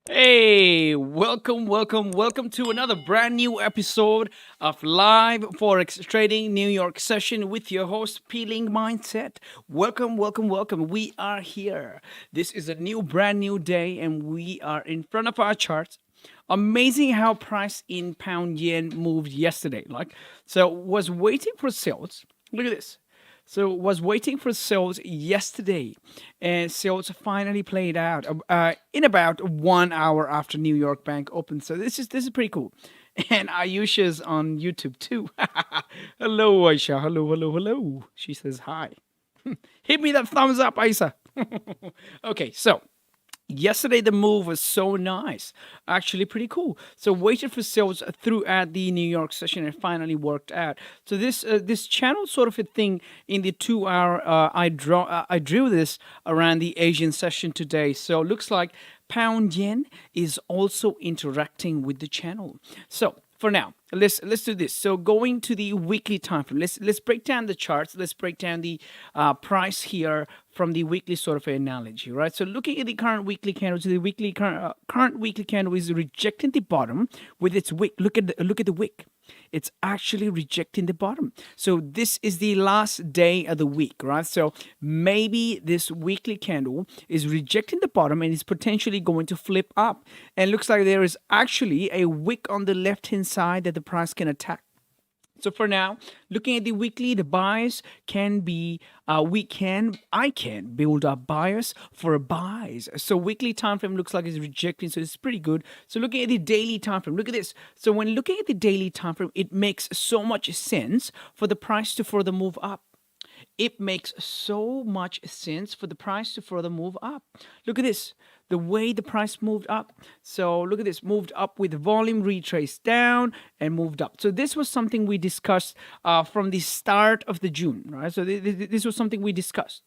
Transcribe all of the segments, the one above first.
Hey, welcome to another brand new episode of Live Forex Trading New York session with your host, Peeling Mindset. Welcome. We are here. This is a brand new day, and we are in front of our charts. Amazing how price in pound yen moved yesterday. Was waiting for sales. Look at this. So was waiting for sales yesterday, and sales finally played out in about 1 hour after New York Bank opened. So this is pretty cool. And Ayusha's on YouTube too. Hello, Aisha. Hello. She says hi. Hit me that thumbs up, Aisha. Okay, so yesterday the move was so nice, actually pretty cool. So waited for sales throughout the New York session and finally worked out. So this channel sort of a thing in the 2 hour, I drew this around the Asian session today. So looks like pound yen is also interacting with the channel. So for now, let's do this. So going to the weekly time frame, let's break down the charts. Let's break down the price here from the weekly sort of analogy, right? So looking at the current weekly candle, so the current weekly candle is rejecting the bottom with its wick. Look at the wick. It's actually rejecting the bottom. So this is the last day of the week, right? So maybe this weekly candle is rejecting the bottom and is potentially going to flip up. And looks like there is actually a wick on the left-hand side that the price can attack. So for now, looking at the weekly, the buys can be, I can build up buyers for buys. So weekly time frame looks like it's rejecting, so it's pretty good. So looking at the daily time frame, look at this. So when looking at the daily time frame, it makes so much sense for the price to further move up. It makes so much sense for the price to further move up. Look at this, the way the price moved up. So look at this, moved up with volume, retraced down and moved up. So this was something we discussed from the start of the June, right? So this was something we discussed.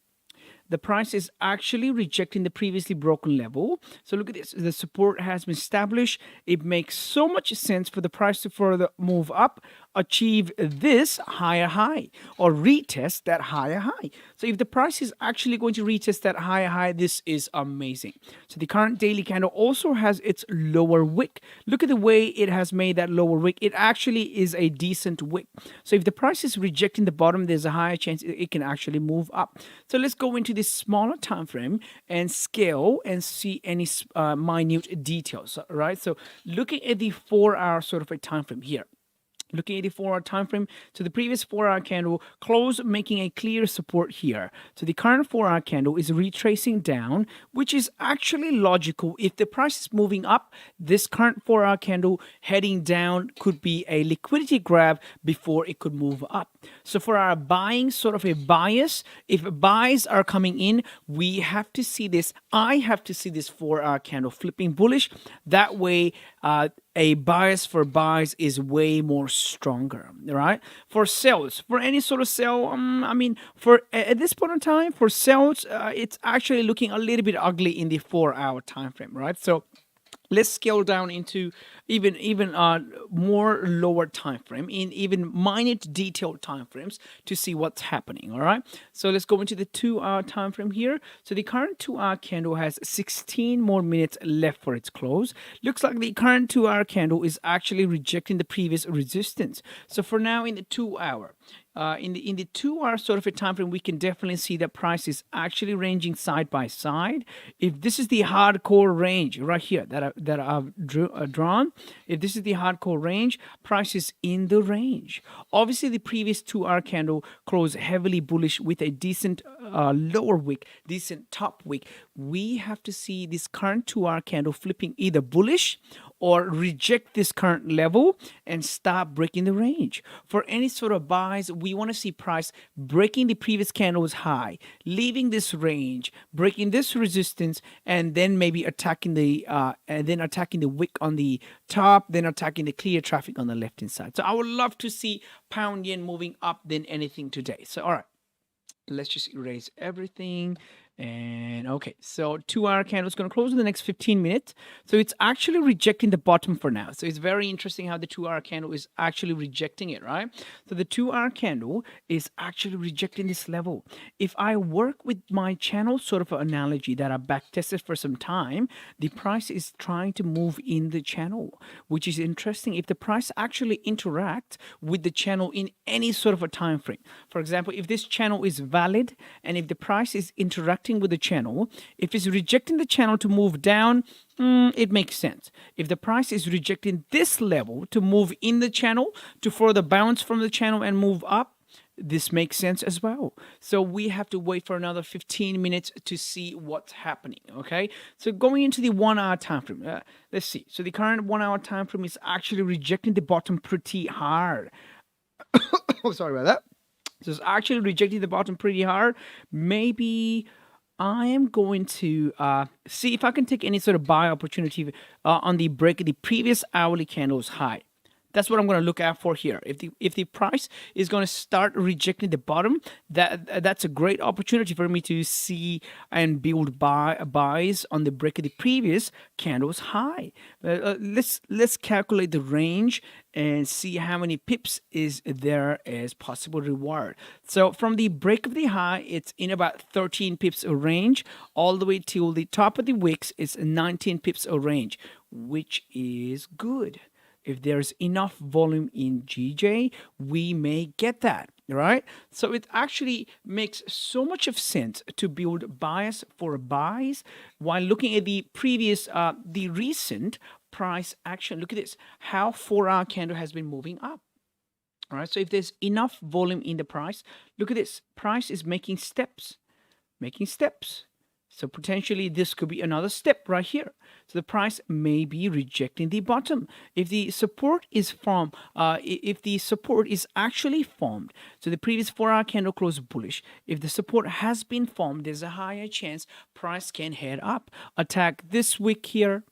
The price is actually rejecting the previously broken level. So look at this. The support has been established. It makes so much sense for the price to further move up, achieve this higher high, or retest that higher high. So if the price is actually going to retest that higher high, this is amazing. So the current daily candle also has its lower wick. Look at the way it has made that lower wick. It actually is a decent wick. So if the price is rejecting the bottom, there's a higher chance it can actually move up. So let's go into this smaller time frame and scale and see any minute details, right? So looking at the 4 hour sort of a time frame here. Looking at the 4 hour time frame, so the previous 4 hour candle closed, making a clear support here. So the current 4 hour candle is retracing down, which is actually logical. If the price is moving up, this current 4 hour candle heading down could be a liquidity grab before it could move up. So for our buying sort of a bias, if buys are coming in, we have to see this. I have to see this 4 hour candle flipping bullish. That way, a bias for buys is way more stronger, right? For sales, for any sort of sell, for at this point in time, for sales, it's actually looking a little bit ugly in the 4 hour time frame, right? So let's scale down into even more lower time frame, in even minute detailed time frames, to see what's happening. All right, so let's go into the 2 hour time frame here. So the current 2 hour candle has 16 more minutes left for its close. Looks like the current 2 hour candle is actually rejecting the previous resistance. So for now, in the 2 hour, in the 2 hour sort of a time frame, we can definitely see that price is actually ranging side by side. If this is the hardcore range right here that I've drawn, if this is the hardcore range, price is in the range. Obviously, the previous 2 hour candle closed heavily bullish with a decent lower wick, decent top wick. We have to see this current 2 hour candle flipping either bullish or reject this current level and start breaking the range. For any sort of buys, we want to see price breaking the previous candle's high, leaving this range, breaking this resistance, and then maybe attacking the wick on the top, then attacking the clear traffic on the left hand side. So I would love to see pound yen moving up than anything today. So all right, let's just erase everything And okay, so 2 hour candle is going to close in the next 15 minutes. So it's actually rejecting the bottom for now. So it's very interesting how the 2 hour candle is actually rejecting it, right? So the 2 hour candle is actually rejecting this level. If I work with my channel sort of analogy that I back tested for some time, the price is trying to move in the channel, which is interesting. If the price actually interacts with the channel in any sort of a time frame, for example, if this channel is valid and if the price is interacting with the channel, if it's rejecting the channel to move down, it makes sense. If the price is rejecting this level to move in the channel to further bounce from the channel and move up, this makes sense as well. So we have to wait for another 15 minutes to see what's happening. Okay, so going into the 1 hour time frame, let's see. So the current 1 hour time frame is actually rejecting the bottom pretty hard. Oh, sorry about that. So it's actually rejecting the bottom pretty hard. Maybe I am going to see if I can take any sort of buy opportunity on the break of the previous hourly candle's high. That's what I'm going to look out for here. If the price is going to start rejecting the bottom, that's a great opportunity for me to see and build buys on the break of the previous candle's high. Let's calculate the range and see how many pips is there as possible reward. So from the break of the high, it's in about 13 pips a range, all the way till the top of the wicks is 19 pips a range, which is good. If there's enough volume in GJ, we may get that, right? So it actually makes so much of sense to build bias for buys while looking at the previous, the recent price action. Look at this, how 4 hour candle has been moving up. All right, so if there's enough volume in the price, look at this, price is making steps. So potentially this could be another step right here. So the price may be rejecting the bottom. If the support is actually formed, so the previous 4 hour candle closed bullish. If the support has been formed, there's a higher chance price can head up. Attack this wick here.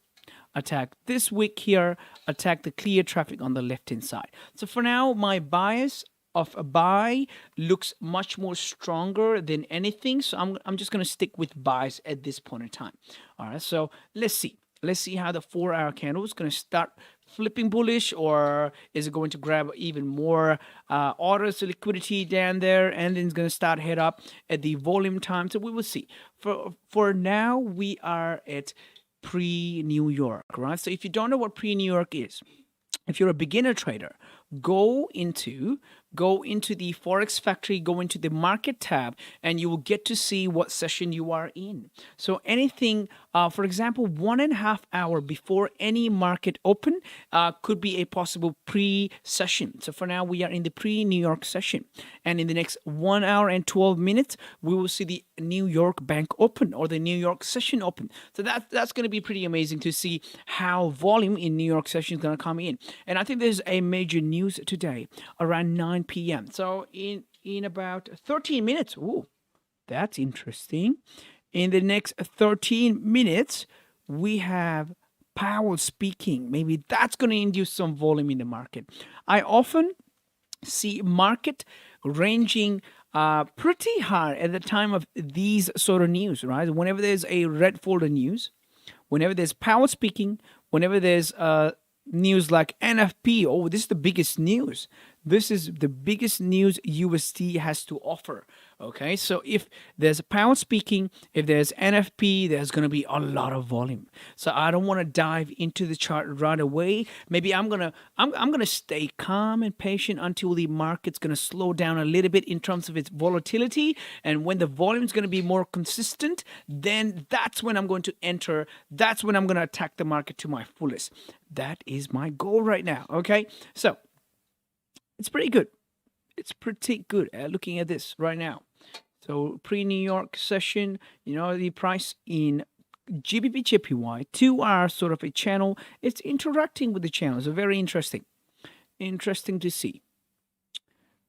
Attack this wick here, attack the clear traffic on the left hand side. So for now, my bias of a buy looks much more stronger than anything. So I'm just going to stick with buys at this point in time. All right, so let's see how the 4 hour candle is going to start flipping bullish, or is it going to grab even more orders, liquidity down there, and then it's going to start head up at the volume time. So we will see. For now, we are at pre-New York, right? So if you don't know what pre-New York is, if you're a beginner trader, go into the Forex factory, go into the market tab, and you will get to see what session you are in. So anything, for example, 1.5 hours before any market open could be a possible pre-session. So for now, we are in the pre-New York session. And in the next 1 hour and 12 minutes, we will see the New York Bank open or the New York session open. So that's going to be pretty amazing to see how volume in New York session is going to come in. And I think there's a major news today around 9 p.m. So in about 13 minutes, ooh, that's interesting. In the next 13 minutes, we have Powell speaking. Maybe that's going to induce some volume in the market. I often see market ranging pretty hard at the time of these sort of news, right? Whenever there's a red folder news, whenever there's Powell speaking, whenever there's news like NFP, oh, this is the biggest news. This is the biggest news USD has to offer. Okay, so if there's Powell speaking, if there's NFP, there's going to be a lot of volume. So I don't want to dive into the chart right away. Maybe I'm gonna stay calm and patient until the market's going to slow down a little bit in terms of its volatility. And when the volume is going to be more consistent, then that's when I'm going to enter. That's when I'm going to attack the market to my fullest. That is my goal right now. Okay, so it's pretty good. It's pretty good looking at this right now. So pre-New York session, you know, the price in GBPJPY, 2 hour sort of a channel. It's interacting with the channel. So very interesting. Interesting to see.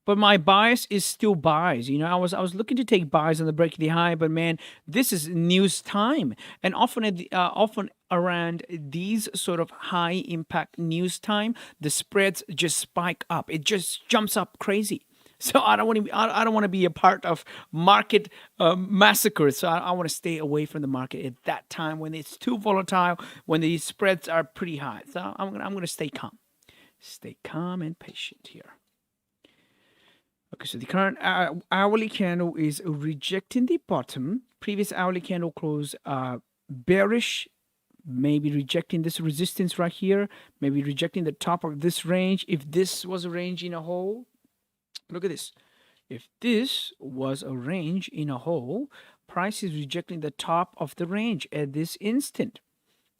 But my bias is still buys. You know, I was looking to take buys on the break of the high, but man, this is news time, and often around these sort of high impact news time, the spreads just spike up. It just jumps up crazy. So I don't want to. I don't want to be a part of market massacre. So I want to stay away from the market at that time when it's too volatile, when the spreads are pretty high. So I'm gonna stay calm, and patient here. Okay, so the current hourly candle is rejecting the bottom. Previous hourly candle closed bearish, maybe rejecting this resistance right here, maybe rejecting the top of this range. If this was a range in a whole, look at this. If this was a range in a whole, price is rejecting the top of the range at this instant.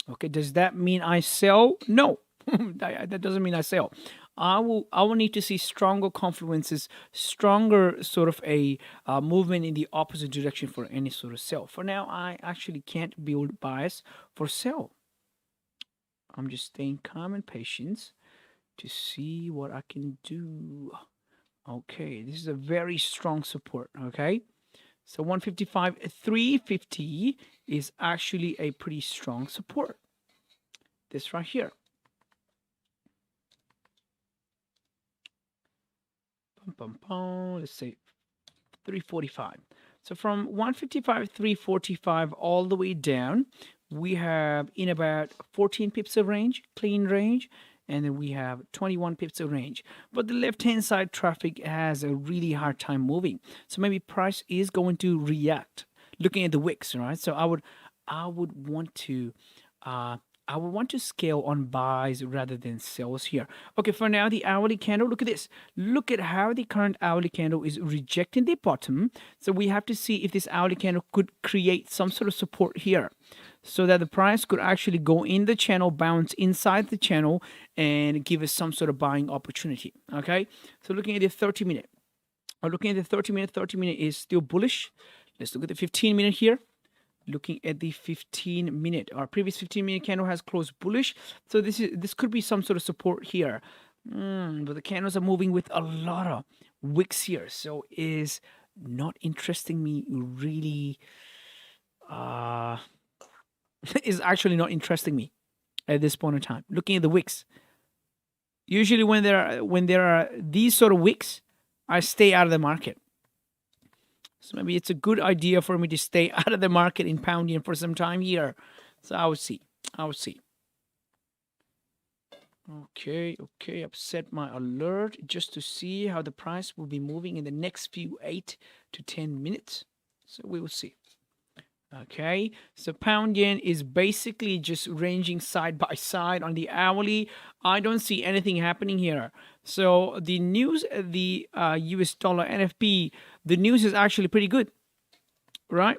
Okay, does that mean I sell? No, that doesn't mean I sell. I will need to see stronger confluences, stronger sort of a movement in the opposite direction for any sort of sell. For now, I actually can't build bias for sell. I'm just staying calm and patient to see what I can do. Okay, this is a very strong support. Okay, so 155, 350 is actually a pretty strong support. This right here. Let's say 345. So from 155, 345 all the way down, we have in about 14 pips of range, clean range, and then we have 21 pips of range. But the left-hand side traffic has a really hard time moving. So maybe price is going to react. Looking at the wicks, right? So I would want to scale on buys rather than sells here. Okay, for now, the hourly candle, look at this. Look at how the current hourly candle is rejecting the bottom. So we have to see if this hourly candle could create some sort of support here so that the price could actually go in the channel, bounce inside the channel, and give us some sort of buying opportunity. Okay, so looking at the 30-minute. Looking at the 30-minute is still bullish. Let's look at the 15-minute here. Looking at the 15-minute, our previous 15-minute candle has closed bullish, so this could be some sort of support here. But the candles are moving with a lot of wicks here, so is not interesting me really. Is actually not interesting me at this point in time. Looking at the wicks, usually when there are these sort of wicks, I stay out of the market. So maybe it's a good idea for me to stay out of the market in pound yen for some time here. So I will see. Okay, I've set my alert just to see how the price will be moving in the next few 8 to 10 minutes. So we will see. Okay, so pound yen is basically just ranging side by side on the hourly. I don't see anything happening here. So the news, the US dollar NFP, the news is actually pretty good, right?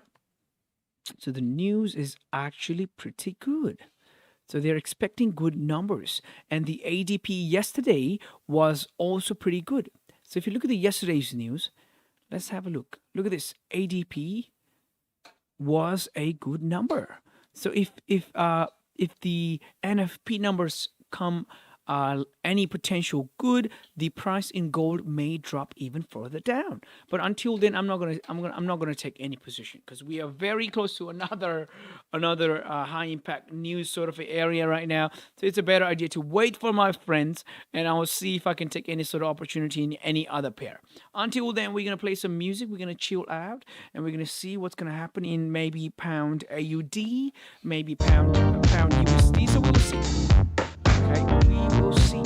So the news is actually pretty good. So they're expecting good numbers. And the ADP yesterday was also pretty good. So if you look at the yesterday's news, let's have a look. Look at this. ADP was a good number. So if the NFP numbers come any potential good, the price in gold may drop even further down. But until then, I'm not gonna take any position because we are very close to another high impact news sort of area right now. So it's a better idea to wait for my friends, and I will see if I can take any sort of opportunity in any other pair. Until then, we're gonna play some music. We're gonna chill out, and we're gonna see what's gonna happen in maybe pound AUD, maybe pound USD. So we'll see. Okay, we will see.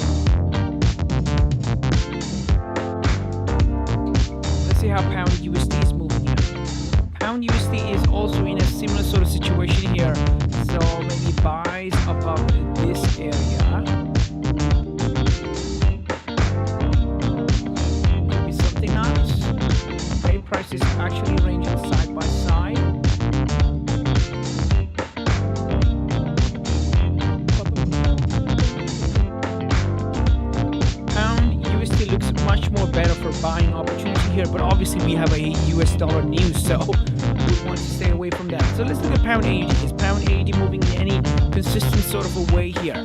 Let's see how pound USD is moving here. Pound USD is also in a similar sort of situation here. So maybe buys above this area. Could be something nice. Okay, price is actually ranging side by side. Looks much more better for buying opportunity here, but obviously we have a US dollar news, so we want to stay away from that. So let's look at pound AUD. Is pound AUD moving in any consistent sort of a way here?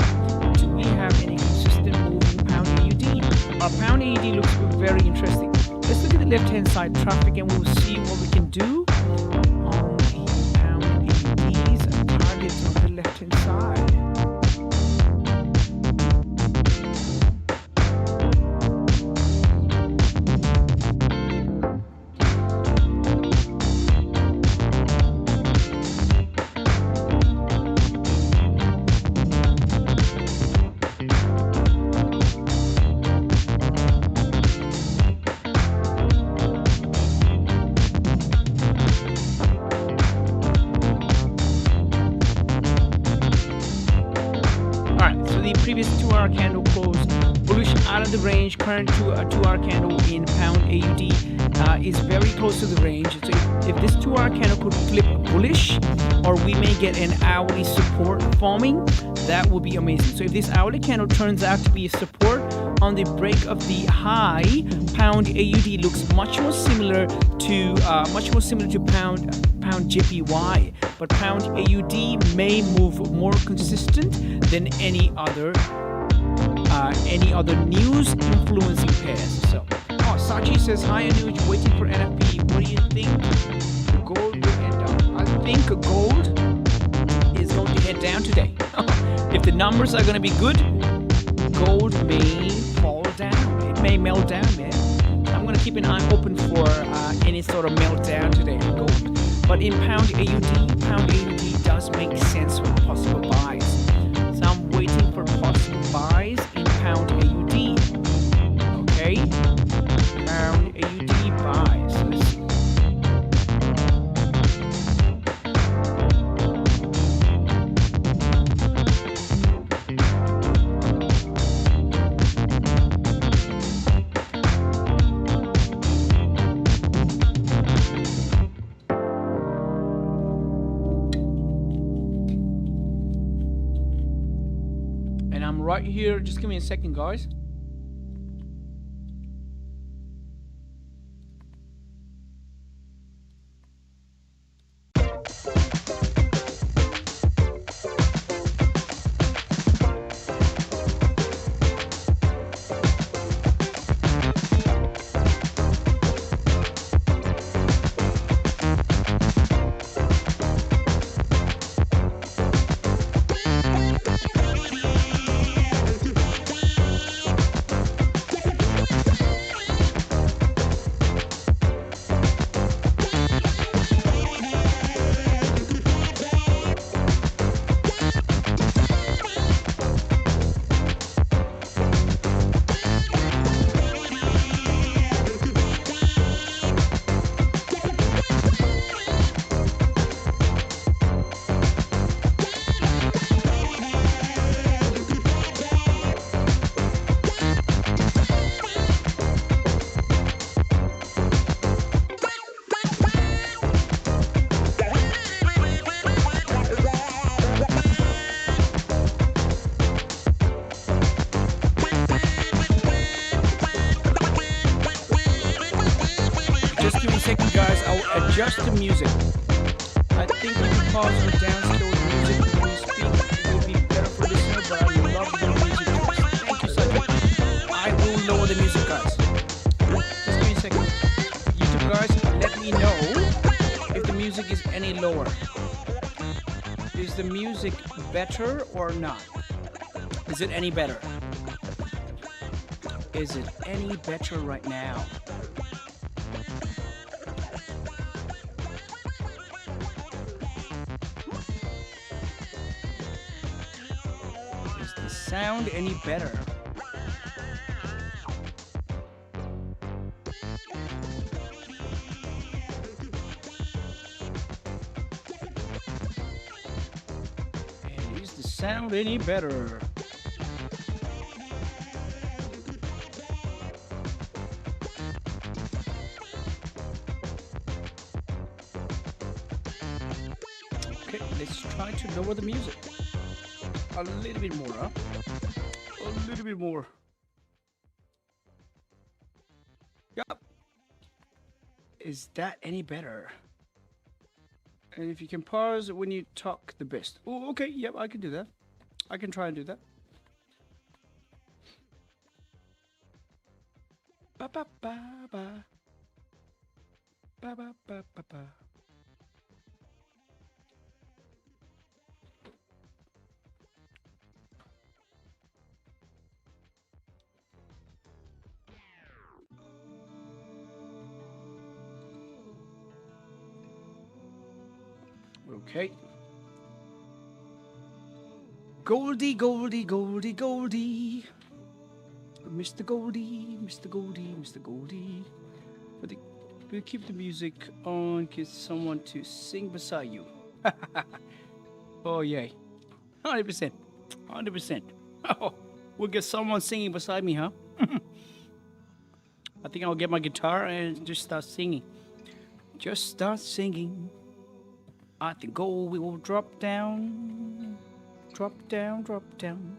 Do we have any consistent move in pound AUD? Our pound AUD looks very interesting. Let's look at the left-hand side traffic, and we'll see what we can do on the pound AUDs and targets on the left-hand side. previous 2-hour candle closed bullish out of the range. Current 2-hour candle in pound AUD is very close to the range. So if this 2-hour candle could flip bullish, or we may get an hourly support forming, that would be amazing. So if this hourly candle turns out to be a support on the break of the high, pound AUD looks much more similar to pound JPY, but pound AUD may move more consistent than any other news influencing pairs. So, Sachi says, hi Anuj, waiting for NFP. What do you think the gold will head down? I think gold is going to head down today. If the numbers are going to be good, gold may fall down. It may melt down, man. I'm going to keep an eye open for any sort of meltdown today in gold. But in pound AUD does make sense for possible buys. So I'm waiting for possible buys in pound AUD. Okay? Pound AUD buys. Let's see. Right here, just give me a second, guys. Adjust the music. I think if you pause or downskill the music when you speak, it will be better for listener, but I love the music. Thank you, Sajid. I will lower the music, guys. Just give me a second. YouTube guys, let me know if the music is any lower. Is the music better or not? Is it any better? Is it any better right now? Sound any better? And is the sound any better? Okay, let's try to lower the music a little bit more, huh? A little bit more. Yep. Is that any better? And if you can pause when you talk the best. Oh, okay. Yep, I can do that. I can try and do that. Ba ba ba ba. Ba ba ba ba ba. Okay. Goldie, Goldie, Goldie, Goldie. Mr. Goldie, Mr. Goldie, Mr. Goldie. But we'll keep the music on, get someone to sing beside you. Oh, yay. 100%. 100%. Oh, we'll get someone singing beside me, huh? I think I'll get my guitar and just start singing. Just start singing. I think gold will drop down. Drop down, drop down.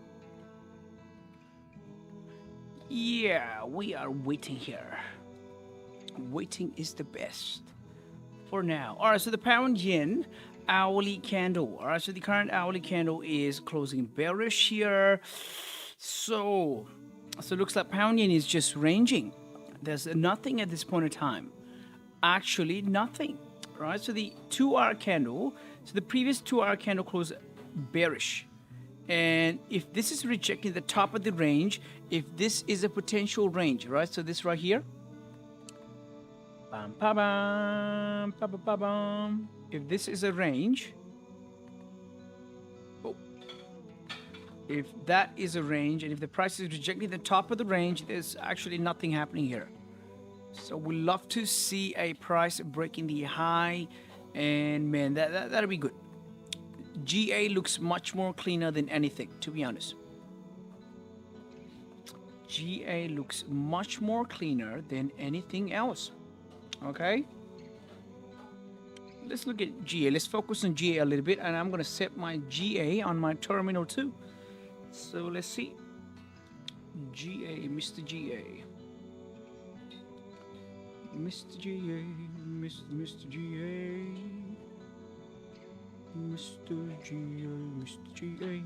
Yeah, we are waiting here. Waiting is the best for now. All right, so the pound yen hourly candle. All right, so the current hourly candle is closing bearish here. So it looks like pound yen is just ranging. There's nothing at this point in time. Actually, nothing. Right, so the 2-hour candle, so the previous 2-hour candle closed bearish. And if this is rejecting the top of the range, if this is a potential range, right? So this right here. Bam, ba, bam, ba, ba, ba, bam. If this is a range, if that is a range, and if the price is rejecting the top of the range, there's actually nothing happening here. So we love to see a price breaking the high, and man, that'll be good. GA looks much more cleaner than anything, to be honest. GA looks much more cleaner than anything else. Okay? Let's look at GA. Let's focus on GA a little bit, and I'm going to set my GA on my terminal too. So let's see. GA, Mr. GA. Mr. GA, Mr. GA. Mr. GA, Mr. GA.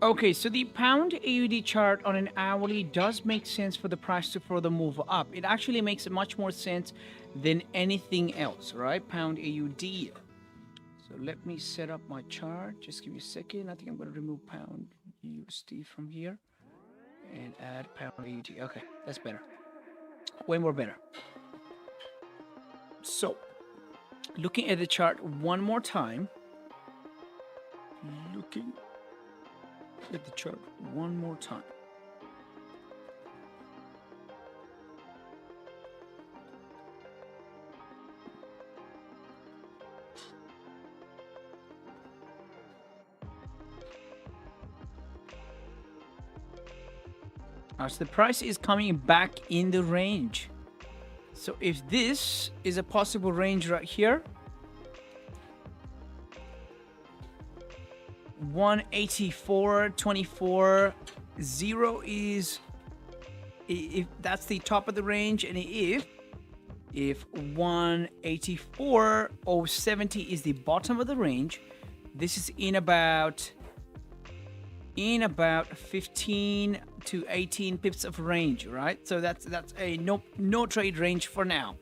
Okay, so the pound AUD chart on an hourly does make sense for the price to further move up. It actually makes much more sense than anything else, right? Pound AUD. So let me set up my chart. Just give me a second. I think I'm going to remove pound USD from here and add pound AUD. Okay, that's better. Way more better. So, looking at the chart one more time. Looking at the chart one more time. So the price is coming back in the range. So if this is a possible range right here, 184.24, 0 is, if that's the top of the range, and if 184.070 is the bottom of the range, this is in about 15 to 18 pips of range, right? So that's a no trade range for now.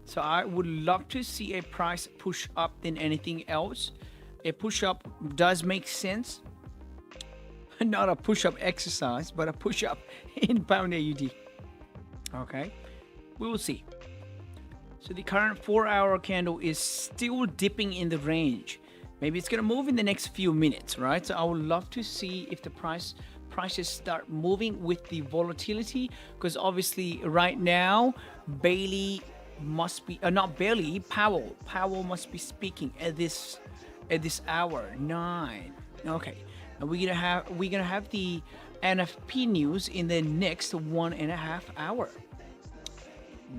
So I would love to see a price push up than anything else. A push up does make sense. Not a push up exercise, but a push up in pound AUD. Okay, we will see. So the current 4-hour candle is still dipping in the range. Maybe it's going to move in the next few minutes, right? So I would love to see if the prices start moving with the volatility, because obviously right now Bailey must be not Bailey, Powell must be speaking at this hour 9. Okay, and we're gonna have the NFP news in the next 1.5 hour.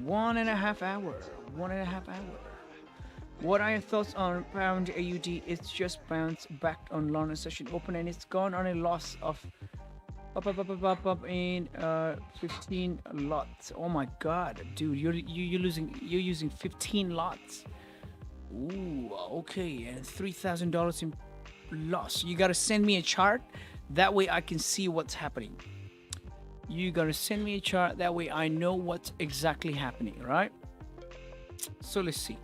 1.5 hour. What are your thoughts on pound AUD? It's just bounced back on London session open, and it's gone on a loss of up in 15 lots. Oh my god, dude, you're using 15 lots. Ooh, okay, and $3,000 in loss. You gotta send me a chart, that way I can see what's happening. You gotta send me a chart, that way I know what's exactly happening, right? So let's see.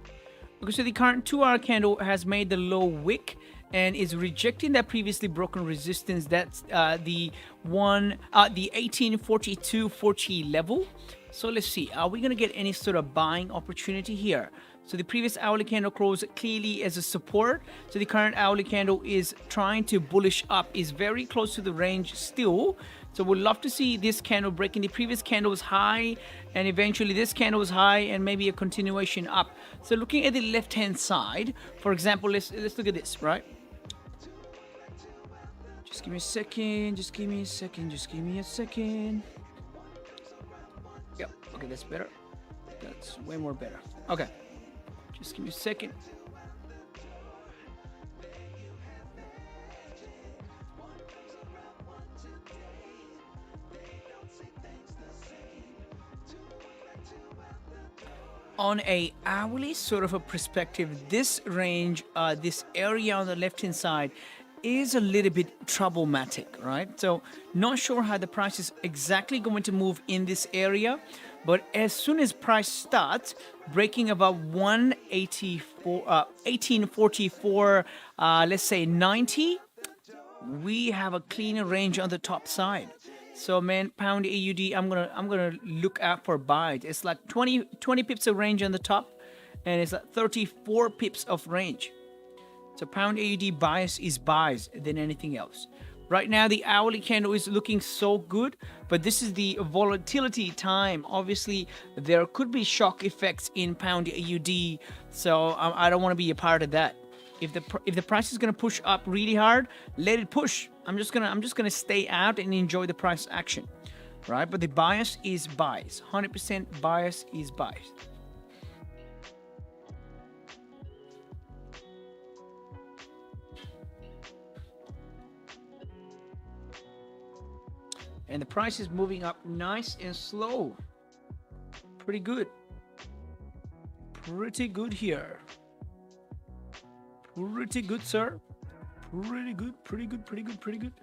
Okay, so the current 2-hour candle has made the low wick and is rejecting that previously broken resistance. That's the 1842.40 level. So let's see, are we gonna get any sort of buying opportunity here? So the previous hourly candle closed clearly as a support. So the current hourly candle is trying to bullish up, is very close to the range still. So we'd love to see this candle breaking the previous candle's high, and eventually this candle's high, and maybe a continuation up. So looking at the left-hand side, for example, let's look at this, right? Just give me a second. Just give me a second. Just give me a second. Yep. Okay, that's better. That's way more better. Okay. Just give me a second. On a hourly sort of a perspective, this range, this area on the left-hand side is a little bit problematic, right? So not sure how the price is exactly going to move in this area, but as soon as price starts breaking about 1844, let's say 90, we have a cleaner range on the top side. So man, pound AUD, I'm gonna look out for buys. It's like 20 pips of range on the top, and it's like 34 pips of range. So pound AUD bias is buys than anything else. Right now, the hourly candle is looking so good, but this is the volatility time. Obviously, there could be shock effects in pound AUD, so I don't want to be a part of that. If the price is going to push up really hard, let it push. I'm just gonna stay out and enjoy the price action, right? But the bias is buys. 100% bias is buys. And the price is moving up nice and slow. Pretty good. Pretty good here. Pretty good, sir. Pretty good, pretty good, pretty good, pretty good.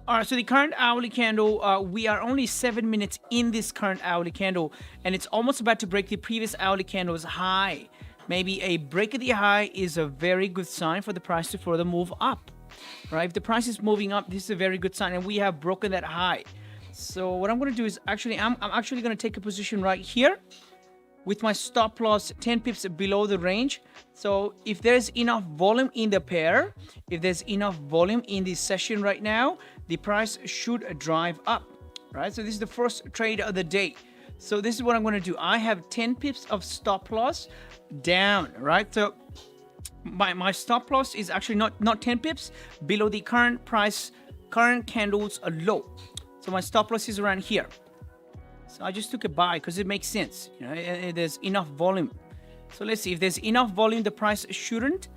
All right, so the current hourly candle, we are only 7 minutes in this current hourly candle, and it's almost about to break the previous hourly candle's high. Maybe a break of the high is a very good sign for the price to further move up, right? If the price is moving up, this is a very good sign, and we have broken that high. So what I'm going to do is I'm actually going to take a position right here with my stop loss 10 pips below the range. So if there's enough volume in the pair, if there's enough volume in this session right now, the price should drive up, right? So this is the first trade of the day. So this is what I'm going to do. I have 10 pips of stop loss down, right? So my stop loss is actually not 10 pips below the current price, current candles low. So my stop loss is around here. So I just took a buy because it makes sense. You know, there's enough volume. So let's see, if there's enough volume, the price shouldn't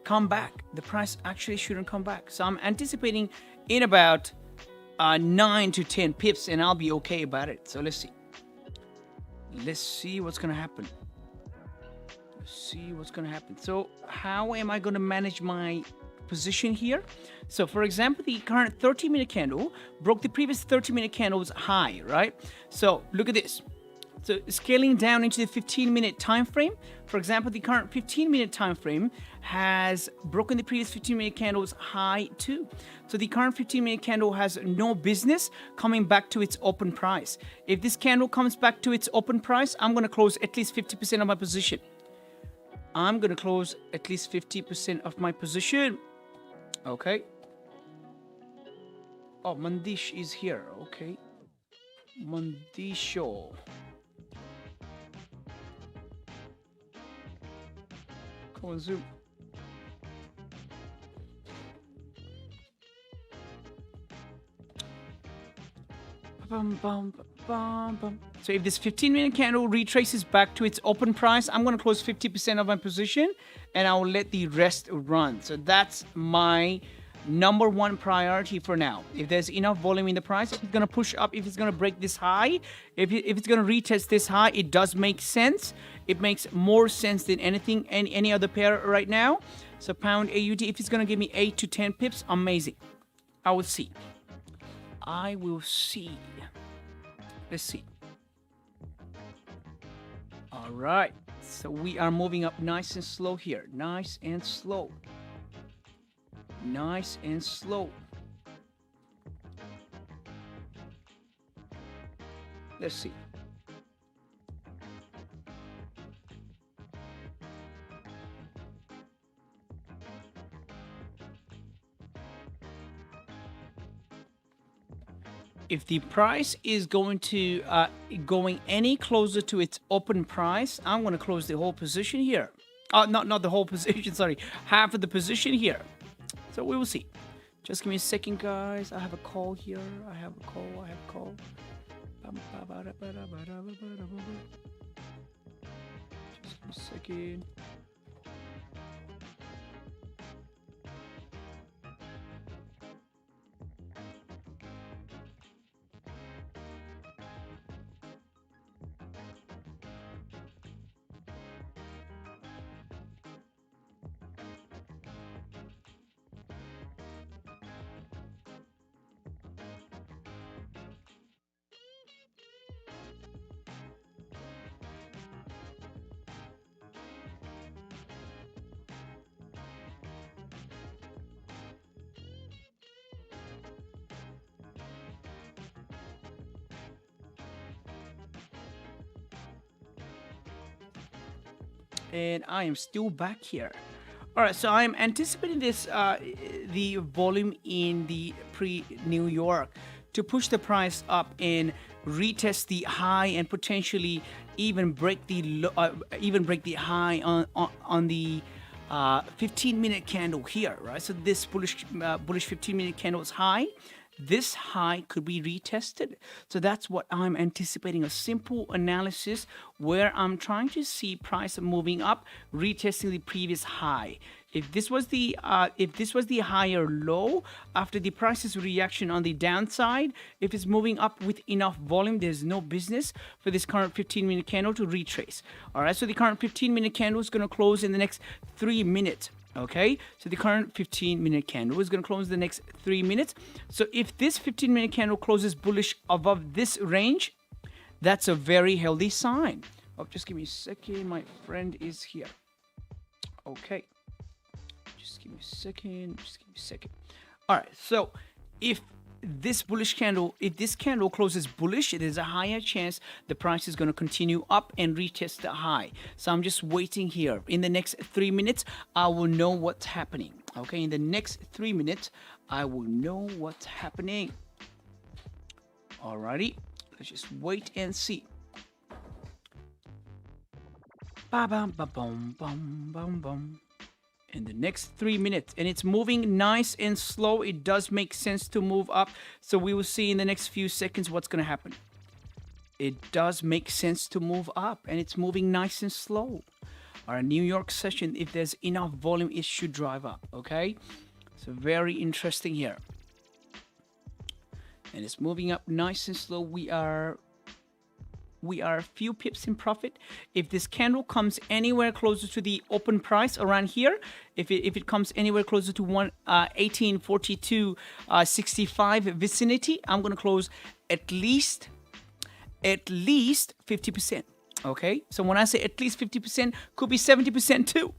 come back. The price actually shouldn't come back. So I'm anticipating in about 9 to 10 pips, and I'll be okay about it. So let's see. Let's see what's going to happen. Let's see what's going to happen. So how am I going to manage my position here? So for example, the current 30-minute candle broke the previous 30-minute candle's high, right? So look at this. So scaling down into the 15-minute time frame, for example, the current 15-minute time frame has broken the previous 15-minute candle's high too. So the current 15-minute candle has no business coming back to its open price. If this candle comes back to its open price, I'm going to close at least 50% of my position. I'm going to close at least 50% of my position. Okay. Oh, Mandish is here. Okay. Mandisho. Come on, zoom. Bum, bum, bum, bum. So if this 15-minute candle retraces back to its open price, I'm going to close 50% of my position, and I'll let the rest run. So that's my number one priority for now. If there's enough volume in the price, if it's going to push up, if it's going to break this high, if it's going to retest this high, it does make sense. It makes more sense than any other pair right now. So pound AUD, if it's going to give me 8 to 10 pips, amazing. I will see. I will see. Let's see. All right. So we are moving up nice and slow here. Nice and slow. Nice and slow. Let's see. if the price is going to going any closer to its open price, I'm going to close the whole position here. Not the whole position, sorry, half of the position here. So we will see. Just give me a second, guys. I have a call here. I have a call. Just give me a second. And I am still back here. All right, so I'm anticipating this the volume in the pre-New York to push the price up and retest the high and potentially even break the high on the 15-minute candle here, right? So this bullish 15-minute candle is high. This high could be retested. So that's what I'm anticipating, a simple analysis where I'm trying to see price moving up, retesting the previous high. If this was the higher low after the price's reaction on the downside, if it's moving up with enough volume, there's no business for this current 15-minute candle to retrace. All right, so the current 15-minute candle is going to close in the next 3 minutes. Okay, so the current 15-minute candle is going to close the next 3 minutes. So if this 15-minute candle closes bullish above this range, that's a very healthy sign. Oh, just give me a second. My friend is here. Okay, just give me a second. All right, so if this bullish candle, if this candle closes bullish, there's a higher chance the price is going to continue up and retest the high. So I'm just waiting here. In the next 3 minutes, I will know what's happening. Okay, in the next 3 minutes, I will know what's happening. Alrighty, let's just wait and see. Ba bum ba bum bum bum bum. In the next 3 minutes, and it's moving nice and slow. It does make sense to move up, so we will see in the next few seconds what's going to happen. It does make sense to move up, and it's moving nice and slow. Our New York session, if there's enough volume, it should drive up. Okay, so very interesting here, and it's moving up nice and slow. We are a few pips in profit. If this candle comes anywhere closer to the open price around here, if it comes anywhere closer to 1842.65 vicinity, I'm going to close at least 50%. Okay, so when I say at least 50%, could be 70% too.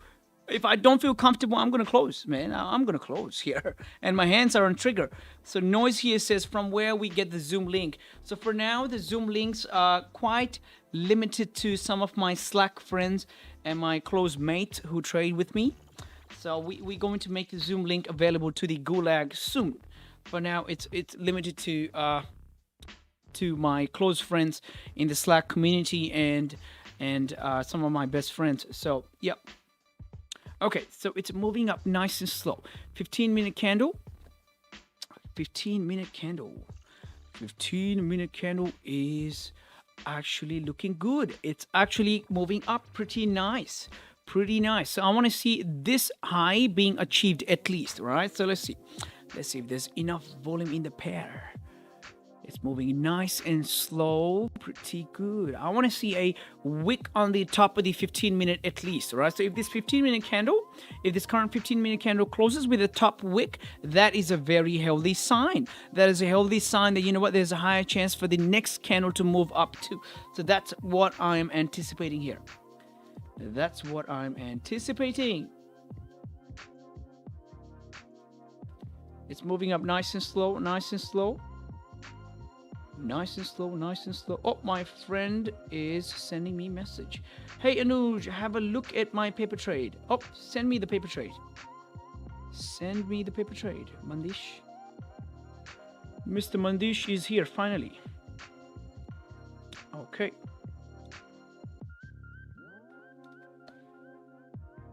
If I don't feel comfortable, I'm going to close, man. I'm going to close here. And my hands are on trigger. So Noise here says from where we get the Zoom link. So for now, the Zoom links are quite limited to some of my Slack friends and my close mates who trade with me. So we're going to make the Zoom link available to the Gulag soon. For now, it's limited to my close friends in the Slack community and some of my best friends. So, yep. Okay, so it's moving up nice and slow. 15-minute candle. 15-minute candle. 15-minute candle is actually looking good. It's actually moving up pretty nice. Pretty nice. So I want to see this high being achieved at least, right? So let's see. Let's see if there's enough volume in the pair. It's moving nice and slow, pretty good. I want to see a wick on the top of the 15-minute at least, right? So if this 15-minute candle, if this current 15-minute candle closes with a top wick, that is a very healthy sign. That is a healthy sign that, you know what, there's a higher chance for the next candle to move up too. So that's what I'm anticipating here. That's what I'm anticipating. It's moving up nice and slow, nice and slow. Nice and slow, nice and slow. Oh, my friend is sending me a message. Hey, Anuj, have a look at my paper trade. Oh, send me the paper trade. Send me the paper trade, Mandish. Mr. Mandish is here finally. Okay.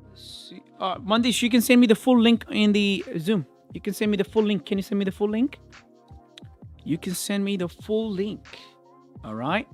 Let's see. Mandish, you can send me the full link in the Zoom. You can send me the full link. Can you send me the full link? You can send me the full link. All right.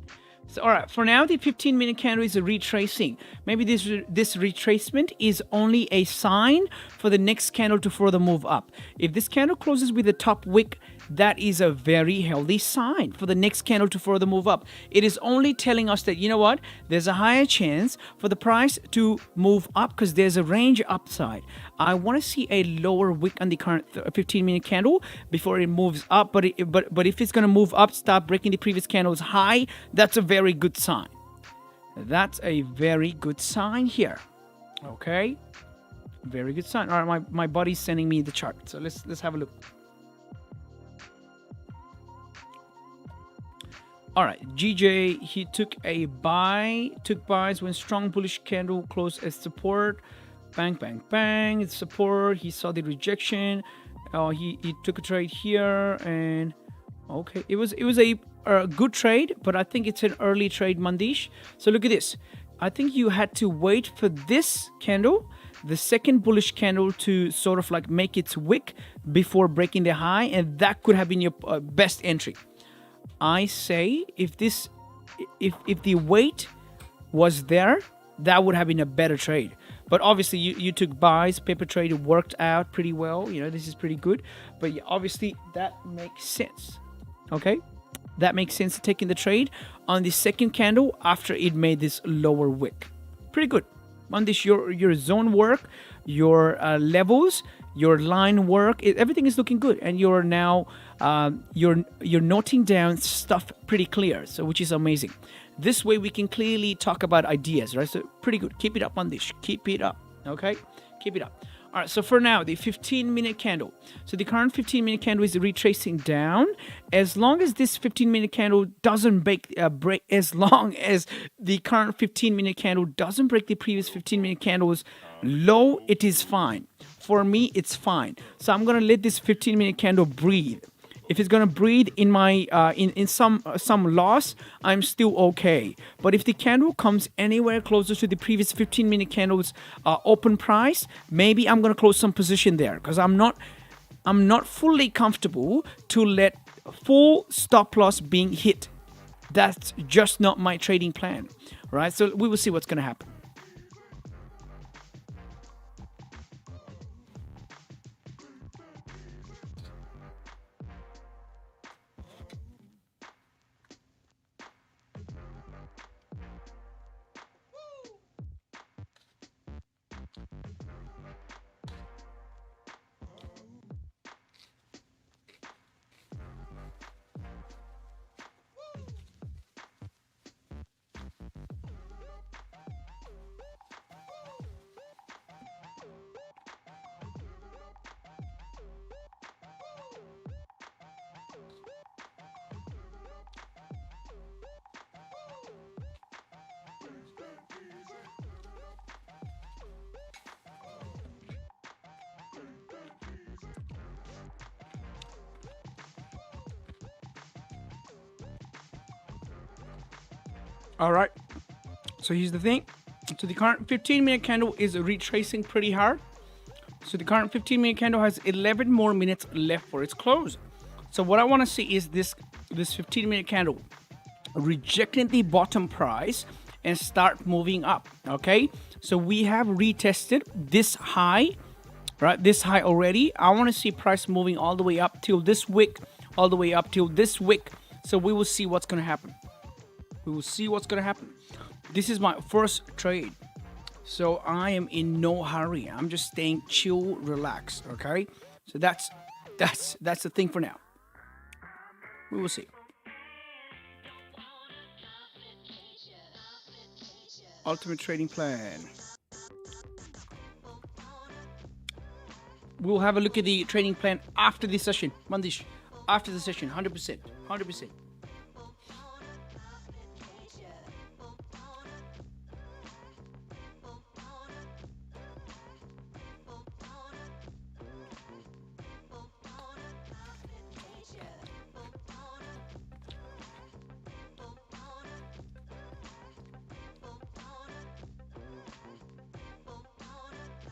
So, all right, for now, the 15-minute candle is a retracing. Maybe this retracement is only a sign for the next candle to further move up. If this candle closes with the top wick, that is a very healthy sign for the next candle to further move up. It is only telling us that, you know what, there's a higher chance for the price to move up because there's a range upside. I want to see a lower wick on the current 15-minute candle before it moves up. But if it's going to move up, stop breaking the previous candle's high, that's a very good sign. That's a very good sign here. Okay, very good sign. All right, my buddy's sending me the chart, so let's have a look. All right, GJ, he took buys when strong bullish candle closed as support. Bang, bang, bang, it's support. He saw the rejection. He took a trade here, and okay, it was a good trade, but I think it's an early trade, Mandish. So look at this. I think you had to wait for this candle, the second bullish candle, to sort of like make its wick before breaking the high, and that could have been your best entry. I say if the weight was there, that would have been a better trade. But obviously you took buys, paper trade, it worked out pretty well. You know, this is pretty good. But yeah, obviously that makes sense. Okay? That makes sense, taking the trade on the second candle after it made this lower wick. Pretty good. On this, your zone work, your levels, your line work, everything is looking good, and you're now you're noting down stuff pretty clear, so which is amazing. This way we can clearly talk about ideas, right? So pretty good. Keep it up on this. Keep it up. Okay, keep it up. All right, so for now, the 15-minute candle. So the current 15-minute candle is retracing down. As long as this 15-minute candle doesn't break, as long as the current 15-minute candle doesn't break the previous 15-minute candle's low, it is fine. For me, it's fine. So I'm gonna let this 15-minute candle breathe. If it's gonna breathe in my in some loss, I'm still okay. But if the candle comes anywhere closer to the previous 15-minute candle's open price, maybe I'm gonna close some position there because I'm not fully comfortable to let full stop loss being hit. That's just not my trading plan, right? So we will see what's gonna happen. All right, so here's the thing. So the current 15-minute candle is retracing pretty hard. So the current 15-minute candle has 11 more minutes left for its close. So what I want to see is this 15-minute candle rejecting the bottom price and start moving up. Okay, so we have retested this high, right? This high already. I want to see price moving all the way up till this wick, all the way up till this wick. So we will see what's going to happen. We will see what's gonna happen. This is my first trade, so I am in no hurry. I'm just staying chill, relaxed. Okay, so that's the thing for now. We will see. Ultimate trading plan. We'll have a look at the trading plan after the session, Mandish. After the session, 100%, 100%.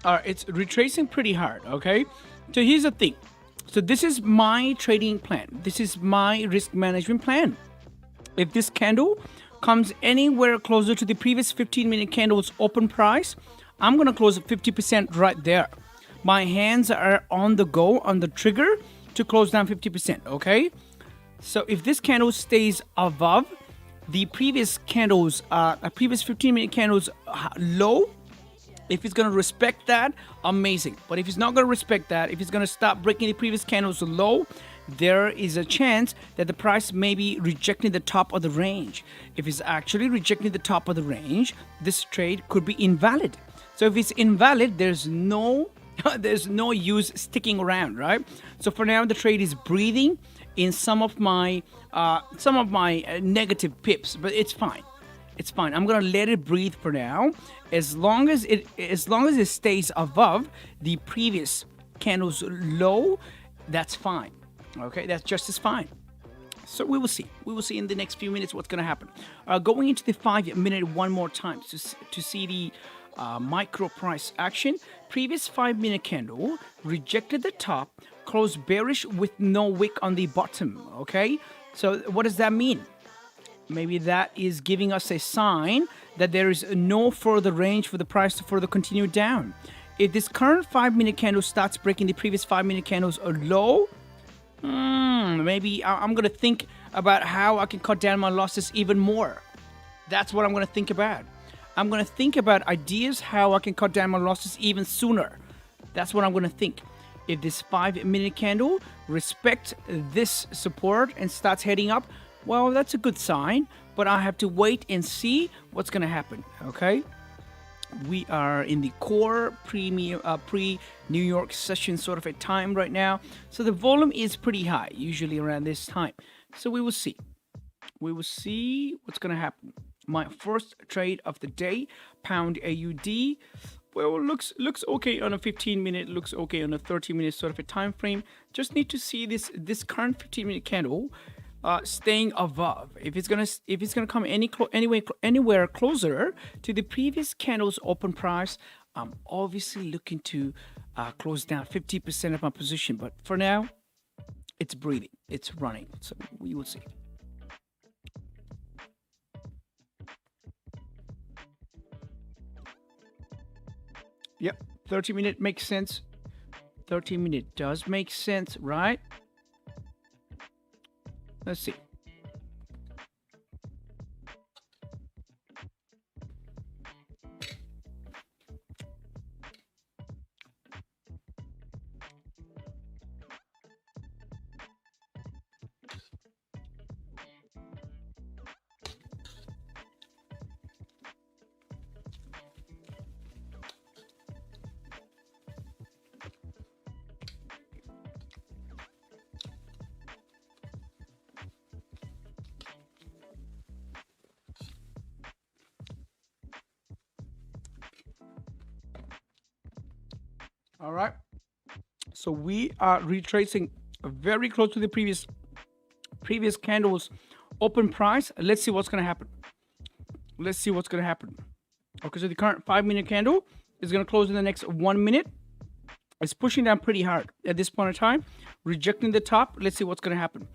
It's retracing pretty hard. Okay, so here's the thing. So this is my trading plan. This is my risk management plan. If this candle comes anywhere closer to the previous 15-minute candle's open price, I'm going to close at 50% right there. My hands are on the go, on the trigger to close down 50%, okay? So if this candle stays above the previous candle's, previous 15-minute candle's low, if it's going to respect that, amazing. But if it's not going to respect that, if it's going to stop breaking the previous candle's low, there is a chance that the price may be rejecting the top of the range. If it's actually rejecting the top of the range, this trade could be invalid. So if it's invalid, there's no there's no use sticking around, right? So for now, the trade is breathing in some of my negative pips, but it's fine. It's fine. I'm gonna let it breathe for now. As long as it stays above the previous candle's low, that's fine. Okay, that's just as fine. So we will see. We will see in the next few minutes what's going to happen. Going into the 5-minute one more time to see the micro price action. Previous 5-minute candle rejected the top, closed bearish with no wick on the bottom. Okay, so what does that mean? Maybe that is giving us a sign that there is no further range for the price to further continue down. If this current 5-minute candle starts breaking the previous 5-minute candles low, maybe I'm going to think about how I can cut down my losses even more. That's what I'm going to think about. I'm going to think about ideas how I can cut down my losses even sooner. That's what I'm going to think. If this 5-minute candle respects this support and starts heading up, well, that's a good sign, but I have to wait and see what's going to happen, okay? We are in the core pre-New York session sort of a time right now. So the volume is pretty high, usually around this time. So we will see. We will see what's going to happen. My first trade of the day, pound AUD. Well, looks okay on a 15-minute, looks okay on a 30-minute sort of a time frame. Just need to see this current 15-minute candle staying above. If it's gonna come anywhere closer to the previous candle's open price, I'm obviously looking to close down 50% of my position. But for now, it's breathing, it's running. So we will see. Yep, 30-minute makes sense. 30-minute does make sense, right? Let's see. All right. So we are retracing very close to the previous candle's open price. Let's see what's going to happen. Let's see what's going to happen. Okay, so the current 5-minute candle is going to close in the next 1 minute. It's pushing down pretty hard at this point in time, rejecting the top. Let's see what's going to happen.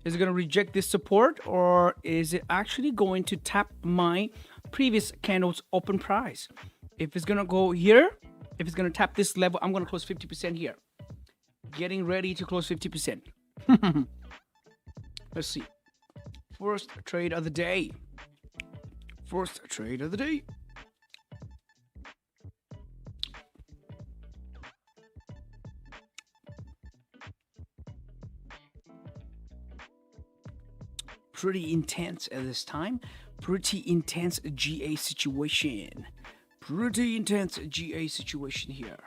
Is it going to reject this support, or is it actually going to tap my previous candle's open price? If it's going to go here, if it's going to tap this level, I'm going to close 50% here. Getting ready to close 50%. Let's see. First trade of the day. First trade of the day. Pretty intense at this time. Pretty intense GA situation. Pretty intense GA situation here.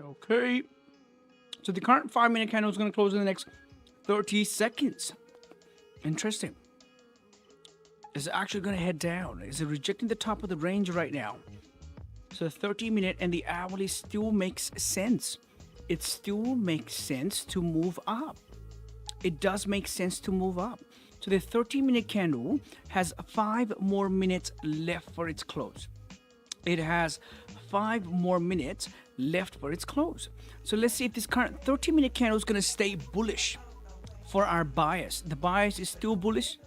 Okay. So the current 5-minute candle is going to close in the next 30 seconds. Interesting. It's actually going to head down. It's rejecting the top of the range right now. So the 30-minute and the hourly still makes sense. It still makes sense to move up. It does make sense to move up. So the 30-minute candle has 5 more minutes left for its close. It has 5 more minutes left for its close. So let's see if this current 30-minute candle is going to stay bullish for our bias. The bias is still bullish.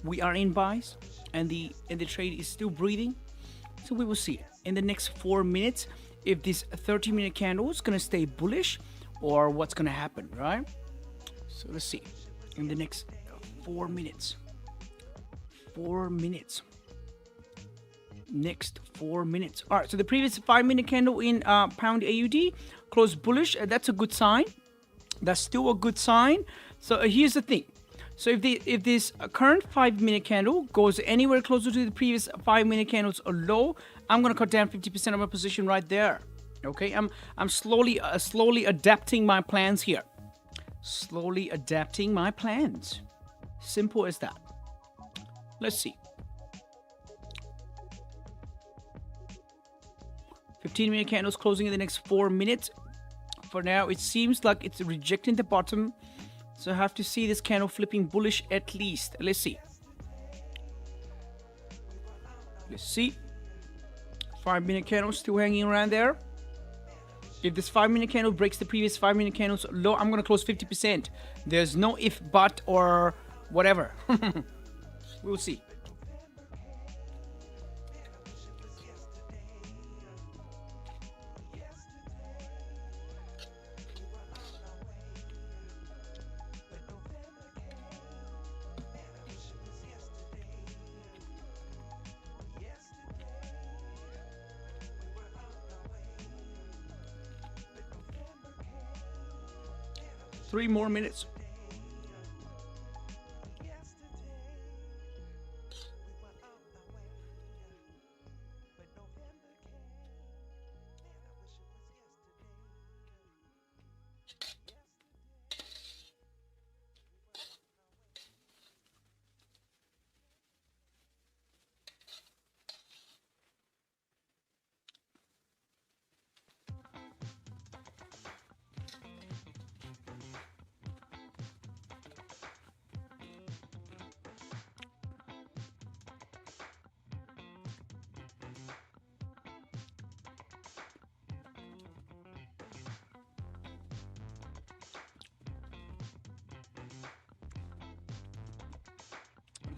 We are in bias, and the trade is still breathing. So we will see in the next 4 minutes if this 30-minute candle is going to stay bullish or what's going to happen, right? So let's see in the next 4 minutes. 4 minutes. Next 4 minutes. All right, so the previous 5-minute candle in pound AUD closed bullish. That's a good sign. That's still a good sign. So here's the thing. So if this current 5-minute candle goes anywhere closer to the previous 5-minute candles or low, I'm gonna cut down 50% of my position right there. Okay, I'm slowly adapting my plans here. Slowly adapting my plans. Simple as that. Let's see. 15-minute candles closing in the next 4 minutes. For now, it seems like it's rejecting the bottom. So I have to see this candle flipping bullish at least. Let's see. Let's see. 5-minute candle still hanging around there. If this 5-minute candle breaks the previous 5-minute candles low, I'm going to close 50%. There's no if, but, or whatever. We'll see. Three more minutes.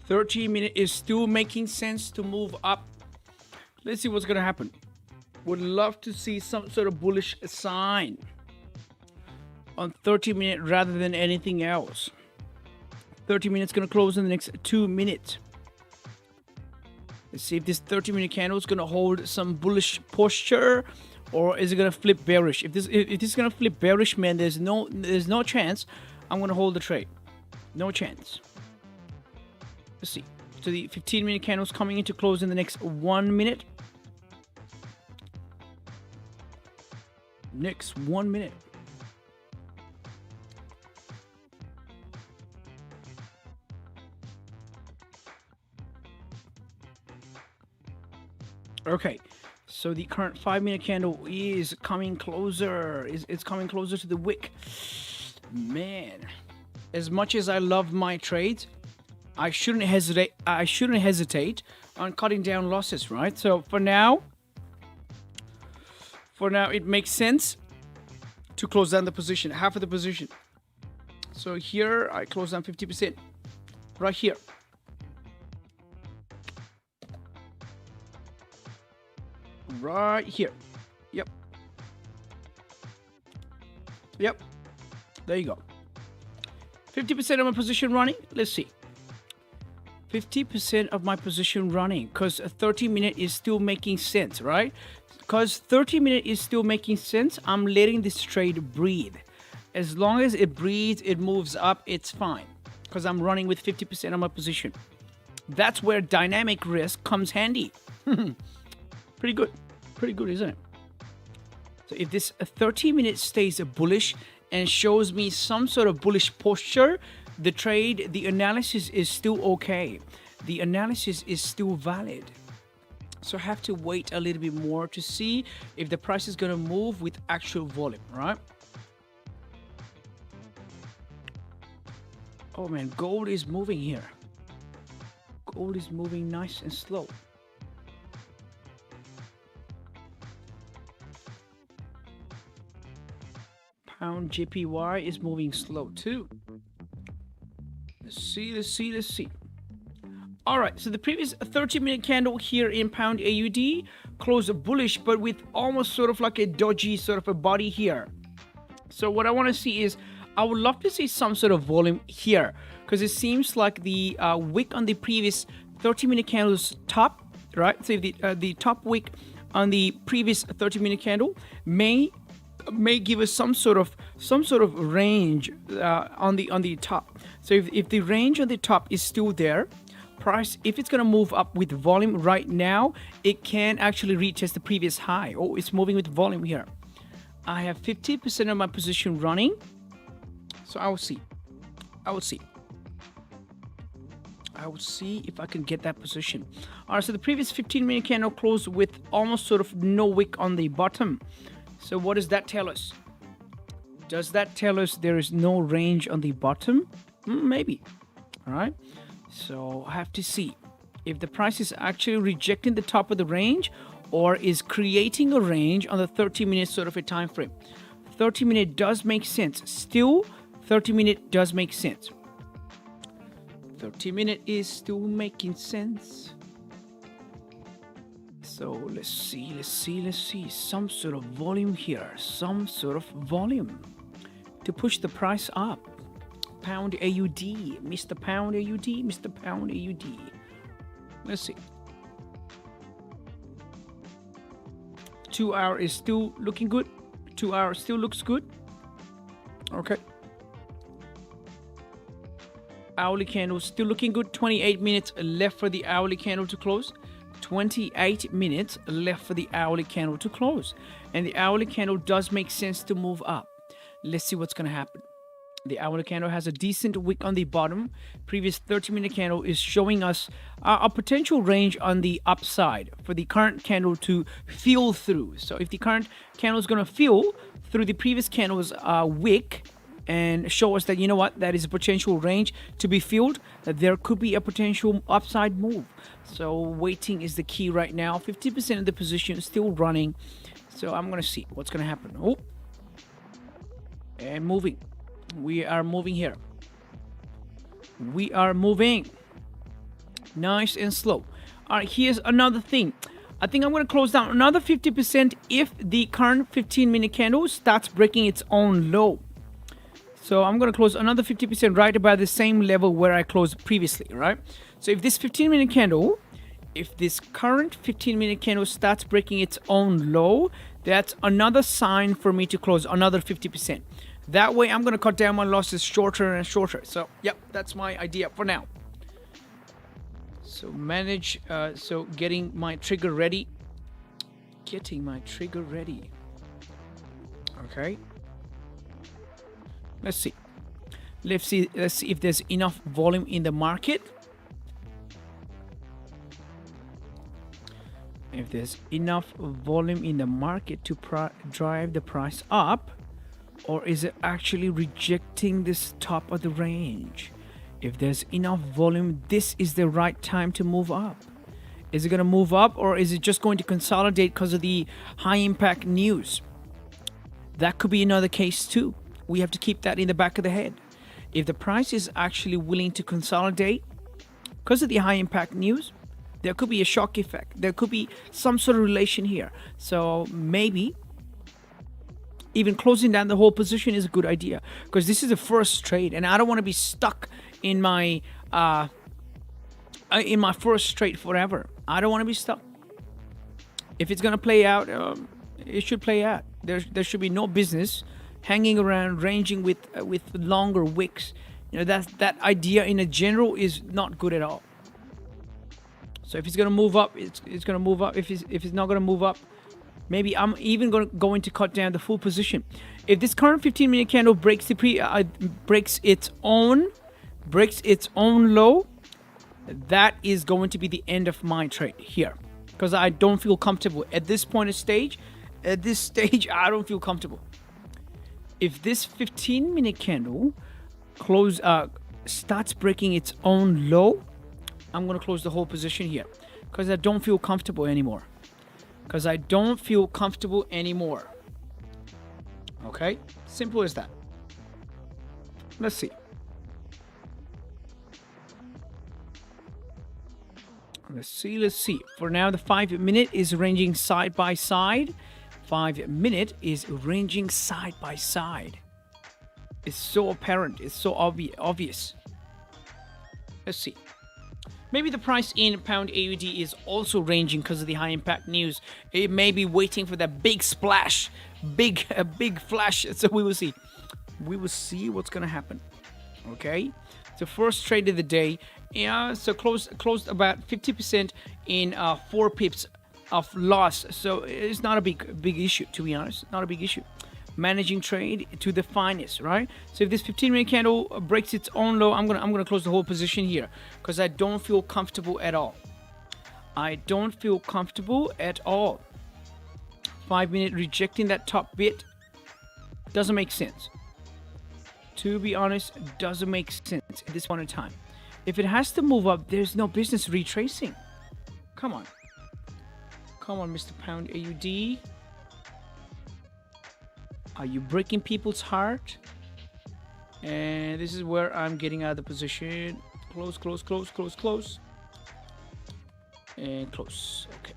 $13 is still making sense to move up. Let's see what's gonna happen. Would love to see some sort of bullish sign on 30-minute rather than anything else. 30 minutes gonna close in the next 2 minutes. Let's see if this 30-minute candle is gonna hold some bullish posture, or is it gonna flip bearish? If this is gonna flip bearish, man, there's no chance I'm gonna hold the trade. No chance. Let's see. So the 15-minute candle is coming into close in the next 1 minute. Next 1 minute. Okay, so the current 5-minute candle is coming closer. It's coming closer to the wick. Man, as much as I love my trades, I shouldn't hesitate on cutting down losses, right? So for now it makes sense to close down the position, half of the position. So here I close down 50%, right here. Right here. Yep. There you go. 50% of my position running. Let's see. 50% of my position running, because a 30-minute is still making sense, right? Because 30-minute is still making sense, I'm letting this trade breathe. As long as it breathes, it moves up, it's fine. Because I'm running with 50% of my position. That's where dynamic risk comes handy. Pretty good. Pretty good, isn't it? So if this 30-minute stays bullish and shows me some sort of bullish posture, the trade, the analysis is still okay. The analysis is still valid. So I have to wait a little bit more to see if the price is going to move with actual volume, right? Oh man, gold is moving here. Gold is moving nice and slow. Pound JPY is moving slow too. Let's see. All right, so the previous 30-minute candle here in pound AUD closed bullish, but with almost sort of like a dodgy sort of a body here. So what I want to see is, I would love to see some sort of volume here, because it seems like the wick on the previous 30-minute candle's top, right? So the top wick on the previous 30-minute candle may give us some sort of range on the top. So if the range on the top is still there, price, if it's going to move up with volume right now, it can actually retest the previous high. Oh, it's moving with volume here. I have 50% of my position running, so I will see if I can get that position. All right, so the previous 15-minute candle closed with almost sort of no wick on the bottom. So what does that tell us? Does that tell us there is no range on the bottom? Maybe. All right. So I have to see if the price is actually rejecting the top of the range or is creating a range on the 30-minute sort of a time frame. 30-minute does make sense. Still, 30-minute does make sense. 30-minute is still making sense. So let's see. Some sort of volume here. Some sort of volume to push the price up. Pound AUD, Mr. Pound AUD. Let's see. 2 hour is still looking good. 2 hour still looks good. Okay. Hourly candle still looking good. 28 minutes left for the hourly candle to close. 28 minutes left for the hourly candle to close. And the hourly candle does make sense to move up. Let's see what's going to happen. The hourly candle has a decent wick on the bottom. Previous 30-minute candle is showing us a potential range on the upside for the current candle to fill through. So if the current candle is going to fill through the previous candle's wick and show us that, you know what, that is a potential range to be filled, that there could be a potential upside move. So waiting is the key right now. 50% of the position is still running. So I'm going to see what's going to happen. Oh, and moving. We are moving here. We are moving. Nice and slow. All right, here's another thing. I think I'm going to close down another 50% if the current 15-minute candle starts breaking its own low. So I'm going to close another 50% right about the same level where I closed previously, right? So if this 15-minute candle, if this current 15-minute candle starts breaking its own low, that's another sign for me to close another 50%. That way, I'm going to cut down my losses shorter and shorter. So, yep, that's my idea for now. So, getting my trigger ready. Okay. Let's see. Let's see if there's enough volume in the market. If there's enough volume in the market to drive the price up. Or is it actually rejecting this top of the range? If there's enough volume, this is the right time to move up. Is it going to move up, or is it just going to consolidate because of the high impact news? That could be another case too. We have to keep that in the back of the head. If the price is actually willing to consolidate because of the high impact news, there could be a shock effect. There could be some sort of relation here. So maybe even closing down the whole position is a good idea, because this is the first trade and I don't want to be stuck in my first trade forever. I don't want to be stuck. If it's going to play out, it should play out. There should be no business hanging around, ranging with longer wicks. You know, that idea in a general is not good at all. So if it's going to move up, it's going to move up. If it's not going to move up, maybe I'm even going to cut down the full position. If this current 15-minute candle breaks its own breaks its own low, that is going to be the end of my trade here, because I don't feel comfortable at this point of stage. At this stage, I don't feel comfortable. If this 15-minute candle starts breaking its own low, I'm going to close the whole position here, because I don't feel comfortable anymore. Okay, simple as that. Let's see. Let's see. For now, the 5-minute is ranging side by side. 5-minute is ranging side by side. It's so apparent. It's so obvious. Let's see. Maybe the price in pound AUD is also ranging because of the high impact news. It may be waiting for that big splash, a big flash. So we will see. We will see what's gonna happen. Okay. So first trade of the day. Yeah. So closed about 50% in 4 pips of loss. So it's not a big issue, to be honest. Not a big issue. Managing trade to the finest, right? So if this 15-minute candle breaks its own low, I'm gonna close the whole position here, because I don't feel comfortable at all. 5-minute rejecting that top bit doesn't make sense. To be honest, doesn't make sense at this point in time. If it has to move up, there's no business retracing. Come on, Mr. Pound AUD. Are you breaking people's heart? And this is where I'm getting out of the position. Close. And close. Okay.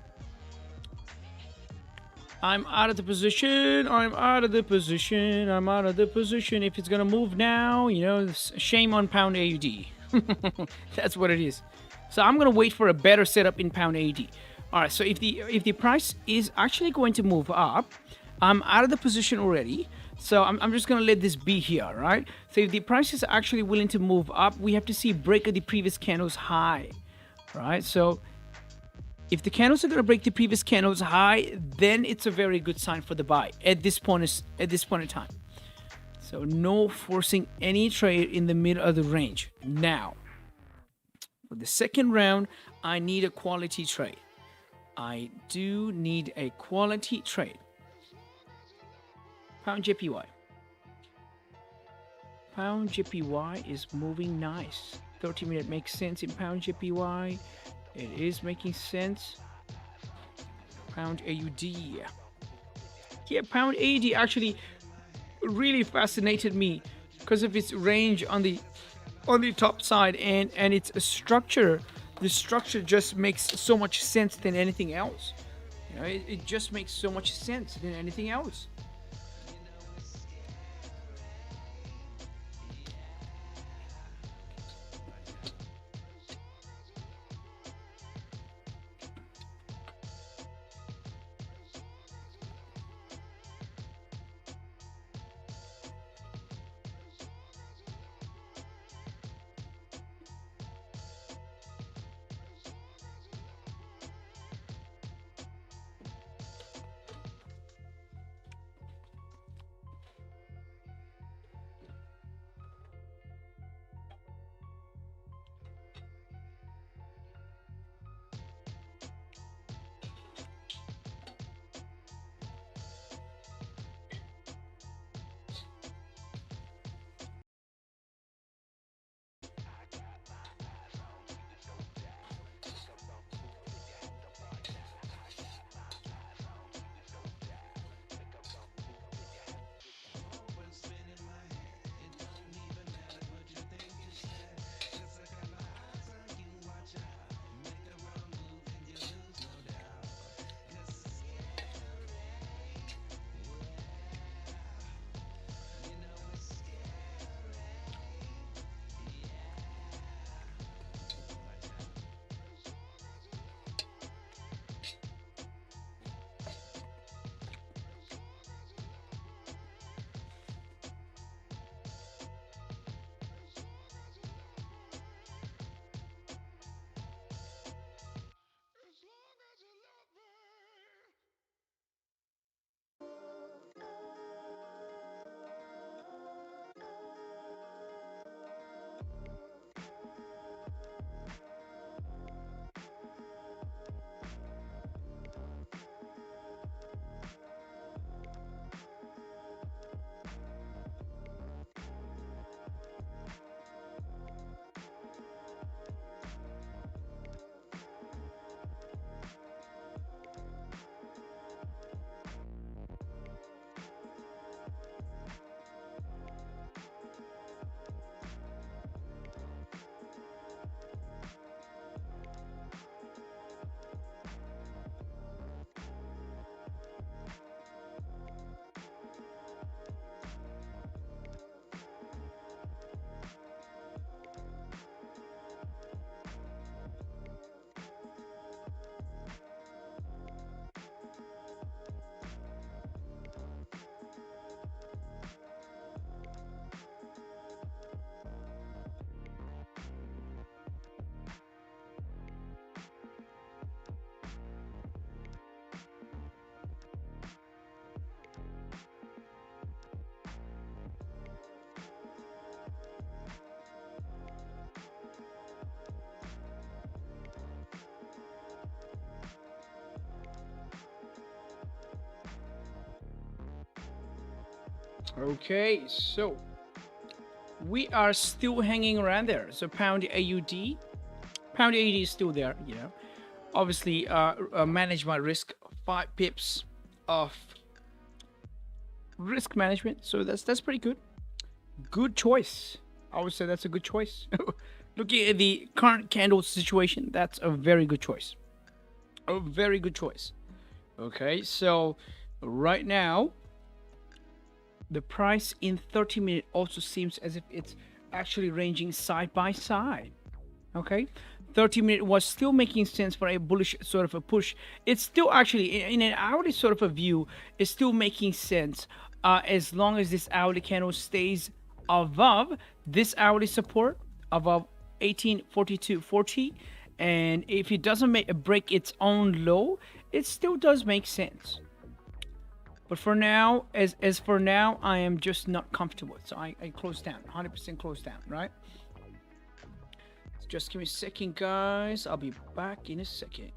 I'm out of the position. If it's going to move now, you know, shame on Pound AUD. That's what it is. So I'm going to wait for a better setup in Pound AUD. All right. So if the price is actually going to move up, I'm out of the position already, so I'm just going to let this be here, right? So if the price is actually willing to move up, we have to see break of the previous candle's high, right? So if the candles are going to break the previous candle's high, then it's a very good sign for the buy at this point in time. So no forcing any trade in the middle of the range. Now, for the second round, I need a quality trade. I do need a quality trade. Pound JPY. Pound JPY is moving nice. 30-minute makes sense in Pound JPY. It is making sense. Pound AUD. Yeah, Pound AUD actually really fascinated me because of its range on the top side and its structure. The structure just makes so much sense than anything else. You know, it just makes so much sense than anything else. Okay, so we are still hanging around there. So pound AUD, is still there. Obviously, manage my risk. 5 pips of risk management. So that's pretty good. Good choice. I would say that's a good choice. Looking at the current candle situation, that's a very good choice. A very good choice. Okay, so right now, the price in 30-minute also seems as if it's actually ranging side by side. Okay, 30-minute was still making sense for a bullish sort of a push. It's still actually in an hourly sort of a view, it's still making sense as long as this hourly candle stays above this hourly support, above 1842.40, and if it doesn't break its own low, it still does make sense. But for now, as for now, I am just not comfortable. So I close down, 100% close down, right? So just give me a second, guys. I'll be back in a second.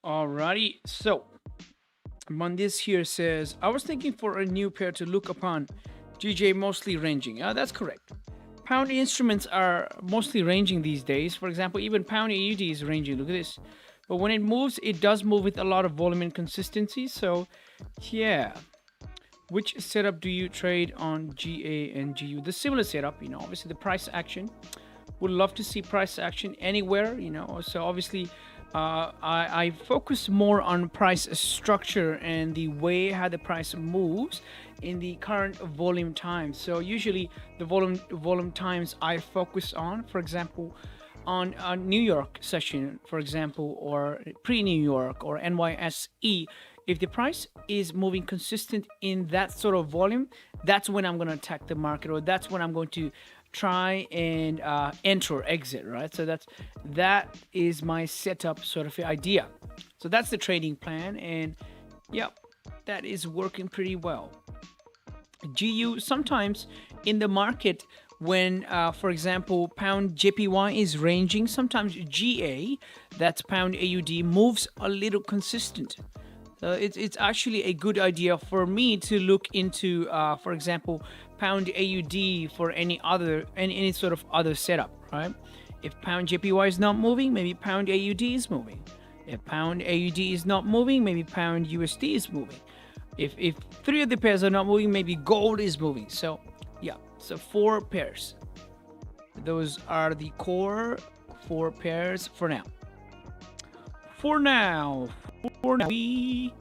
Alrighty, so Mondis here says, I was thinking for a new pair to look upon. GJ mostly ranging. That's correct. Pound instruments are mostly ranging these days. For example, even pound AUD is ranging. Look at this. But when it moves, it does move with a lot of volume and consistency. So, yeah. Which setup do you trade on GA and GU? The similar setup, obviously the price action. Would love to see price action anywhere, So obviously, I focus more on price structure and the way how the price moves in the current volume times. So usually the volume times I focus on, for example, on a New York session, for example, or pre-New York or NYSE. If the price is moving consistent in that sort of volume, that's when I'm going to attack the market, or that's when I'm going to try and enter or exit, right? So that is my setup sort of idea. So that's the trading plan, and yep, that is working pretty well. GU, sometimes in the market when, for example, pound JPY is ranging, sometimes GA, that's pound AUD, moves a little consistent. It's actually a good idea for me to look into, for example, pound AUD for any sort of other setup, right? If pound JPY is not moving, maybe pound AUD is moving. If pound AUD is not moving, maybe pound USD is moving. If 3 of the pairs are not moving, maybe gold is moving. So yeah, so 4 pairs. Those are the core 4 pairs for now. For now, for now, we,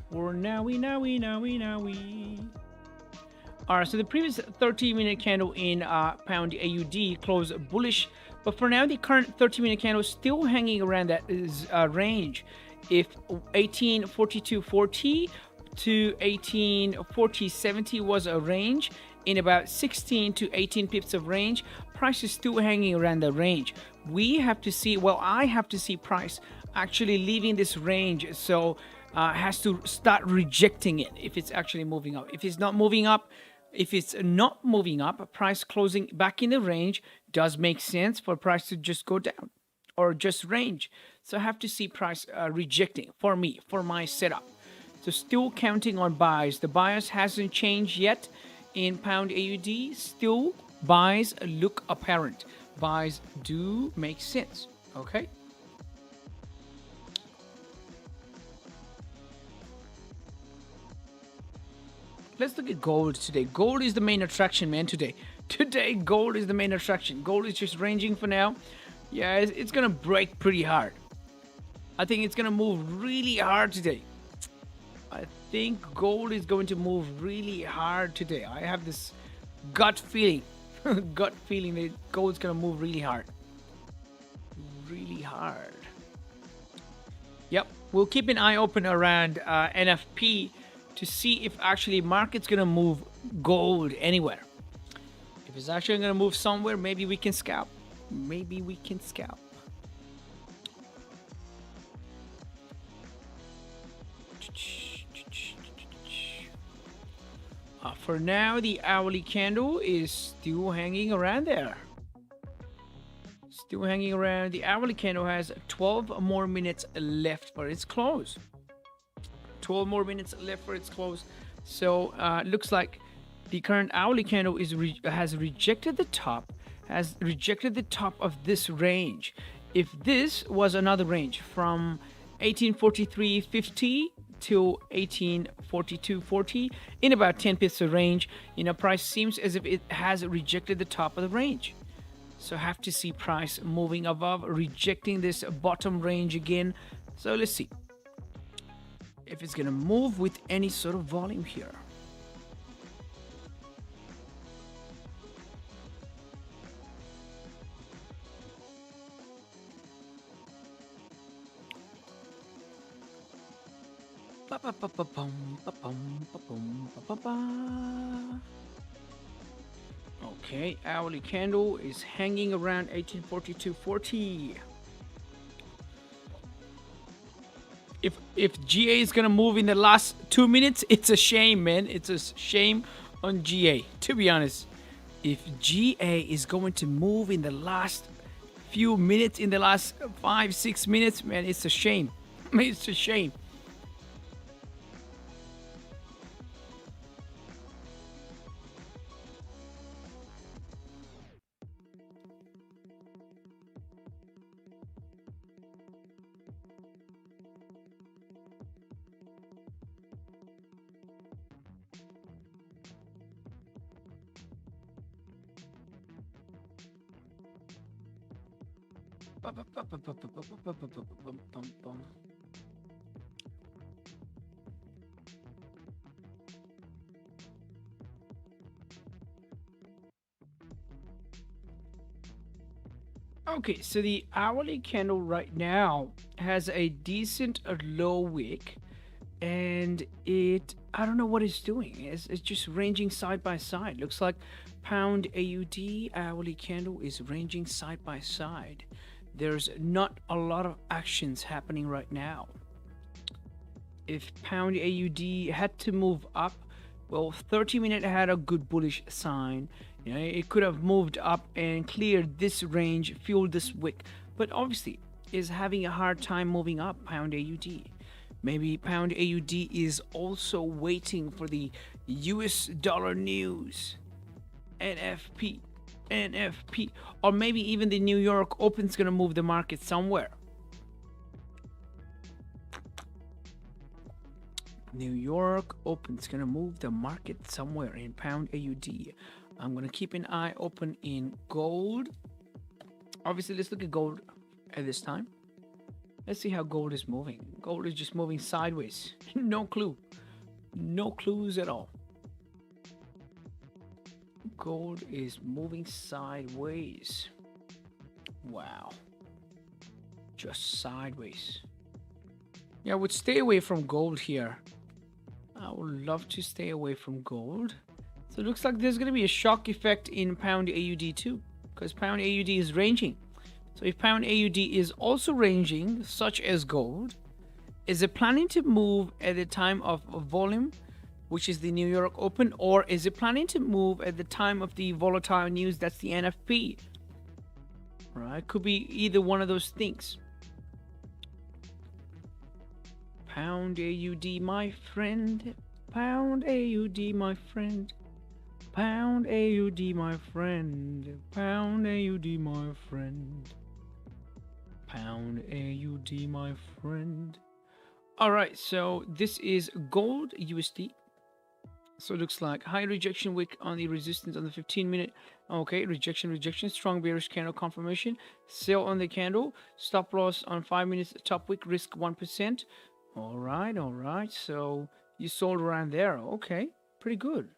for now, we, now, we, now, we, now, we. All right, so the previous 30-minute candle in pound AUD closed bullish, but for now the current 30-minute candle is still hanging around that range. If 1842.40 to 1840.70 was a range, in about 16 to 18 pips of range, price is still hanging around the range. We have to see, well, I have to see price actually leaving this range, so has to start rejecting it if it's actually moving up. If it's not moving up, price closing back in the range does make sense for price to just go down or just range. So I have to see price rejecting for me, for my setup. So still counting on buys. The bias hasn't changed yet in pound AUD. Still buys look apparent. Buys do make sense. Okay. Let's look at gold today. Gold is the main attraction, man, today. Today, gold is the main attraction. Gold is just ranging for now. Yeah, it's going to break pretty hard. I think it's going to move really hard today. I think gold is going to move really hard today. I have this gut feeling. Gut feeling that gold's going to move really hard. Really hard. Yep. We'll keep an eye open around NFP to see if actually market's gonna move gold anywhere. If it's actually gonna move somewhere, maybe we can scalp. Maybe we can scalp. For now, the hourly candle is still hanging around there. Still hanging around. The hourly candle has 12 more minutes left for its close. 12 more minutes left for its close. So looks like the current hourly candle is has rejected the top of this range. If this was another range from 1843.50 till 1842.40 in about 10 pips of range, price seems as if it has rejected the top of the range. So have to see price moving above, rejecting this bottom range again. So let's see if it's gonna move with any sort of volume here. Okay, hourly candle is hanging around 1842.40. If GA is gonna move in the last 2 minutes, it's a shame, man. It's a shame on GA, to be honest. If GA is going to move in the last few minutes, in the last 5-6 minutes, man, it's a shame. It's a shame. Okay, so the hourly candle right now has a decent low wick, and I don't know what it's doing. It's just ranging side by side. Looks like pound AUD hourly candle is ranging side by side. There's not a lot of actions happening right now. If pound AUD had to move up, well, 30-minute had a good bullish sign. It could have moved up and cleared this range, fueled this wick, but obviously is having a hard time moving up, pound AUD. Maybe pound AUD is also waiting for the US dollar news, NFP, or maybe even the New York Open's gonna move the market somewhere. New York Open's gonna move the market somewhere in pound AUD. I'm gonna keep an eye open in gold. Obviously, let's look at gold at this time. Let's see how gold is moving. Gold is just moving sideways. No clue. No clues at all. Gold is moving sideways. Wow. Just sideways. Yeah, I would stay away from gold here. I would love to stay away from gold. So it looks like there's going to be a shock effect in pound AUD too, because pound AUD is ranging. So if pound AUD is also ranging, such as gold, is it planning to move at the time of volume, which is the New York Open, or is it planning to move at the time of the volatile news, that's the NFP? Right, could be either one of those things. Pound AUD, my friend. Pound AUD, my friend. Pound AUD, my friend. Pound AUD, my friend. Pound AUD, my friend. All right, so this is gold USD. So it looks like high rejection wick on the resistance on the 15-minute. Okay, rejection, strong bearish candle confirmation. Sell on the candle. Stop loss on 5 minutes. Top wick, risk 1%. All right. So you sold around there. Okay, pretty good.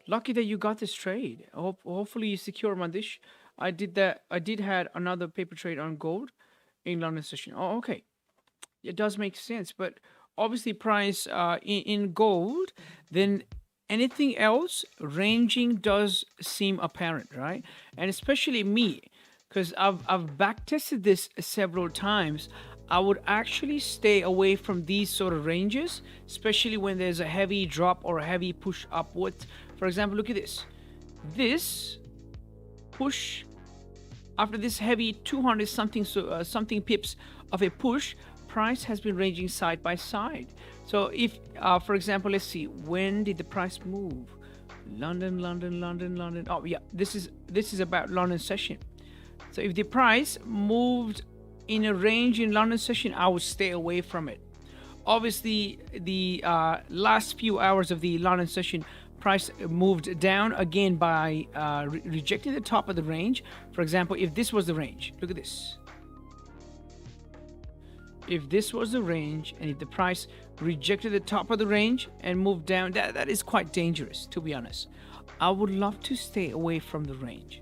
Lucky that you got this trade. Hopefully you secure on this. I did that. I did had another paper trade on gold in London session. Oh, okay. It does make sense, but obviously price in gold, then anything else ranging does seem apparent, right? And especially me, because I've back tested this several times. I would actually stay away from these sort of ranges, especially when there's a heavy drop or a heavy push upwards. For example, look at this. This push after this heavy 200 something something pips of a push, price has been ranging side by side. So if for example, let's see, when did the price move? London. Oh yeah, this is about London session. So if the price moved in a range in London session, I would stay away from it. Obviously the last few hours of the London session, price moved down again by rejecting the top of the range. For example, if this was the range, look at this. If this was the range and if the price rejected the top of the range and moved down, that is quite dangerous, to be honest. I would love to stay away from the range.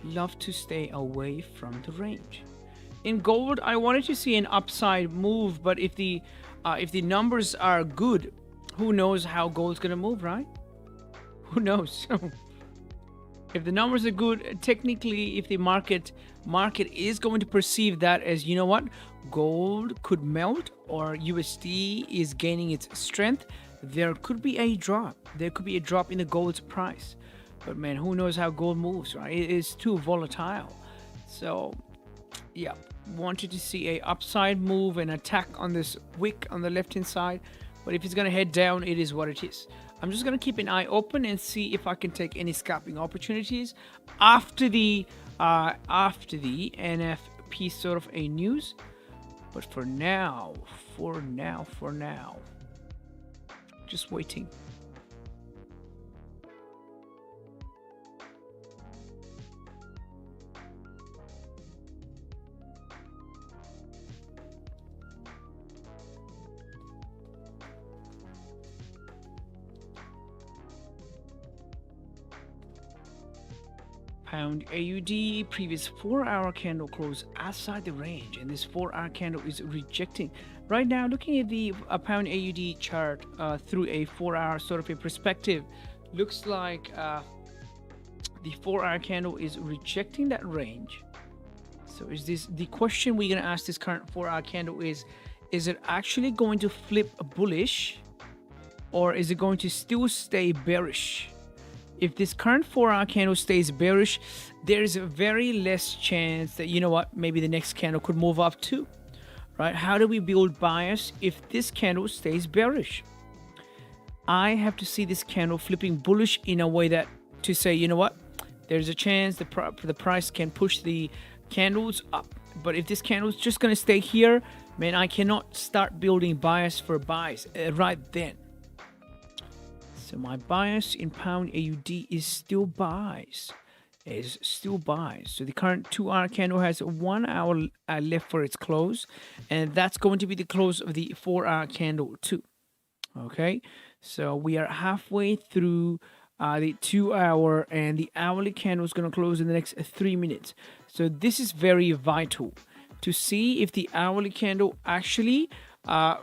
Love to stay away from the range. In gold, I wanted to see an upside move, but if the numbers are good, who knows how gold's gonna move, right? Who knows? If the numbers are good, technically, if the market is going to perceive that as, you know what, gold could melt or USD is gaining its strength, there could be a drop. There could be a drop in the gold's price. But man, who knows how gold moves, right? It is too volatile. So yeah, wanted to see a upside move and attack on this wick on the left hand side, but if it's going to head down, it is what it is. I'm just going to keep an eye open and see if I can take any scalping opportunities after the NFP sort of a news. But for now, just waiting. Pound AUD, previous 4-hour candle closed outside the range, and this 4-hour candle is rejecting. Right now, looking at the pound AUD chart through a 4-hour sort of a perspective, looks like the 4-hour candle is rejecting that range. So is this the question we're going to ask this current 4-hour candle is it actually going to flip bullish, or is it going to still stay bearish? If this current 4-hour candle stays bearish, there is a very less chance that, you know what, maybe the next candle could move up too, right? How do we build bias if this candle stays bearish? I have to see this candle flipping bullish in a way that to say, you know what, there's a chance the price can push the candles up. But if this candle is just going to stay here, man, I cannot start building bias for buys right then. So my bias in pound AUD is still buys. is still buys. So the current 2-hour candle has 1 hour left for its close, and that's going to be the close of the 4-hour candle too. Okay, so we are halfway through the 2-hour, and the hourly candle is going to close in the next 3 minutes. So this is very vital to see if the hourly candle actually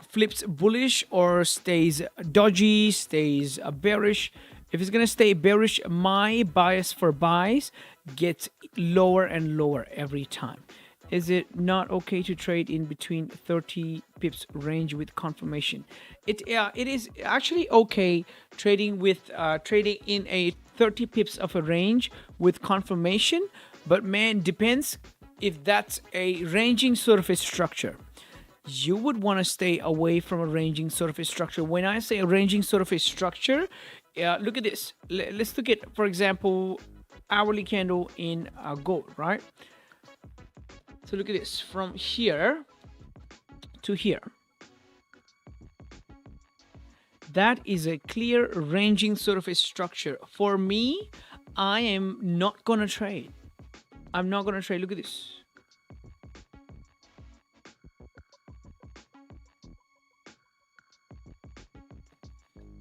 flips bullish or stays dodgy, stays bearish. If it's going to stay bearish, my bias for buys gets lower and lower every time. Is it not okay to trade in between 30 pips range with confirmation? It is actually okay trading in a 30 pips of a range with confirmation, but man, depends if that's a ranging sort of a structure. You would want to stay away from a ranging sort of a structure. When I say a ranging sort of a structure, look at this. Let's look at, for example, hourly candle in gold, right? So look at this, from here to here. That is a clear ranging sort of a structure. For me, I am not going to trade. I'm not going to trade. Look at this.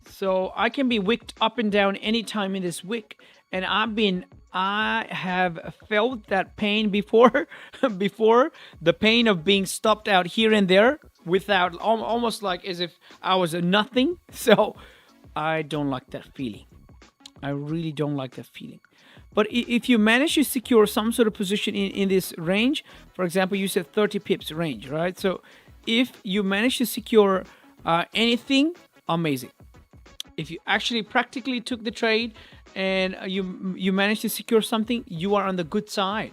So I can be wicked up and down anytime in this wick, and I have felt that pain before, before the pain of being stopped out here and there without, almost like as if I was a nothing. So I don't like that feeling. I really don't like that feeling. But if you manage to secure some sort of position in this range, for example, you said 30 pips range, right? So if you manage to secure anything, amazing. If you actually practically took the trade and you managed to secure something, you are on the good side.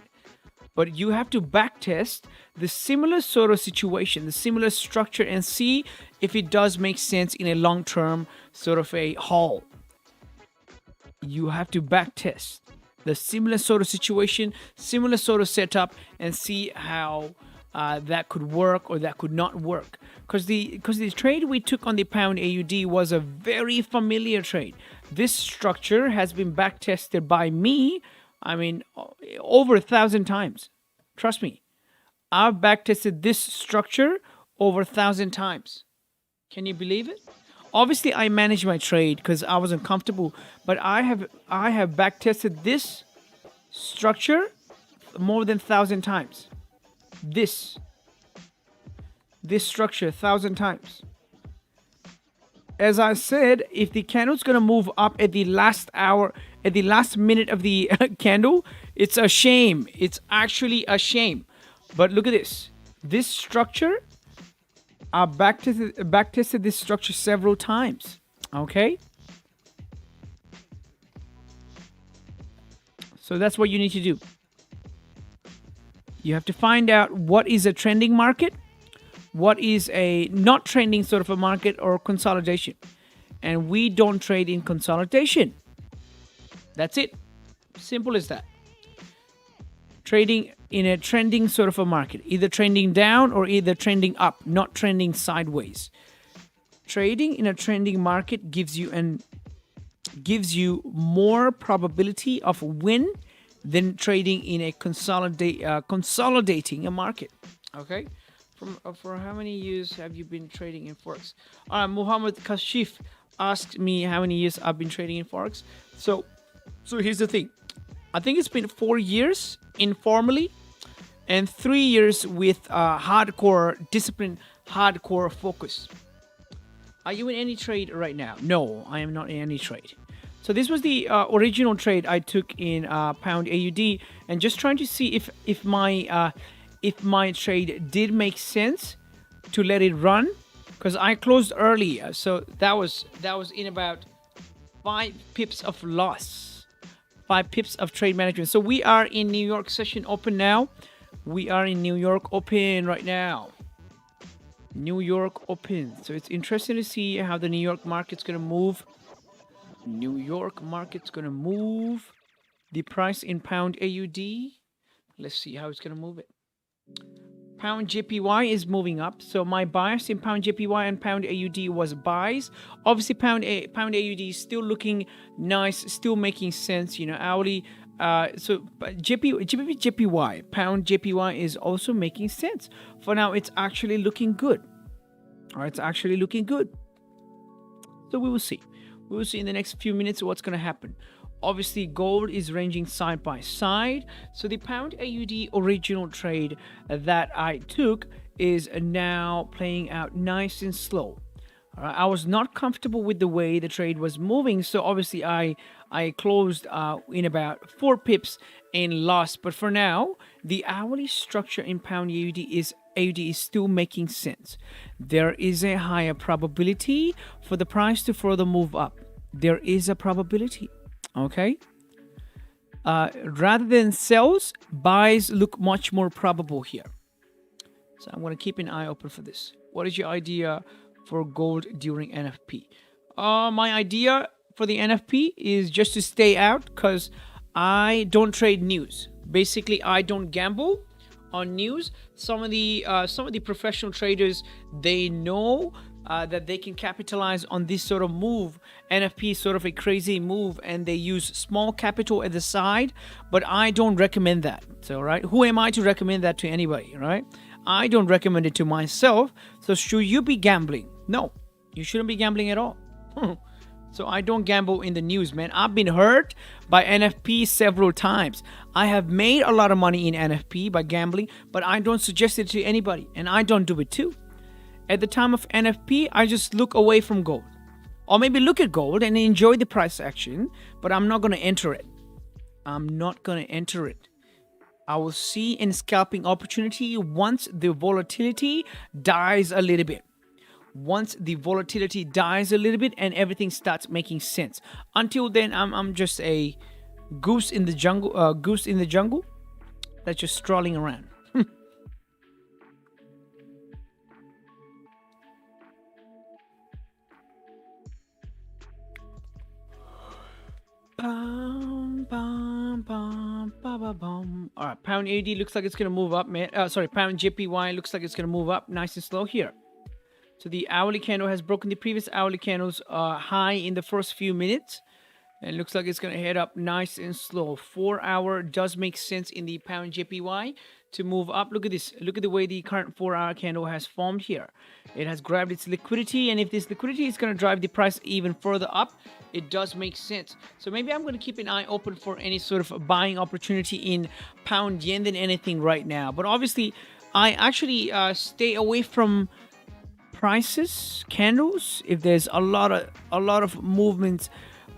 But you have to back test the similar sort of situation, the similar structure, and see if it does make sense in a long-term sort of a haul. You have to back test the similar sort of situation, similar sort of setup, and see how that could work or that could not work. Because the trade we took on the pound AUD was a very familiar trade. This structure has been back tested by me, I mean, over 1,000 times. Trust me, I've back tested this structure over 1,000 times. Can you believe it? Obviously, I managed my trade because I wasn't comfortable, but I have back tested this structure more than 1,000 times. This structure 1,000 times. As I said, if the candle's going to move up at the last hour, at the last minute of the candle, it's a shame. It's actually a shame. But look at this. This structure, I back tested this structure several times. Okay? So that's what you need to do. You have to find out what is a trending market, what is a not trending sort of a market, or consolidation. And we don't trade in consolidation. That's it. Simple as that. Trading in a trending sort of a market, either trending down or either trending up, not trending sideways. Trading in a trending market gives you more probability of win than trading in a consolidating a market. Okay. For how many years have you been trading in Forex? Muhammad Kashif asked me how many years I've been trading in Forex. So here's the thing. I think it's been 4 years informally and 3 years with hardcore discipline, hardcore focus. Are you in any trade right now? No, I am not in any trade. So this was the original trade I took in pound AUD, and just trying to see if my trade did make sense to let it run, because I closed early. So that was in about 5 pips of loss, 5 pips of trade management. So we are in New York session open now. We are in New York open right now. New York open. So it's interesting to see how the New York market's going to move. New York market's going to move the price in pound AUD. Let's see how it's going to move it. Pound JPY is moving up. So my bias in pound JPY and pound AUD was buys. Obviously, pound AUD is still looking nice, still making sense. You know, hourly GBPJPY, pound JPY is also making sense. For now, it's actually looking good. All right, it's actually looking good. So we will see. We will see in the next few minutes what's going to happen. Obviously, gold is ranging side by side. So the pound AUD original trade that I took is now playing out nice and slow. All right, I was not comfortable with the way the trade was moving, so obviously I closed in about 4 pips and lost. But for now, the hourly structure in pound AUD is still making sense. There is a higher probability for the price to further move up. There is a probability. Okay. Rather than sells, buys look much more probable here. So I'm going to keep an eye open for this. What is your idea for gold during NFP? My idea for the NFP is just to stay out because I don't trade news. Basically, I don't gamble on news. Some of the professional traders, they know that they can capitalize on this sort of move. NFP is sort of a crazy move, and they use small capital at the side. But I don't recommend that. So, right, who am I to recommend that to anybody, right? I don't recommend it to myself. So should you be gambling? No, you shouldn't be gambling at all. So I don't gamble in the news, man. I've been hurt by NFP several times. I have made a lot of money in NFP by gambling, but I don't suggest it to anybody, and I don't do it too. At the time of NFP, I just look away from gold. Or maybe look at gold and enjoy the price action, but I'm not going to enter it. I'm not going to enter it. I will see in scalping opportunity once the volatility dies a little bit. Once the volatility dies a little bit and everything starts making sense. Until then, I'm just a goose in the jungle. That's just strolling around. All right, pound AD looks like it's gonna move up, man. Pound JPY looks like it's gonna move up nice and slow here. So the hourly candle has broken the previous hourly candle's high in the first few minutes. And it looks like it's going to head up nice and slow. 4 hour does make sense in the pound JPY to move up. Look at this. Look at the way the current 4 hour candle has formed here. It has grabbed its liquidity. And if this liquidity is going to drive the price even further up, it does make sense. So maybe I'm going to keep an eye open for any sort of buying opportunity in pound yen than anything right now. But obviously, I actually stay away from prices, candles, if there's a lot of movement.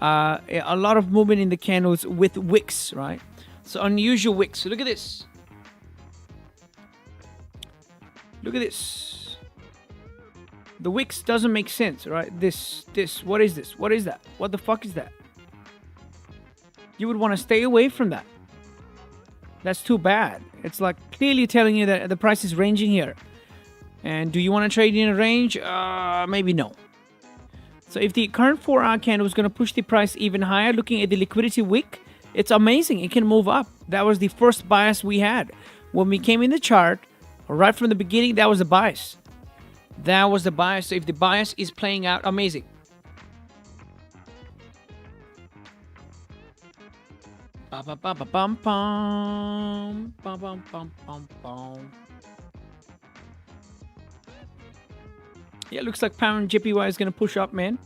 A lot of movement in the candles with wicks, right? So unusual wicks. So look at this. Look at this. The wicks doesn't make sense, right? This. What is this? What is that? What the fuck is that? You would want to stay away from that. That's too bad. It's like clearly telling you that the price is ranging here. And do you want to trade in a range? Maybe no. So if the current 4 hour candle is going to push the price even higher, looking at the liquidity wick, it's amazing. It can move up. That was the first bias we had. When we came in the chart, right from the beginning, that was the bias. That was the bias. So if the bias is playing out, amazing. Yeah, looks like pound JPY is going to push up, man.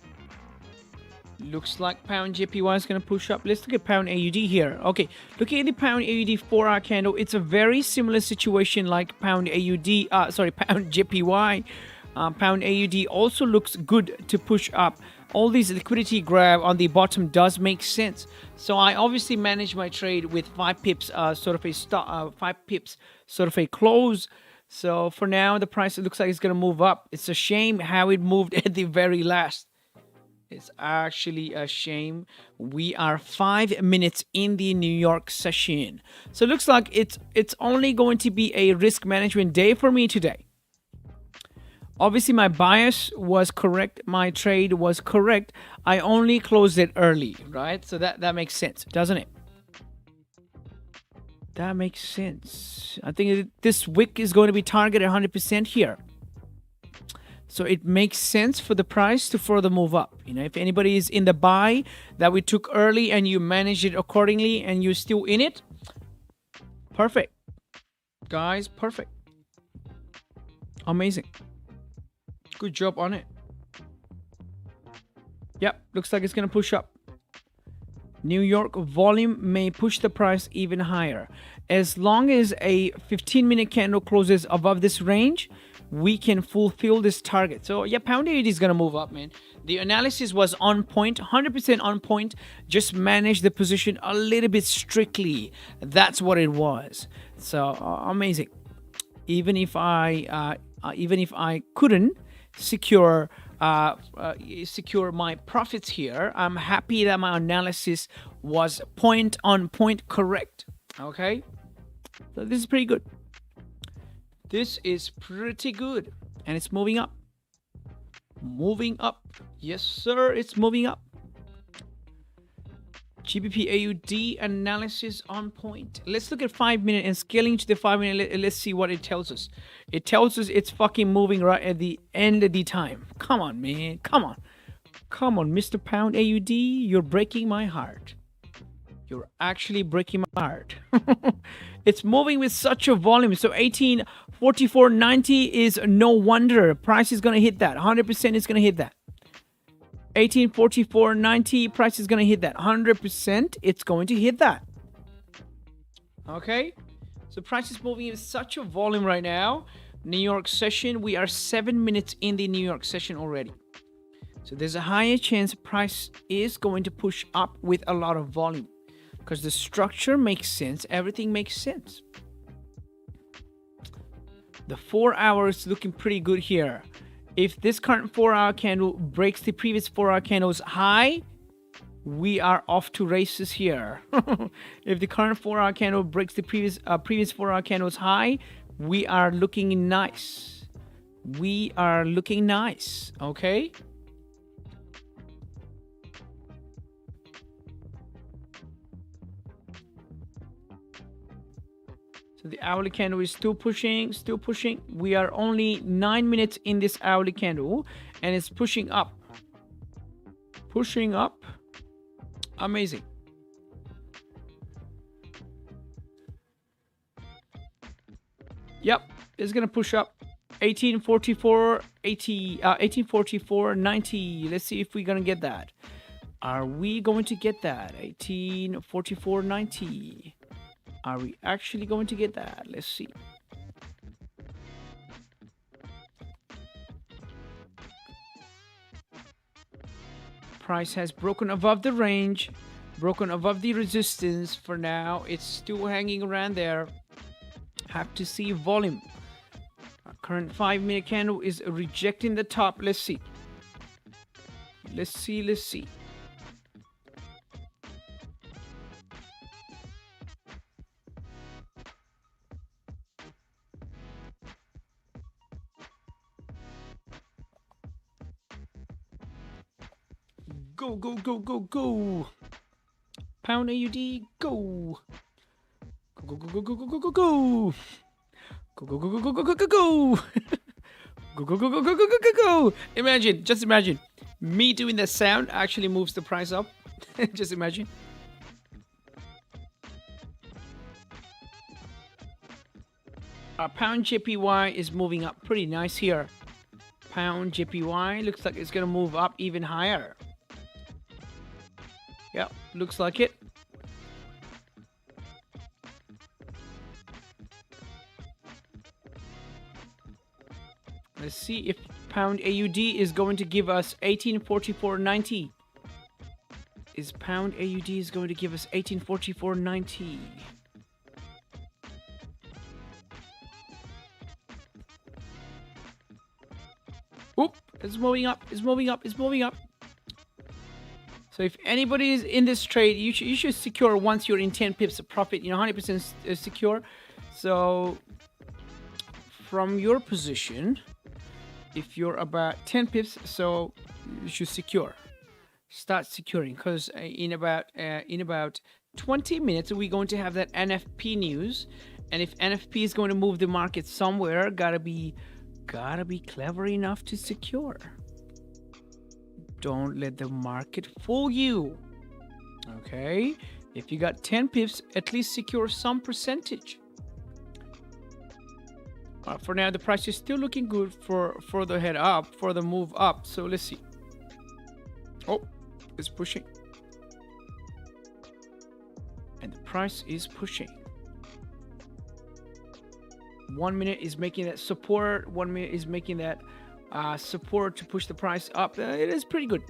Looks like pound JPY is going to push up. Let's look at pound AUD here. Okay, looking at the pound AUD 4 hour candle, it's a very similar situation like pound AUD, pound JPY. Pound AUD also looks good to push up. All these liquidity grab on the bottom does make sense. So I obviously manage my trade with 5 pips, sort of a close. So for now, the price, it looks like it's going to move up. It's a shame how it moved at the very last. It's actually a shame. We are 5 minutes in the New York session. So it looks like it's only going to be a risk management day for me today. Obviously, my bias was correct. My trade was correct. I only closed it early, right? So that makes sense, doesn't it? That makes sense. I think this wick is going to be targeted 100% here. So it makes sense for the price to further move up. You know, if anybody is in the buy that we took early and you manage it accordingly and you're still in it, perfect. Guys, perfect. Amazing. Good job on it. Yep, looks like it's going to push up. New York volume may push the price even higher. As long as a 15-minute candle closes above this range, we can fulfill this target. So yeah, pound AUD is going to move up, man. The analysis was on point, 100% on point. Just manage the position a little bit strictly. That's what it was. So amazing. Even if I couldn't secure my profits here, I'm happy that my analysis was point on point correct. Okay, so this is pretty good. This is pretty good, and it's moving up. Moving up. Yes, sir, it's moving up. GBPAUD analysis on point. Let's look at 5 minute and scaling to the 5 minute. Let's see what it tells us. It tells us it's fucking moving right at the end of the time. Come on, man. Come on. Come on, Mr. Pound AUD. You're breaking my heart. You're actually breaking my heart. It's moving with such a volume. So 1844.90 is no wonder. Price is going to hit that. 100% is going to hit that. 1844.90 price is going to hit that. 100% it's going to hit that. Okay. So price is moving in such a volume right now. New York session. We are 7 minutes in the New York session already. So there's a higher chance price is going to push up with a lot of volume. Because the structure makes sense. Everything makes sense. The 4 hours looking pretty good here. If this current 4-hour candle breaks the previous 4-hour candle's high, we are off to races here. If the current 4-hour candle breaks the previous 4-hour candle's high, we are looking nice. We are looking nice. Okay. So the hourly candle is still pushing, still pushing. We are only 9 minutes in this hourly candle and it's pushing up. Pushing up. Amazing. Yep, it's going to push up. 1844.90. Let's see if we're going to get that. Are we going to get that? 1844.90. Are we actually going to get that? Let's see. Price has broken above the range, broken above the resistance. For now, it's still hanging around there. Have to see volume. Our current 5-minute candle is rejecting the top. Let's see. Let's see. Let's see. Go, go, go, go, go. Pound AUD, go. Go, go, go, go, go, go, go, go. Go, go, go, go, go, go, go, go, go. Go, go, go, go, go, go, go, go, go. Imagine, just imagine. Me doing that sound actually moves the price up. Just imagine. Our pound JPY is moving up pretty nice here. Pound JPY looks like it's going to move up even higher. Yep, looks like it. Let's see if pound AUD is going to give us 1844.90. Is pound AUD is going to give us 1844.90? Oop, it's moving up, it's moving up, it's moving up. So if anybody is in this trade, you should secure once you're in 10 pips of profit, 100% secure. So from your position, if you're about 10 pips, so you should secure. Start securing, because in about 20 minutes we're going to have that NFP news, and if NFP is going to move the market somewhere, gotta be gotta be clever enough to secure. Don't let the market fool you. Okay, if you got 10 pips, at least secure some percentage. For now, the price is still looking good for the head up, for the move up. So let's see. Oh, it's pushing. And the price is pushing. 1 minute is making that support. 1 minute is making that support to push the price up. It is pretty good.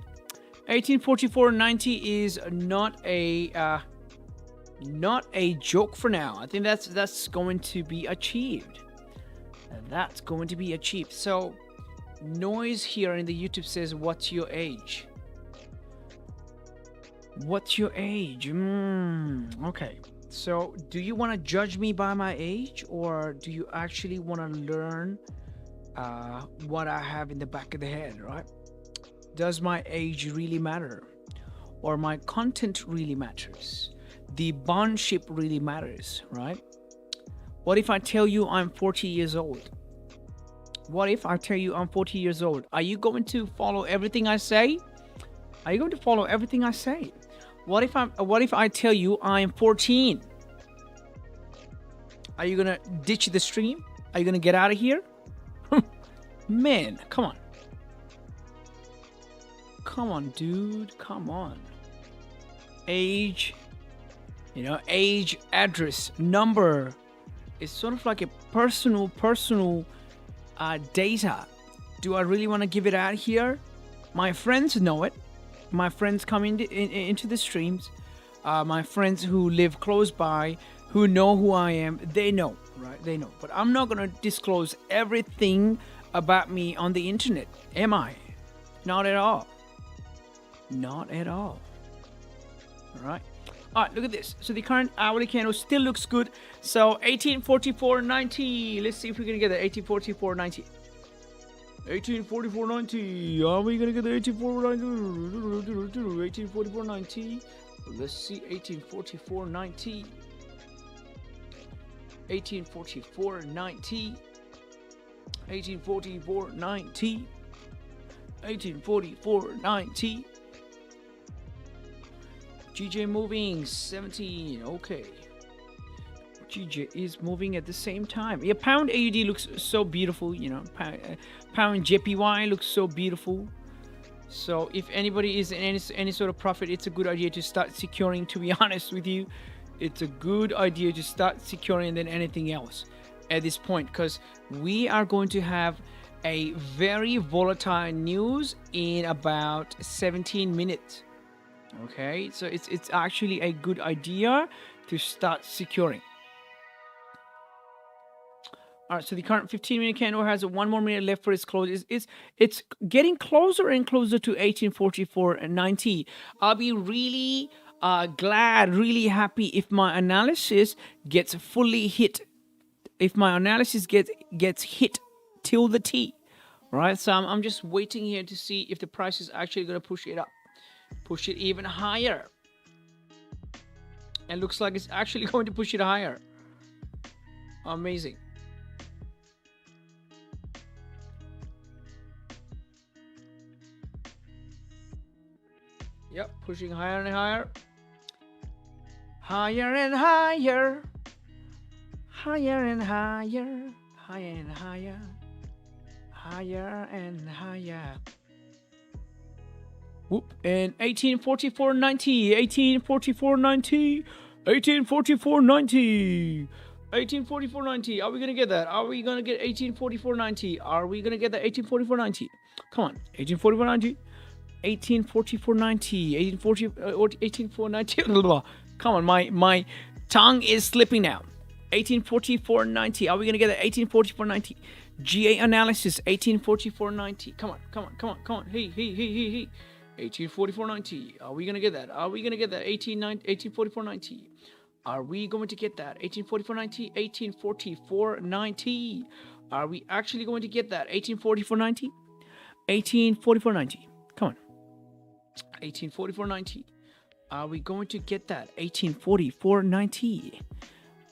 1844.90 is not a joke for now. I think that's going to be achieved. That's going to be achieved. So noise here in the YouTube says, what's your age? What's your age? Okay. So do you want to judge me by my age, or do you actually want to learn what I have in the back of the head, right? Does my age really matter? Or my content really matters? The bondship really matters, right? What if I tell you I'm 40 years old? What if I tell you I'm 40 years old? Are you going to follow everything I say? Are you going to follow everything I say? What if I tell you I'm 14? Are you going to ditch the stream? Are you going to get out of here? Man, come on. Come on, dude. Come on. Age, age, address, number. It's sort of like a personal data. Do I really want to give it out here? My friends know it. My friends come into the streams. My friends who live close by, who know who I am, they know, right? They know. But I'm not going to disclose everything about me on the internet, am I? Not at all. Not at all. All right. All right, look at this. So the current hourly candle still looks good. So 1844.90. Let's see if we can get that 1844.90. 1844.90. Are we gonna get the 1844.90? 1844.90. Let's see 1844.90. 1844.90. 1844.90. 1844.90. GJ moving 17. Okay. GJ is moving at the same time. Yeah, pound AUD looks so beautiful, pound JPY looks so beautiful. So if anybody is in any sort of profit, it's a good idea to start securing. To be honest with you, it's a good idea to start securing than anything else at this point, because we are going to have a very volatile news in about 17 minutes. Okay, so it's actually a good idea to start securing. All right, so the current 15-minute candle has 1 more minute left for its close. It's getting closer and closer to 1844.90. I'll be really glad, really happy if my analysis gets fully hit. If my analysis gets hit till the T, right? So I'm just waiting here to see if the price is actually going to push it up, push it even higher. And looks like it's actually going to push it higher. Amazing. Yep, pushing higher and higher. Higher and higher. Higher and higher. Higher and higher. Higher and higher. Whoop. And 1844.90. 1844.90. 1844.90. 1844.90. Are we gonna get that? Are we gonna get 1844.90? Are we gonna get that 1844.90? Come on, 1844.90. 1844.90. 1844.90. Come on, my tongue is slipping now. 1844.90. Are we gonna get that? 1844.90. GA analysis. 1844.90. Come on. Hey. 1844.90. Are we gonna get that? Are we gonna get that? 1844.90. Are we going to get that? 1844.90. 1844.90. Are we actually going to get that? 1844.90. 1844.90. Come on. 1844.90. Are we going to get that? 1844.90.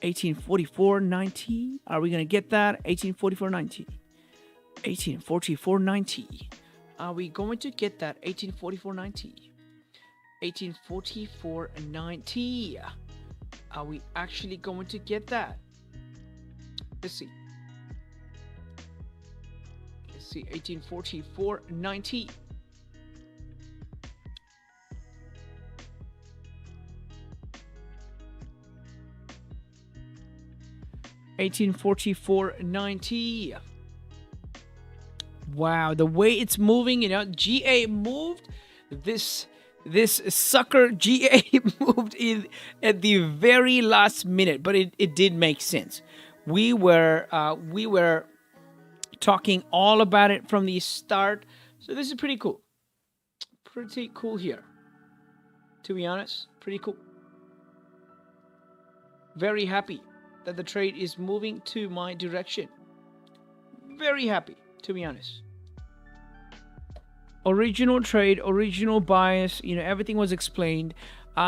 1844.90. Are we going to get that? 1844.90. 1844.90. Are we going to get that 1844.90? 1844.90. Are we actually going to get that? Let's see. Let's see. 1844.90. 1844.90. Wow, the way it's moving, you know, GA moved. This sucker GA moved in at the very last minute, but it did make sense. We were talking all about it from the start, so this is pretty cool. Pretty cool here, to be honest. Pretty cool. Very happy that the trade is moving to my direction. Very happy, to be honest. Original trade, original bias, you know, everything was explained.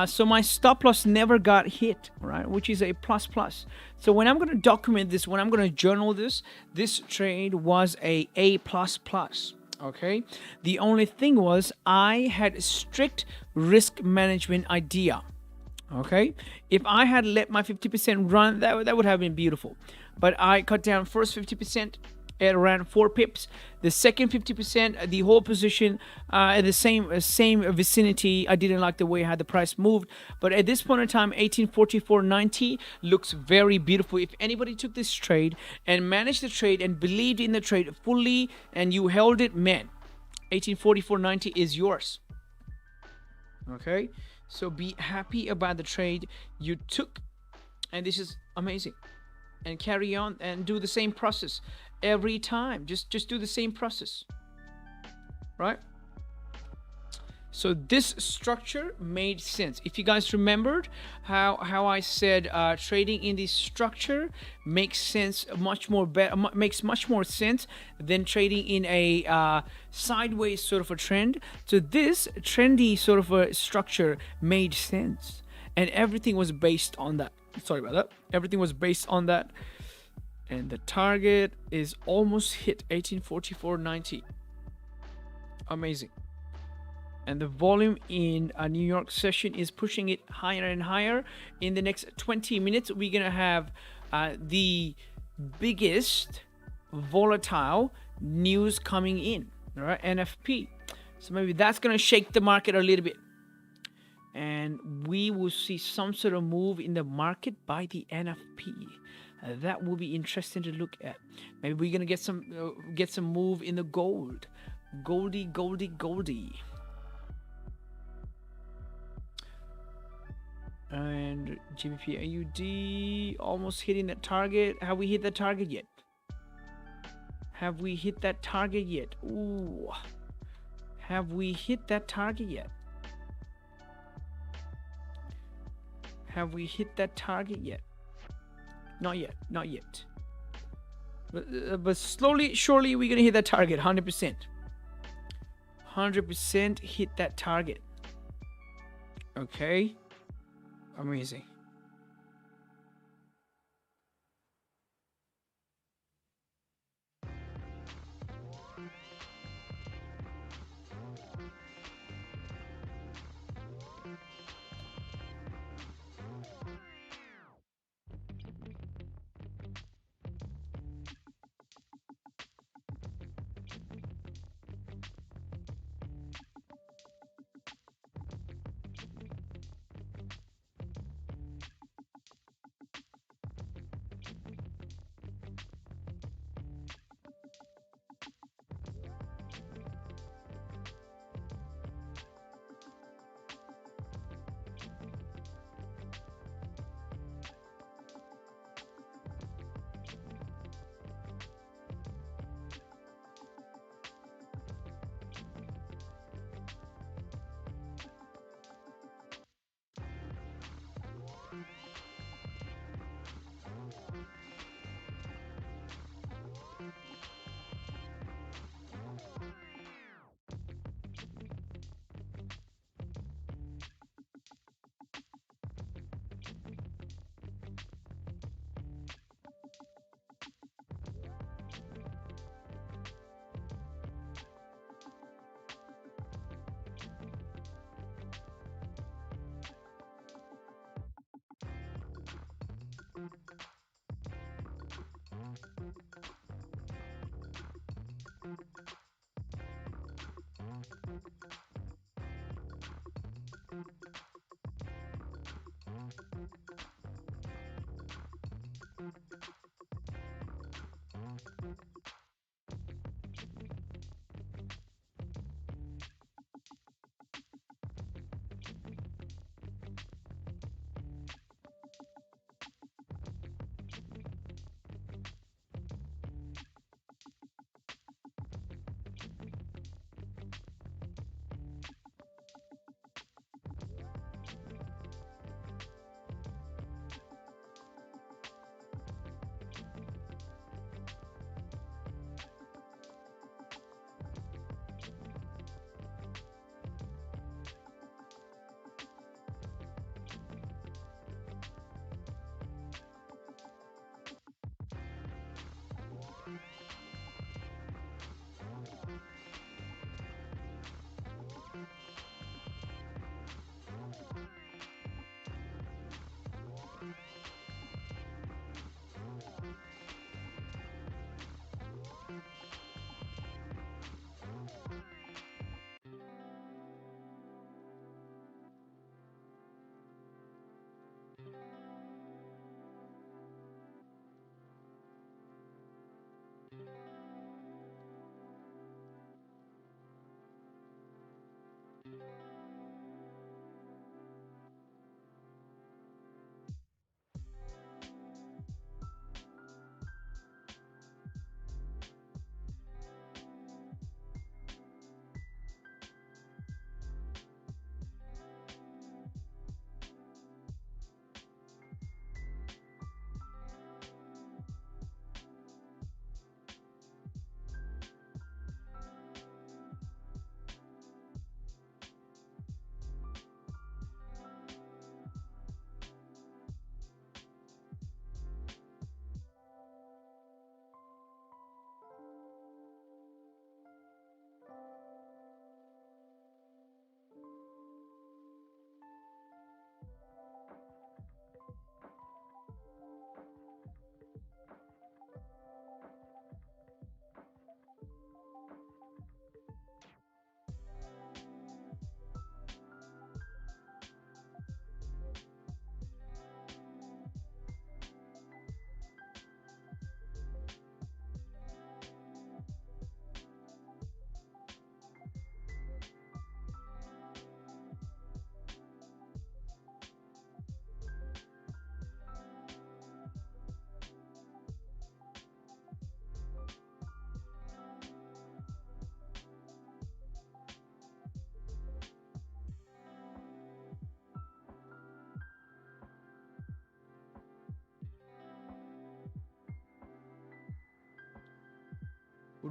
So my stop loss never got hit, right? Which is a plus plus. So when I'm going to document this, when I'm going to journal this, this trade was a plus plus. Okay. The only thing was I had strict risk management idea. Okay. If I had let my 50% run, that would have been beautiful. But I cut down first 50% at around 4 pips. The second 50%, the whole position at the same vicinity. I didn't like the way how the price moved, but at this point in time, 1844.90 looks very beautiful. If anybody took this trade and managed the trade and believed in the trade fully, and you held it, man, 1844.90 is yours. Okay, so be happy about the trade you took, and this is amazing. And carry on and do the same process every time. Just do the same process, right? So this structure made sense. If you guys remembered how I said trading in this structure makes sense, makes much more sense than trading in a sideways sort of a trend. So this trendy sort of a structure made sense, and everything was based on that. Sorry about that. Everything was based on that. And the target is almost hit, 1844.90. Amazing. And the volume in a New York session is pushing it higher and higher. In the next 20 minutes, we're going to have the biggest volatile news coming in, all right? NFP. So maybe that's going to shake the market a little bit. And we will see some sort of move in the market by the NFP. That will be interesting to look at. Maybe we're gonna get some move in the gold, goldy. And GBPJPY almost hitting that target. Have we hit that target yet? Have we hit that target yet? Ooh, have we hit that target yet? Have we hit that target yet? Not yet, not yet. But slowly, surely, we're gonna hit that target. 100%. 100% hit that target. Okay. Amazing.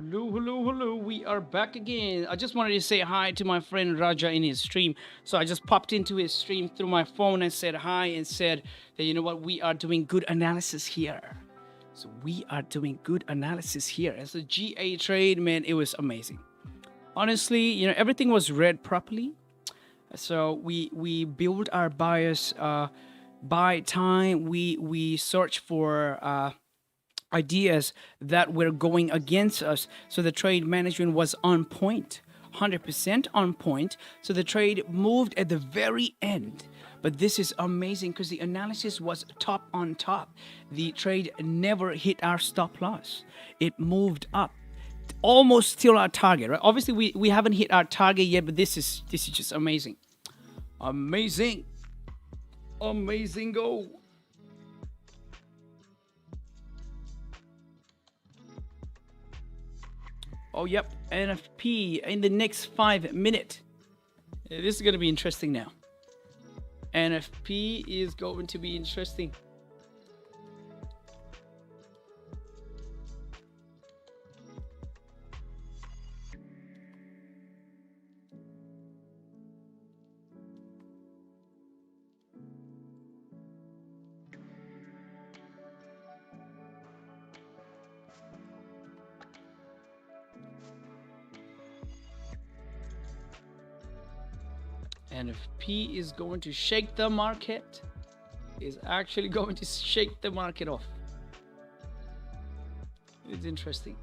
Hello, hello, hello. We are back again. I just wanted to say hi to my friend Raja in his stream. So I just popped into his stream through my phone and said hi and said that, you know what, we are doing good analysis here. So we are doing good analysis here. As a GA trade, man, it was amazing. Honestly, you know, everything was read properly. So we build our bias by time. We search for ideas that were going against us. So the trade management was on point, 100% on point. So the trade moved at the very end. But this is amazing because the analysis was top on top. The trade never hit our stop loss. It moved up almost till our target, right? Obviously, we haven't hit our target yet, but this is just amazing. Amazing. Amazing go. Oh, yep. NFP in the next 5 minutes. This is going to be interesting now. NFP is going to be interesting. NFP is going to shake the market. Is actually going to shake the market off. It's interesting.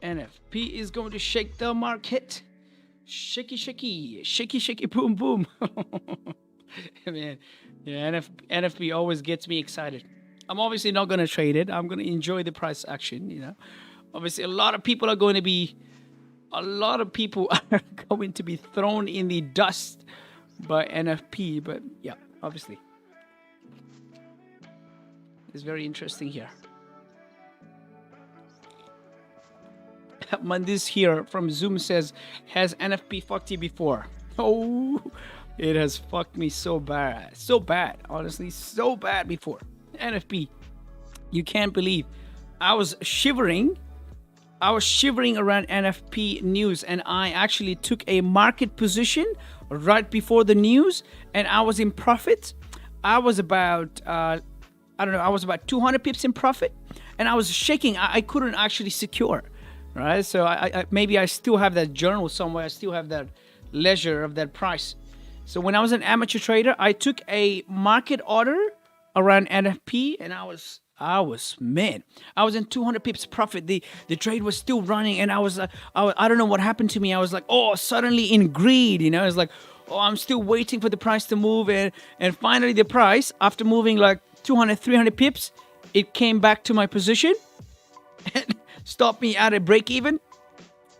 NFP is going to shake the market. Shaky, shaky, shaky, shaky, boom, boom. Man, yeah, NFP always gets me excited. I'm obviously not going to trade it. I'm going to enjoy the price action, you know. Obviously, a lot of people are going to be thrown in the dust by NFP. But yeah, obviously, it's very interesting here. Mandis here from Zoom says, has NFP fucked you before? Oh, it has fucked me so bad. So bad. Honestly, so bad before. NFP. You can't believe. I was shivering around NFP news, and I actually took a market position right before the news, and I was in profit. I was about, I was about 200 pips in profit, and I was shaking. I couldn't actually secure. Right, so I maybe I still have that journal somewhere. I still have that ledger of that price. So when I was an amateur trader, I took a market order around NFP, and I was man. I was in 200 pips profit. The trade was still running, and I don't know what happened to me. I was like, oh, suddenly in greed, you know. It's like, oh, I'm still waiting for the price to move, and finally the price, after moving like 200, 300 pips, it came back to my position. And stopped me at a break even.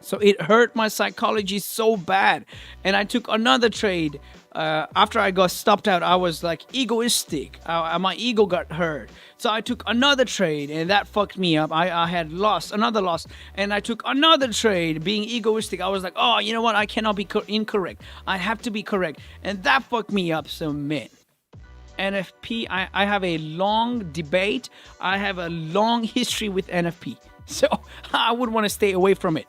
So it hurt my psychology so bad. And I took another trade. After I got stopped out, I was like egoistic. My ego got hurt. So I took another trade, and that fucked me up. I had lost, another loss. And I took another trade, being egoistic. I was like, oh, you know what? I cannot be incorrect. I have to be correct. And that fucked me up so man. NFP, I have a long debate. I have a long history with NFP. So I would want to stay away from it.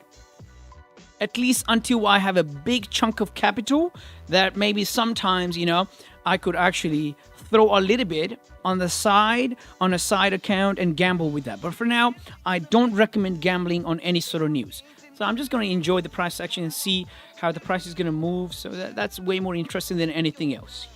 At least until I have a big chunk of capital that maybe sometimes, you know, I could actually throw a little bit on the side, on a side account, and gamble with that. But for now, I don't recommend gambling on any sort of news. So I'm just going to enjoy the price action and see how the price is going to move. So that's way more interesting than anything else.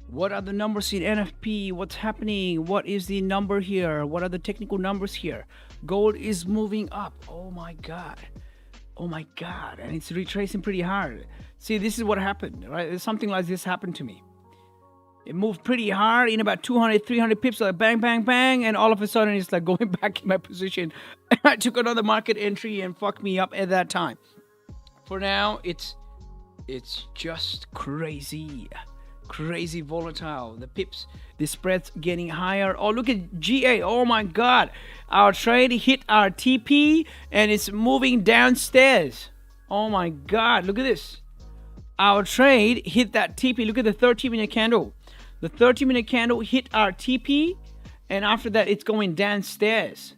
What are the numbers in NFP? What's happening? What is the number here? What are the technical numbers here? Gold is moving up. Oh my God. Oh my God. And it's retracing pretty hard. See, this is what happened, right? Something like this happened to me. It moved pretty hard in about 200, 300 pips, like bang, bang, bang. And all of a sudden, it's like going back in my position. I took another market entry and fucked me up at that time. For now, it's just crazy. Crazy volatile. The pips, the spreads getting higher. Oh, look at GA. Oh my God. Our trade hit our TP and it's moving downstairs. Oh my God. Look at this. Our trade hit that TP. Look at the 30-minute candle. The 30-minute candle hit our TP, and after that, it's going downstairs.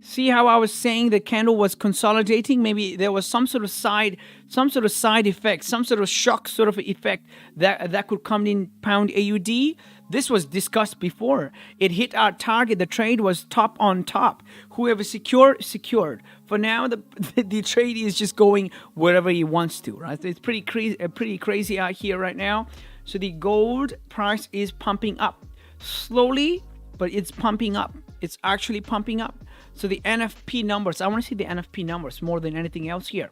See how I was saying the candle was consolidating? Maybe there was some sort of side effect, some sort of shock sort of effect that could come in pound AUD. This was discussed before. It hit our target. The trade was top on top. Whoever secured. For now, the trade is just going wherever he wants to, right? It's pretty crazy out here right now. So the gold price is pumping up slowly, but it's pumping up. It's actually pumping up. So the NFP numbers, I want to see the NFP numbers more than anything else here.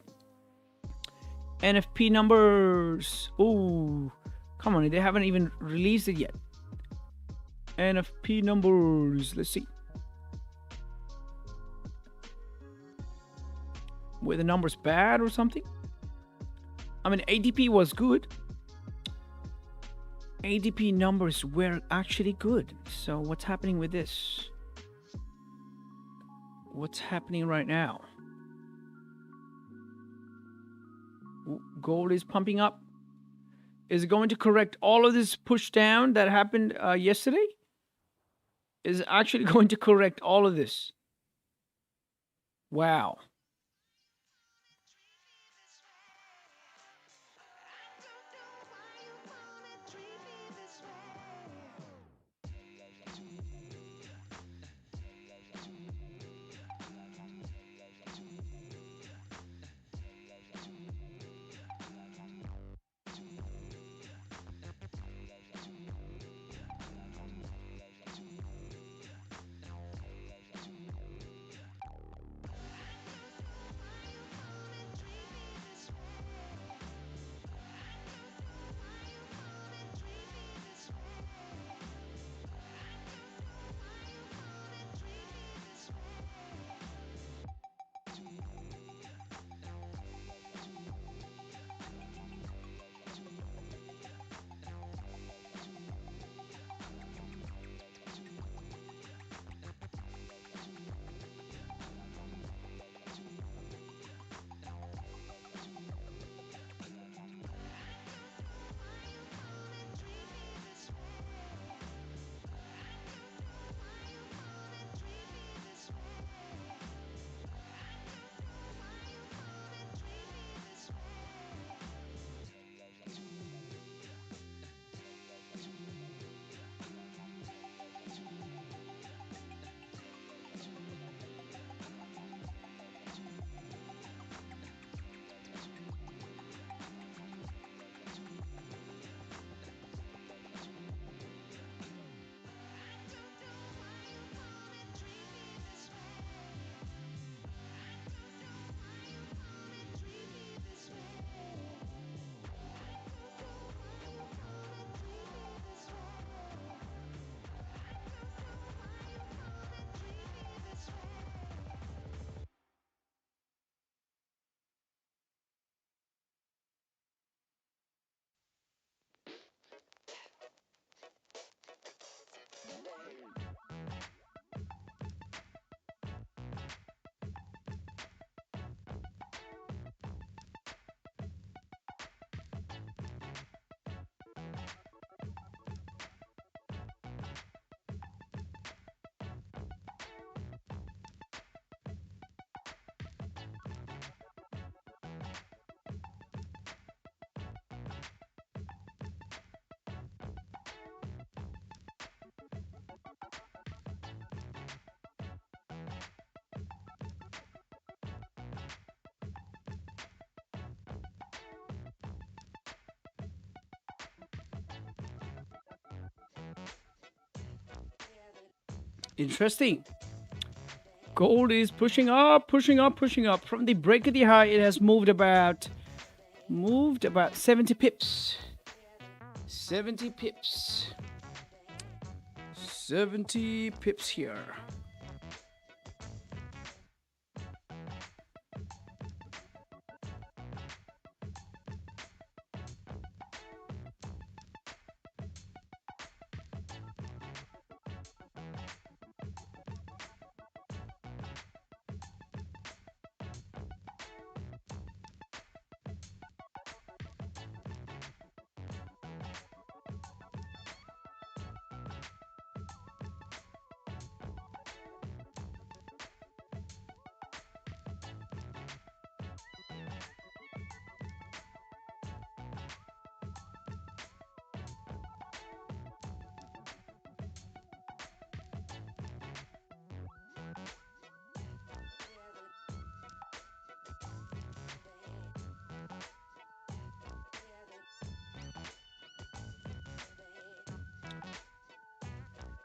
NFP numbers. Oh, come on. They haven't even released it yet. NFP numbers. Let's see. Were the numbers bad or something? I mean, ADP was good. ADP numbers were actually good. So what's happening with this? What's happening right now? Gold is pumping up. Is it going to correct all of this push down that happened yesterday? Is it actually going to correct all of this? Wow. Interesting. Gold is pushing up, pushing up, pushing up. From the break of the high, it has moved about 70 pips. 70 pips. 70 pips here.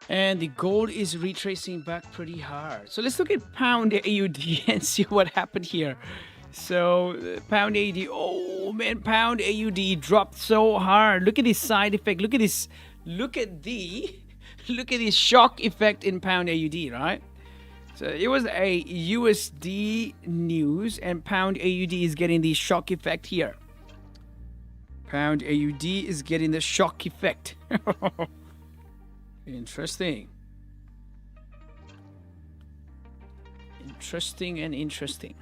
And the gold is retracing back pretty hard. So let's look at pound AUD and see what happened here. So pound AUD, oh man, pound AUD dropped so hard. Look at this side effect. Look at this. Look at this shock effect in pound AUD, right? So it was a USD news, and pound AUD is getting the shock effect here. Pound AUD is getting the shock effect. Interesting. Interesting and interesting.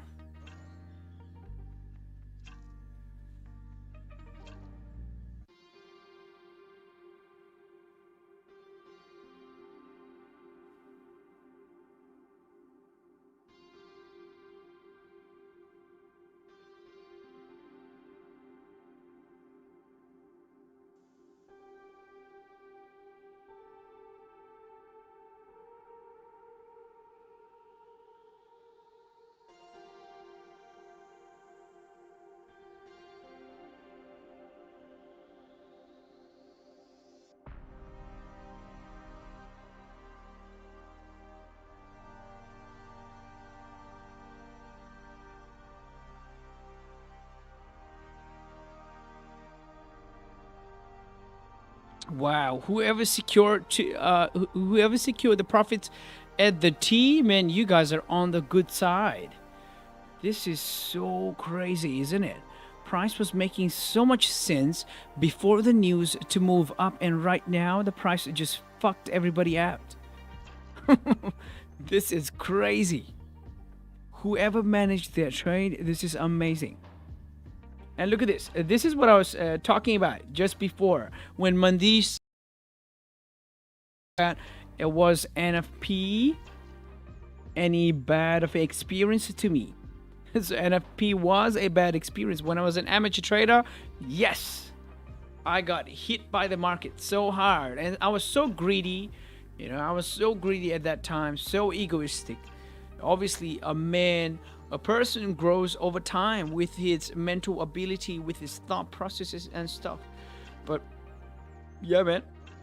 Wow, whoever secured the profits at the T, man, you guys are on the good side. This is so crazy, isn't it? Price was making so much sense before the news to move up, and right now the price just fucked everybody out. This is crazy. Whoever managed their trade, this is amazing. And look at this. This is what I was talking about just before. When Mandish said it was NFP, any bad of experience to me. So NFP was a bad experience. When I was an amateur trader, yes, I got hit by the market so hard. And I was so greedy. You know, I was so greedy at that time, so egoistic. Obviously, a person grows over time with his mental ability, with his thought processes and stuff. But yeah, man,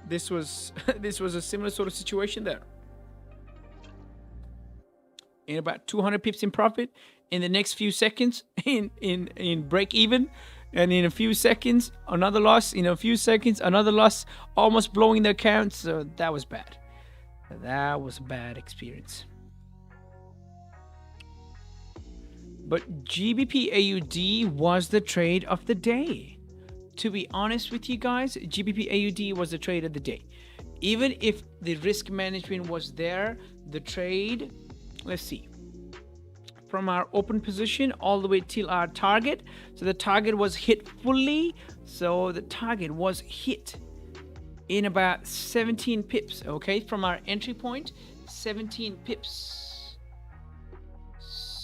this was a similar sort of situation there. In about 200 pips in profit, in the next few seconds in break even, and in a few seconds another loss, in a few seconds another loss, almost blowing the account. So that was bad. That was a bad experience. But GBPAUD was the trade of the day. To be honest with you guys, GBPAUD was the trade of the day. Even if the risk management was there, the trade, let's see, from our open position all the way till our target. So the target was hit fully. So the target was hit in about 17 pips, okay? From our entry point, 17 pips.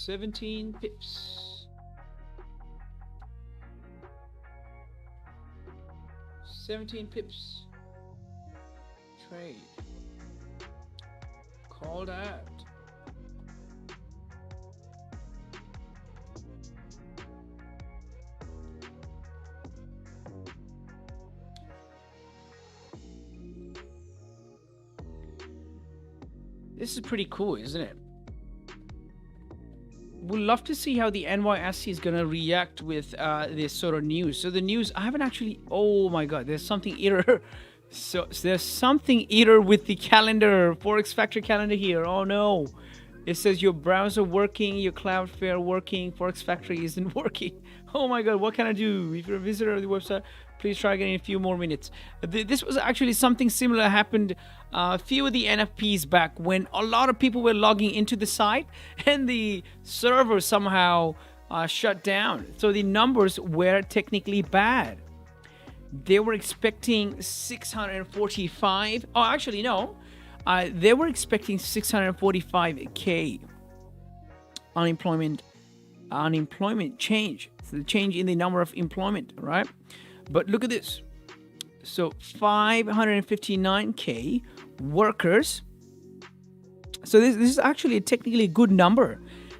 17 pips. 17 pips. Trade. Called out. This is pretty cool, isn't it? We'd love to see how the NYSE is going to react with this sort of news. So the news, I haven't actually, oh my God, there's something error. So there's something error with the calendar, Forex Factory calendar here. Oh no. It says your browser working, your Cloudflare working, Forex Factory isn't working. Oh my God, what can I do? If you're a visitor of the website, please try again in a few more minutes. This was actually something similar happened a few of the NFPs back when a lot of people were logging into the site and the server somehow shut down. So the numbers were technically bad. They were expecting 645. Oh, actually, no. They were expecting 645K unemployment change. So the change in the number of employment, right? But look at this. So 559K workers. So this is actually a technically good number.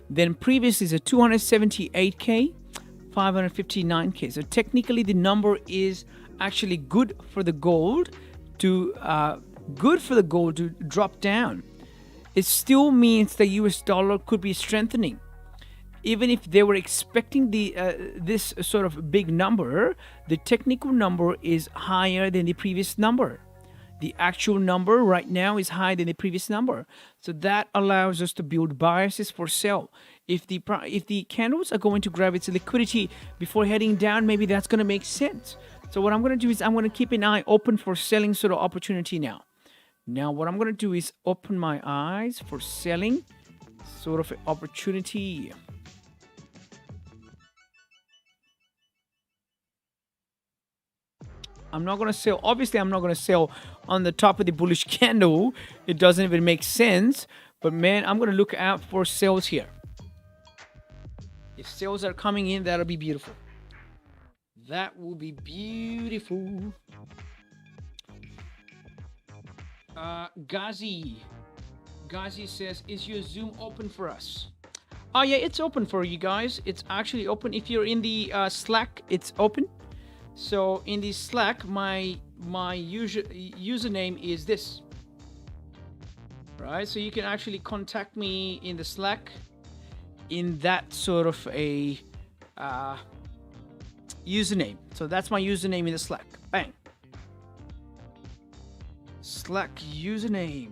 Then previously is a 278K, 559K. So technically the number is actually good for the gold to drop down. It still means the US dollar could be strengthening. Even if they were expecting this sort of big number, the technical number is higher than the previous number. The actual number right now is higher than the previous number. So that allows us to build biases for sell. If the candles are going to grab its liquidity before heading down, maybe that's going to make sense. So what I'm going to do is I'm going to keep an eye open for selling sort of opportunity now. Now what I'm going to do is open my eyes for selling sort of opportunity. I'm not going to sell. Obviously, I'm not going to sell on the top of the bullish candle. It doesn't even make sense. But man, I'm going to look out for sales here. If sales are coming in, that'll be beautiful. That will be beautiful. Ghazi says, is your Zoom open for us? Oh yeah, it's open for you guys. It's actually open. If you're in the Slack, it's open. So in the Slack, my username is this. Right? So you can actually contact me in the Slack in that sort of a username. So that's my username in the Slack. Bang. Slack username.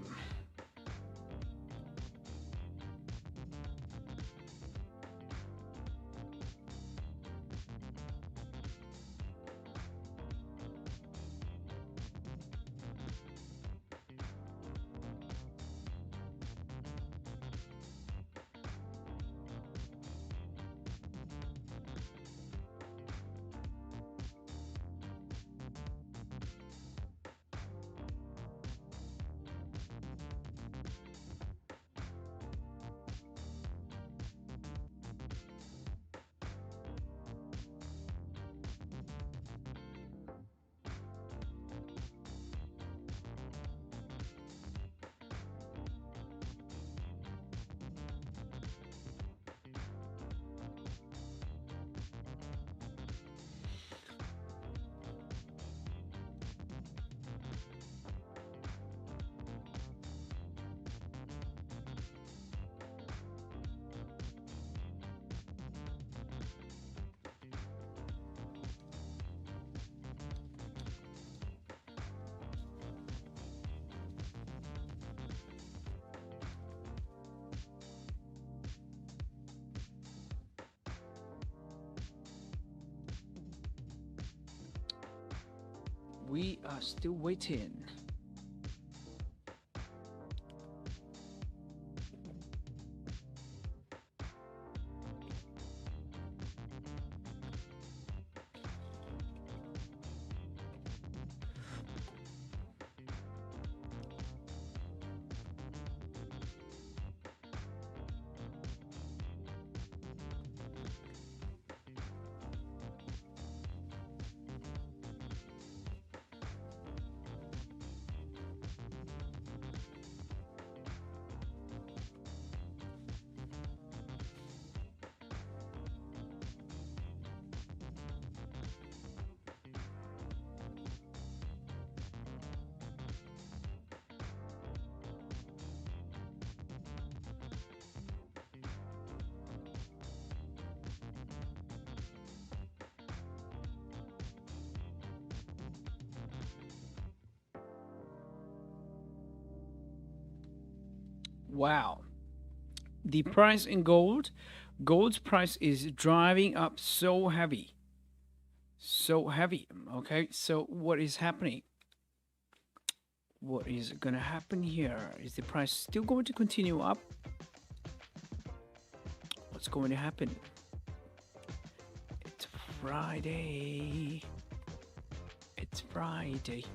We are still waiting. Wow. The price in gold's price is driving up so heavy. So heavy. Okay, so what is happening? What is gonna happen here? Is the price still going to continue up? What's going to happen? It's Friday. It's Friday.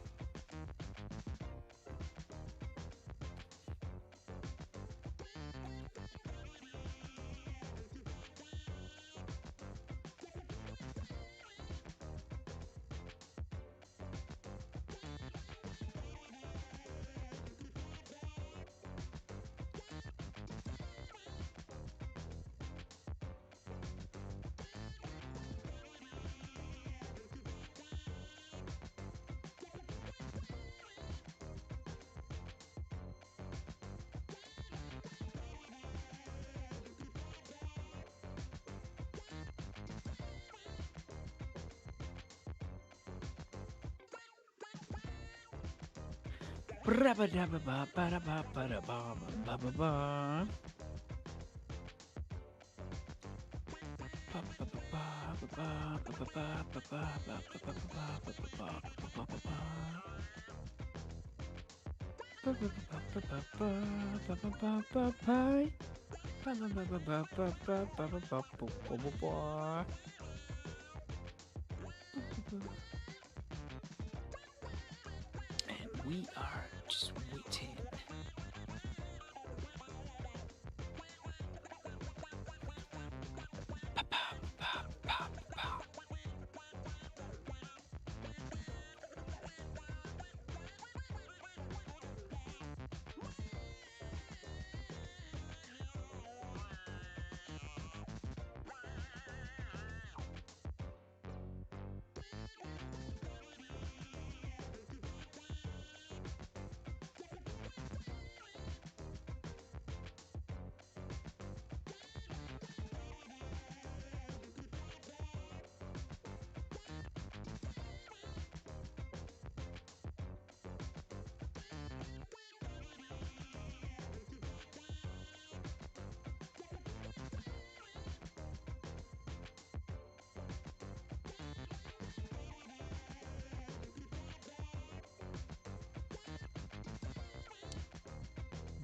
And we are just waiting.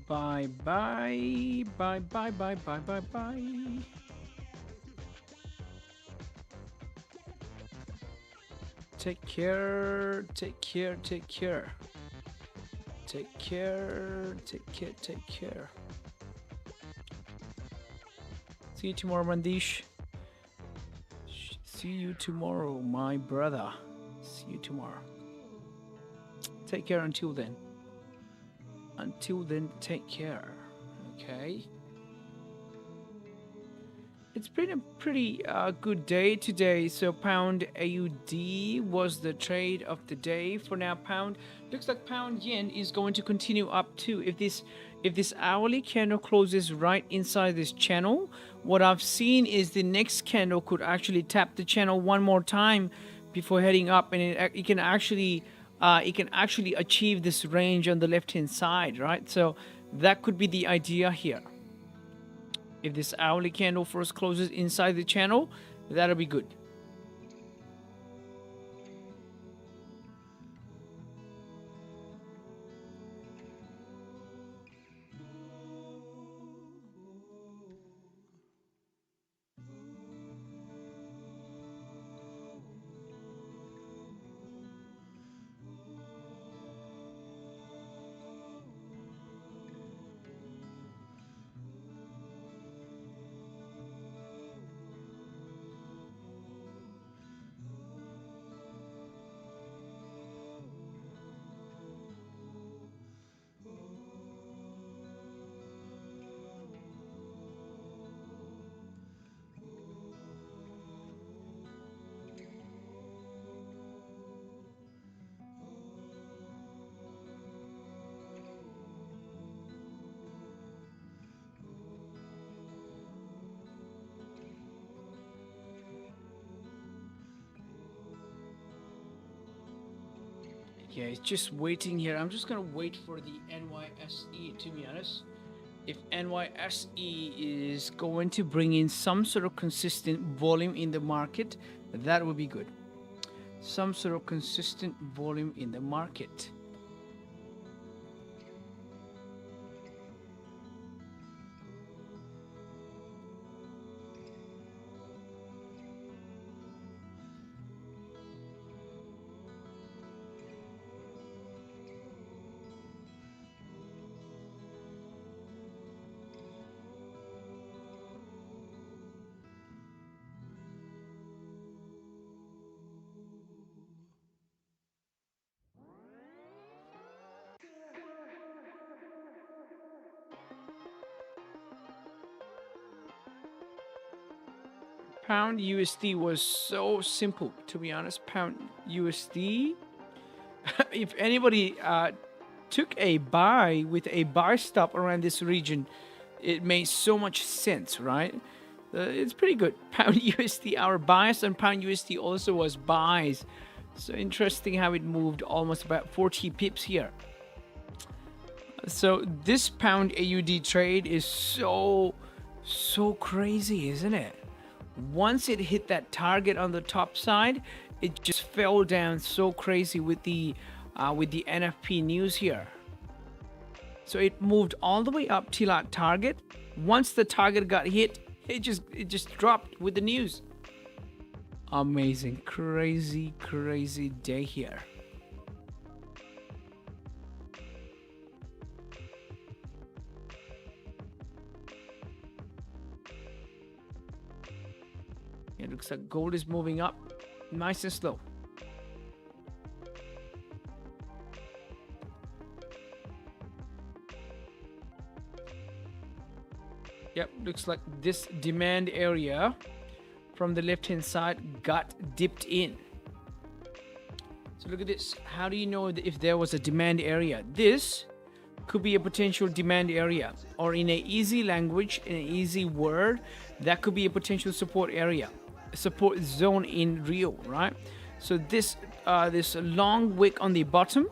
Bye bye. Bye bye bye bye bye bye. Take care. Take care. Take care. Take care. Take care. Take care. See you tomorrow, Mandish. See you tomorrow, my brother. See you tomorrow. Take care until then. Until then, take care. Okay. It's been a pretty good day today. So pound AUD was the trade of the day. For now, pound looks like pound yen is going to continue up too. If this hourly candle closes right inside this channel, what I've seen is the next candle could actually tap the channel one more time before heading up, and it can actually achieve this range on the left hand side, right? So that could be the idea here. If this hourly candle first closes inside the channel, that'll be good. Yeah, it's just waiting here. I'm just gonna wait for the NYSE, to be honest. If NYSE is going to bring in some sort of consistent volume in the market, that would be good. Some sort of consistent volume in the market. Pound USD was so simple, to be honest. Pound USD, if anybody took a buy with a buy stop around this region, it made so much sense, right? It's pretty good. Pound USD, our bias on Pound USD also was buys. So interesting how it moved almost about 40 pips here. So this Pound AUD trade is so crazy, isn't it? Once it hit that target on the top side, it just fell down so crazy with the NFP news here. So it moved all the way up till our target. Once the target got hit, it just dropped with the news. Amazing, crazy day here. It looks like gold is moving up nice and slow. Yep, looks like this demand area from the left hand side got dipped in. So look at this. How do you know if there was a demand area? This could be a potential demand area, or in an easy language, in an easy word, that could be a potential support area, support zone in real, right? So this long wick on the bottom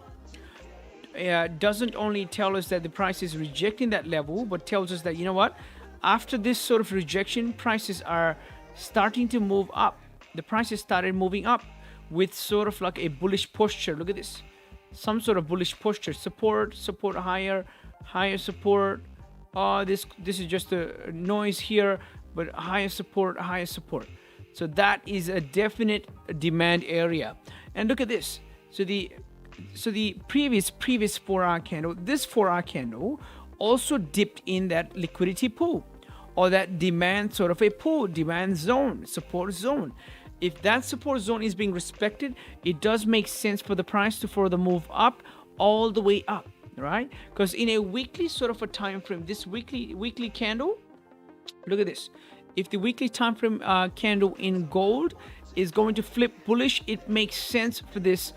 doesn't only tell us that the price is rejecting that level, but tells us that, you know what, after this sort of rejection, prices are starting to move up. The prices started moving up with sort of like a bullish posture. Look at this, some sort of bullish posture, support higher support. This is just a noise here, but higher support. So that is a definite demand area. And look at this. So the previous 4-hour candle, this 4-hour candle also dipped in that liquidity pool, or that demand sort of a pool, demand zone, support zone. If that support zone is being respected, it does make sense for the price to further move up, all the way up, right? Because in a weekly sort of a time frame, this weekly candle, look at this. If the weekly time frame candle in gold is going to flip bullish, it makes sense for this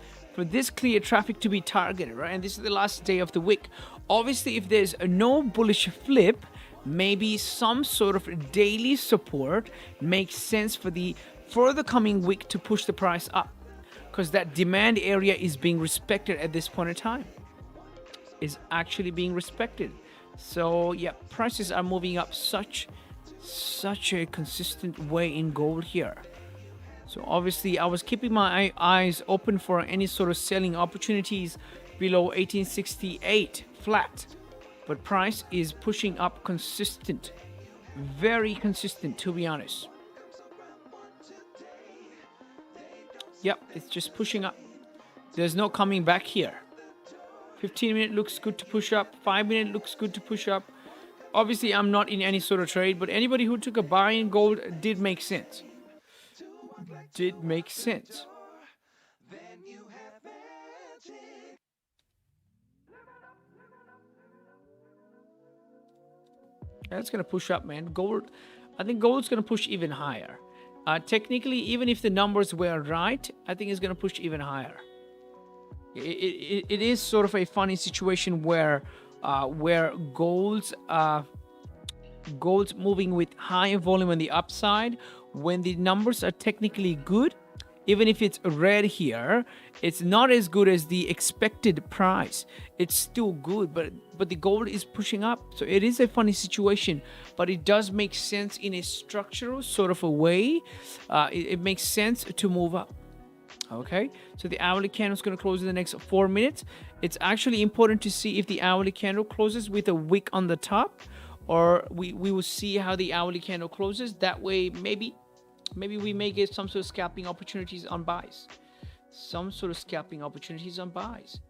clear traffic to be targeted, right? And this is the last day of the week. Obviously, if there's no bullish flip, maybe some sort of daily support makes sense for the further coming week to push the price up, because that demand area is being respected at this point in time, is actually being respected. So yeah, prices are moving up such a consistent way in gold here. So obviously I was keeping my eyes open for any sort of selling opportunities below 1868 flat, but price is pushing up consistent, very consistent, to be honest. Yep, it's just pushing up. There's no coming back here. 15-minute looks good to push up. 5-minute looks good to push up. Obviously, I'm not in any sort of trade, but anybody who took a buy in gold did make sense. Did make sense. That's going to push up, man. Gold, I think gold's going to push even higher. Technically, even if the numbers were right, I think it's going to push even higher. It is sort of a funny situation where gold's moving with high volume on the upside. When the numbers are technically good, Even if it's red here, it's not as good as the expected price. It's still good, but the gold is pushing up. So it is a funny situation, but it does make sense in a structural sort of a way. It makes sense to move up. Okay, so the hourly candle is going to close in the next 4 minutes. It's actually important to see if the hourly candle closes with a wick on the top, or we will see how the hourly candle closes. That way, maybe we may get some sort of scalping opportunities on buys. Some sort of scalping opportunities on buys.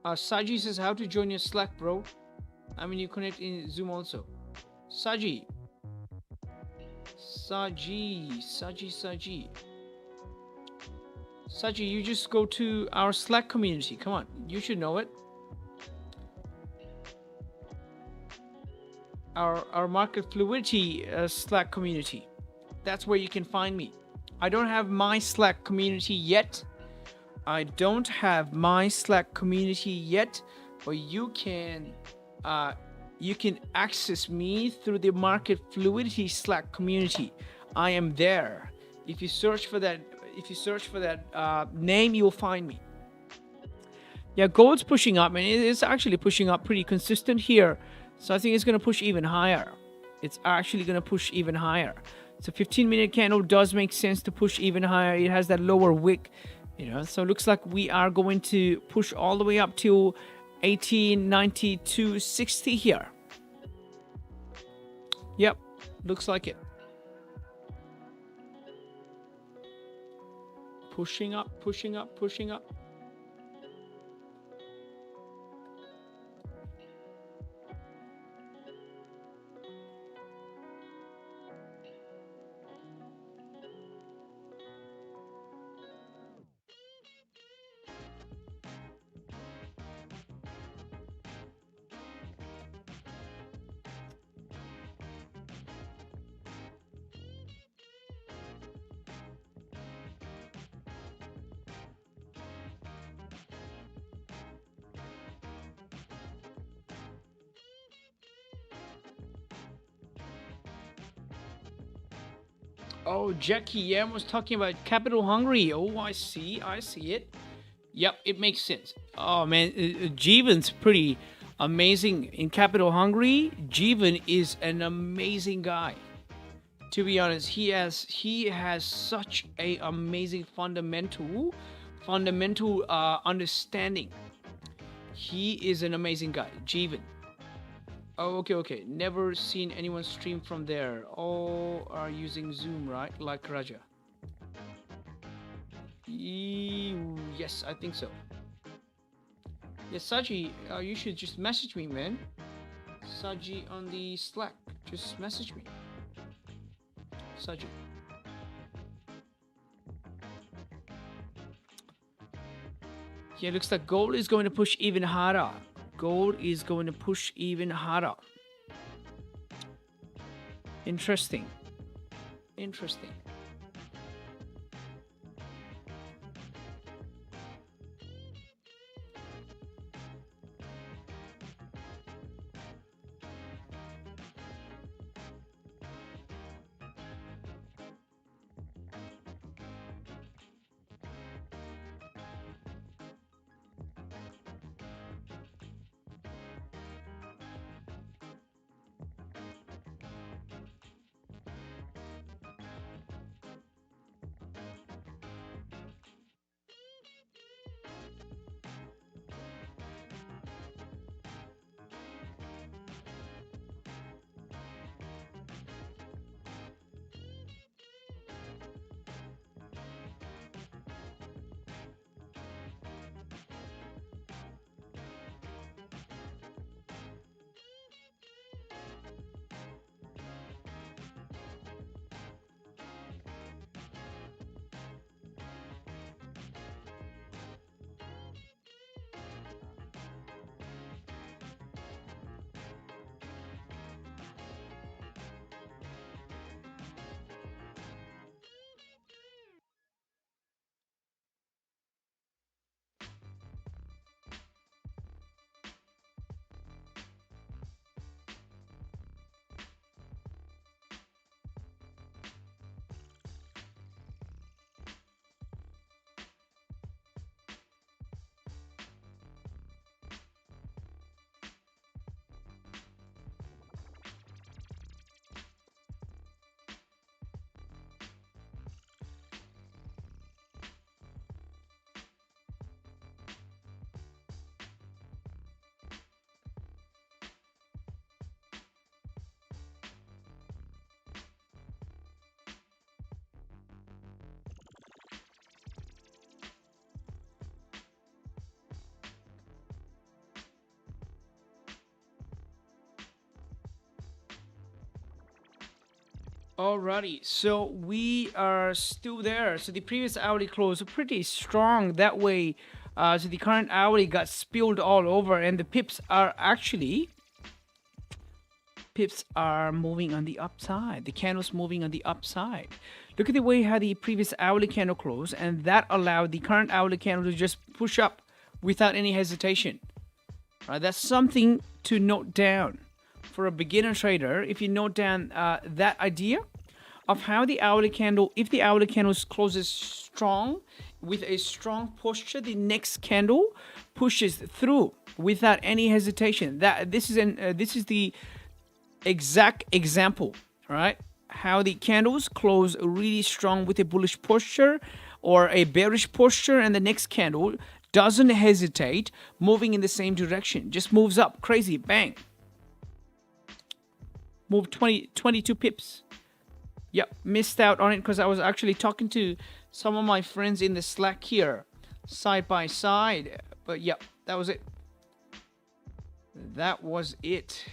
Saji says, how to join your Slack, bro? I mean, you connect in Zoom also. Saji. Saji, you just go to our Slack community. Come on, you should know it. Our market fluidity Slack community. That's where you can find me. I don't have my Slack community yet. But you can access me through the market fluidity Slack community. I am there. If you search for that name, you will find me. Yeah, gold's pushing up, and it's actually pushing up pretty consistent here. So I think it's going to push even higher. It's actually going to push even higher. So 15-minute candle does make sense to push even higher. It has that lower wick, so it looks like we are going to push all the way up to 1892.60 here. Yep, looks like it. Pushing up. Oh, Jackie Yam was talking about capital hungry. Oh, I see it. Yep, it makes sense. Oh man, Jeevan's pretty amazing in capital hungry. Jeevan is an amazing guy. To be honest, he has such a amazing fundamental understanding. He is an amazing guy, Jeevan. Oh, okay. Never seen anyone stream from there. All are using Zoom, right? Like Raja. Yes, I think so. Yes, Saji, you should just message me, man. Saji on the Slack. Just message me. Saji. Yeah, looks like gold is going to push even harder. Interesting. Alrighty, so we are still there. So the previous hourly close pretty strong that way. So the current hourly got spilled all over, and the pips are moving on the upside. The candle's moving on the upside. Look at the way how the previous hourly candle closed, and that allowed the current hourly candle to just push up without any hesitation. Right, that's something to note down for a beginner trader. If you note down that idea of how the hourly candle, if the hourly candle closes strong with a strong posture, the next candle pushes through without any hesitation. This is the exact example, right? How the candles close really strong with a bullish posture or a bearish posture, and the next candle doesn't hesitate, moving in the same direction, just moves up, crazy, bang. Move 22 pips. Yep, missed out on it because I was actually talking to some of my friends in the Slack here, side by side. But yep, that was it. That was it.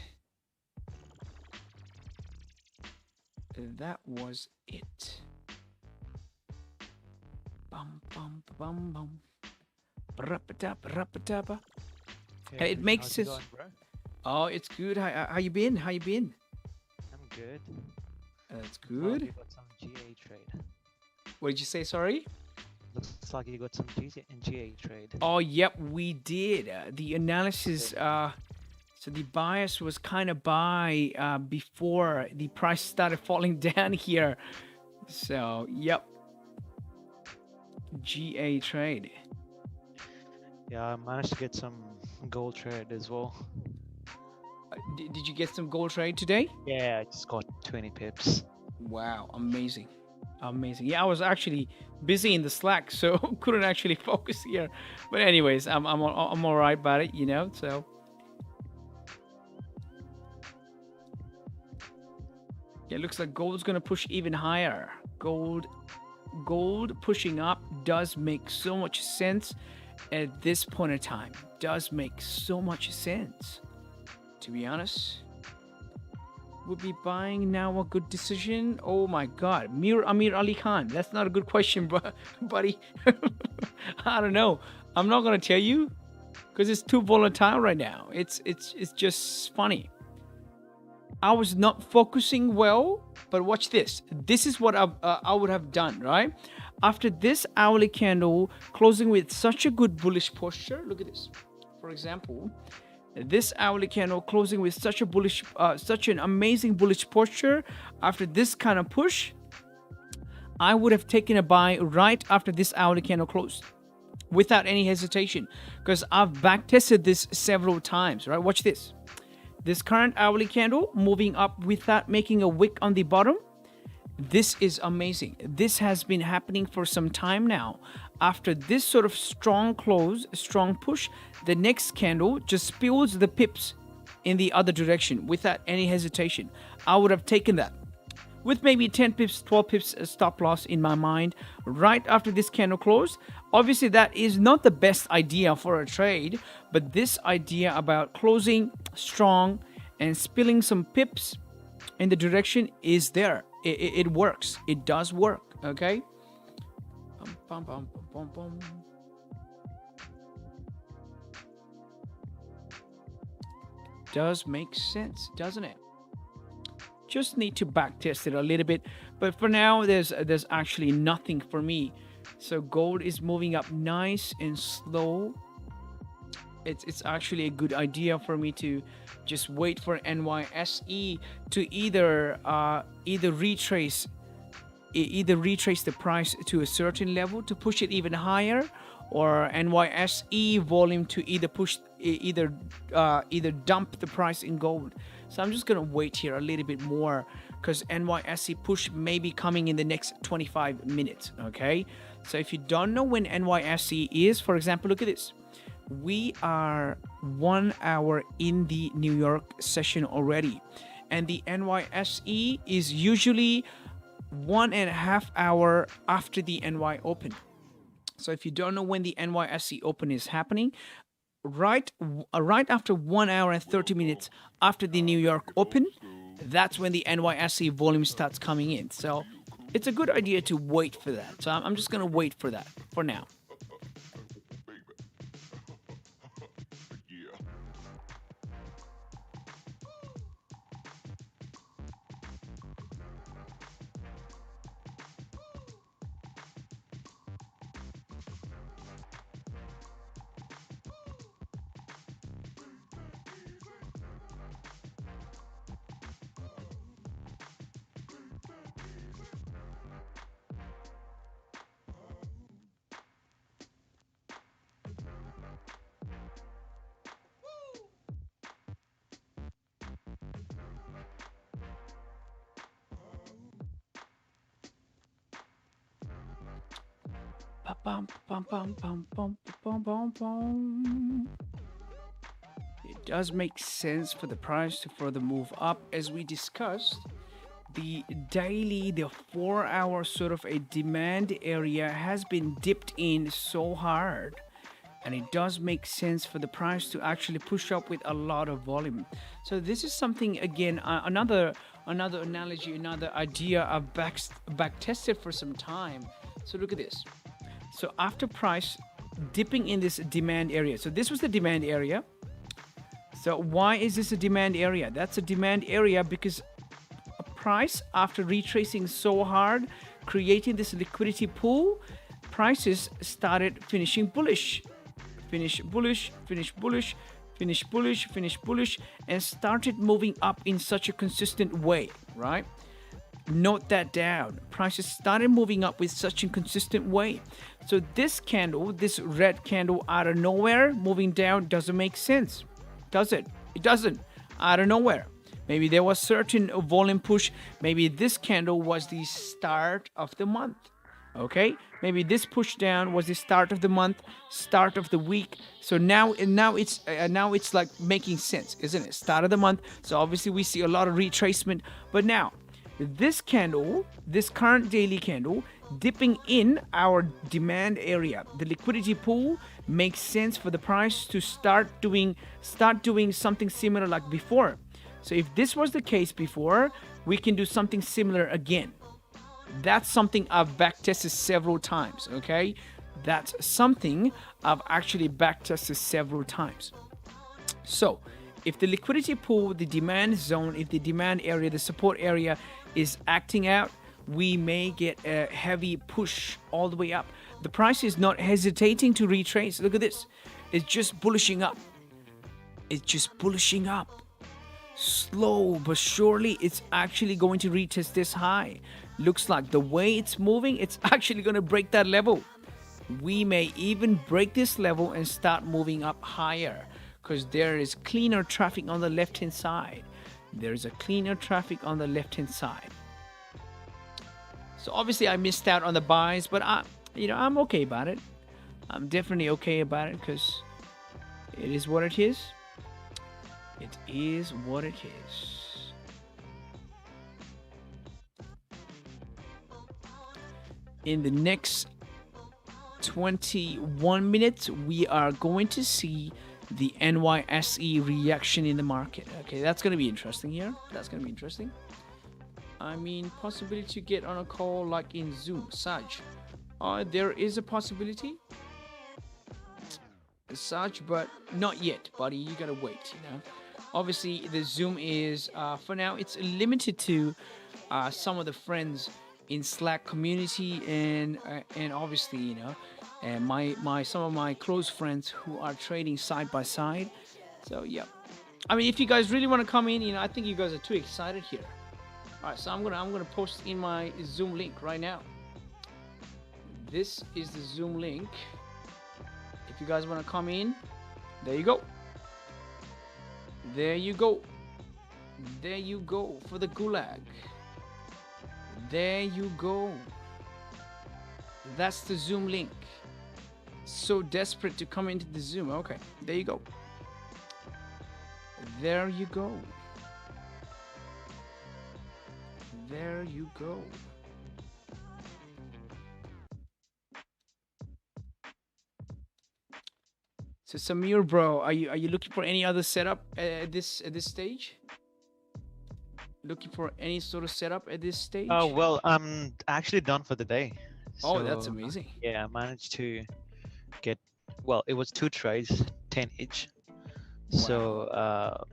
That was it. Bum, bum, bum, bum. Rapatapa. Yeah, It makes how's it it. going, bro? Oh, it's good. How you been? How you been? I'm good. That's Looks like good. you got some GA trade. What did you say? Sorry. Looks like you got some GA trade. Oh, yep, we did. The analysis. So the bias was kind of buy before the price started falling down here. So yep. GA trade. Yeah, I managed to get some gold trade as well. Did you get some gold trade today? Yeah, I just got 20 pips. Wow, amazing. Amazing. Yeah, I was actually busy in the Slack, so couldn't actually focus here. But anyways, I'm all right about it, you know. So yeah, it looks like gold's gonna push even higher. Gold pushing up does make so much sense at this point in time. Does make so much sense, to be honest. Would be buying now a good decision? Oh my god, Mir Amir Ali Khan. That's not a good question, buddy. I don't know. I'm not gonna tell you because it's too volatile right now. It's just funny. I was not focusing well, but watch this. This is what I would have done, right? After this hourly candle closing with such a good bullish posture, look at this. For example, this hourly candle closing with such an amazing bullish posture. After this kind of push, I would have taken a buy right after this hourly candle closed, without any hesitation, because I've backtested this several times, right? Watch this. This current hourly candle moving up without making a wick on the bottom. This is amazing. This has been happening for some time now. After this sort of strong close, strong push, the next candle just spills the pips in the other direction without any hesitation. I would have taken that with maybe 10 pips, 12 pips stop loss in my mind right after this candle close. Obviously, that is not the best idea for a trade, but this idea about closing strong and spilling some pips in the direction is there. It works. It does work. Okay. Does make sense, doesn't it? Just need to back test it a little bit, but for now there's actually nothing for me. So gold is moving up nice and slow. It's actually a good idea for me to just wait for NYSE to either retrace the price to a certain level to push it even higher, or NYSE volume to either dump the price in gold. So I'm just gonna wait here a little bit more because NYSE push may be coming in the next 25 minutes. Okay, so if you don't know when NYSE is, for example, look at this. We are 1 hour in the New York session already, and the NYSE is usually 1.5 hours after the NY Open. So if you don't know when the NYSE Open is happening, right after 1 hour and 30 minutes after the New York Open, that's when the NYSE volume starts coming in. So it's a good idea to wait for that. So I'm just going to wait for that for now. It does make sense for the price to further move up. As we discussed, the daily, the 4-hour sort of a demand area has been dipped in so hard, and it does make sense for the price to actually push up with a lot of volume. So this is something, again, another analogy, another idea I've back tested for some time. So look at this. So after price dipping in this demand area, so this was the demand area. So why is this a demand area? That's a demand area because a price, after retracing so hard, creating this liquidity pool, prices started finishing bullish. Finish bullish, finish bullish, finish bullish, finish bullish, and started moving up in such a consistent way, right? Note that down. Prices started moving up with such a consistent way. So this candle, this red candle out of nowhere moving down doesn't make sense. Does it? It doesn't. Out of nowhere. Maybe there was certain volume push. Maybe this candle was the start of the month. Okay, maybe this push down was the start of the month, start of the week. So now it's like making sense, isn't it? Start of the month. So obviously we see a lot of retracement. But now this candle, this current daily candle, dipping in our demand area, the liquidity pool, makes sense for the price to start doing something similar like before. So if this was the case before, we can do something similar again. That's something I've backtested several times, okay? That's something I've actually backtested several times. So, if the liquidity pool, the demand zone, if the demand area, the support area is acting out, we may get a heavy push all the way up. The price is not hesitating to retrace. Look at this. It's just bullishing up. It's just bullishing up. Slow but surely, it's actually going to retest this high. Looks like the way it's moving, it's actually going to break that level. We may even break this level and start moving up higher because there is cleaner traffic on the left hand side. There's a cleaner traffic on the left hand side. So obviously I missed out on the buys, but I'm okay about it. I'm definitely okay about it because it is what it is. It is what it is. In the next 21 minutes, we are going to see the NYSE reaction in the market. Okay, that's going to be interesting here. That's going to be interesting. I mean, possibility to get on a call like in Zoom, Saj. There is a possibility, Saj, but not yet, buddy. You got to wait, Obviously, the Zoom is, for now, it's limited to some of the friends in Slack community and obviously and some of my close friends who are trading side by side. So yeah, I mean, if you guys really want to come in, I think you guys are too excited here. All right, so I'm gonna post in my Zoom link right now. This is the Zoom link. If you guys want to come in, there you go. There you go. There you go for the gulag. There you go. That's the Zoom link. So desperate to come into the Zoom. Okay, there you go. There you go. There you go. So Samir, bro, are you looking for any other setup at this stage? Looking for any sort of setup at this Oh, stage? well, I'm actually done for the day. Oh, that's So, amazing. yeah, I managed to get, well, it was two trades, 10 each. Wow. So,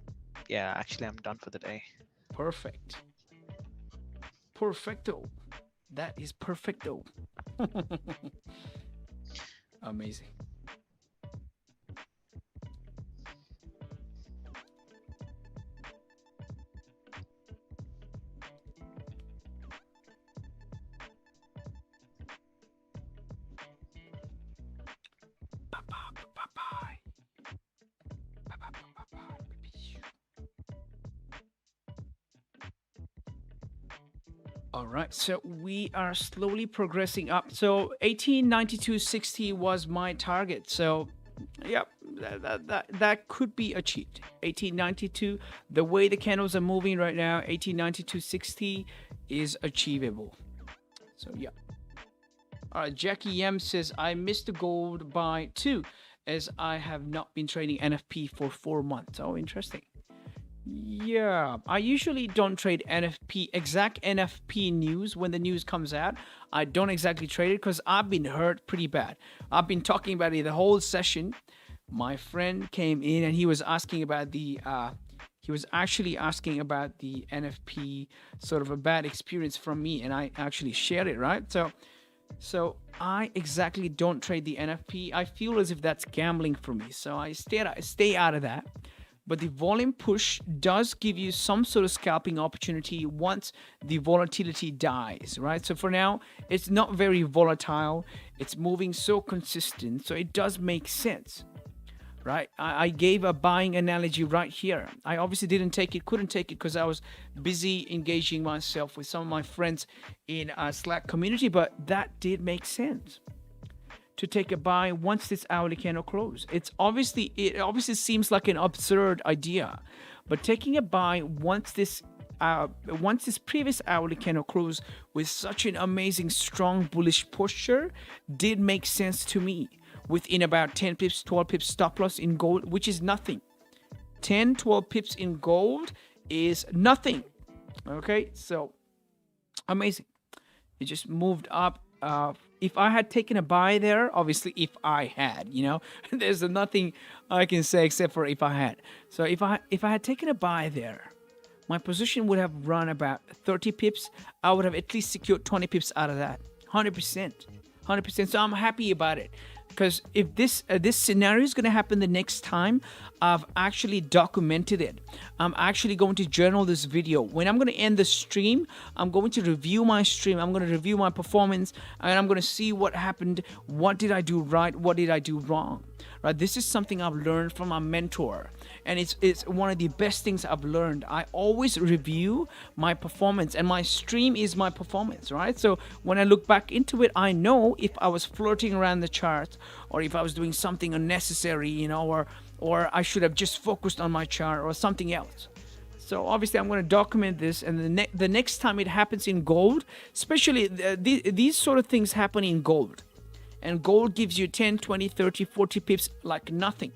yeah, actually, I'm done for the day. Perfect. Perfecto. That is perfecto. Amazing. Bye-bye. Bye-bye. Bye-bye. All right, so we are slowly progressing up. So 1892.60 was my target. So, yeah, that could be achieved. 1892, the way the candles are moving right now, 1892.60 is achievable. So, yeah. All right, Jackie M says, I missed the gold by 2 as I have not been trading NFP for 4 months. Oh, interesting. Yeah, I usually don't trade NFP, exact NFP news when the news comes out. I don't exactly trade it because I've been hurt pretty bad. I've been talking about it the whole session. My friend came in and he was asking about he was actually asking about the NFP, sort of a bad experience from me, and I actually shared it, right? So I exactly don't trade the NFP. I feel as if that's gambling for me, so I stay out of that. But the volume push does give you some sort of scalping opportunity once the volatility dies, right? So for now, it's not very volatile. It's moving so consistent, so it does make sense, right? I gave a buying analogy right here. I obviously couldn't take it because I was busy engaging myself with some of my friends in a Slack community, but that did make sense to take a buy once this hourly candle close. It obviously seems like an absurd idea, but taking a buy once this previous hourly candle close with such an amazing strong bullish posture did make sense to me. Within about 10 pips, 12 pips stop loss in gold, which is nothing. 10, 12 pips in gold is nothing. Okay, so amazing. It just moved up. If I had taken a buy there, obviously, if I had, there's nothing I can say except for if I had. So if I had taken a buy there, my position would have run about 30 pips. I would have at least secured 20 pips out of that. 100%. 100%. So I'm happy about it. Because if this scenario is going to happen the next time, I've actually documented it. I'm actually going to journal this video. When I'm going to end the stream, I'm going to review my stream. I'm going to review my performance, and I'm going to see what happened. What did I do right? What did I do wrong? Right? This is something I've learned from my mentor, and it's one of the best things I've learned. I always review my performance, and my stream is my performance, right? So when I look back into it, I know if I was flirting around the chart, or if I was doing something unnecessary, or I should have just focused on my chart or something else. So obviously I'm going to document this, and the next time it happens in gold, especially these sort of things happen in gold, and gold gives you 10, 20, 30, 40 pips like nothing.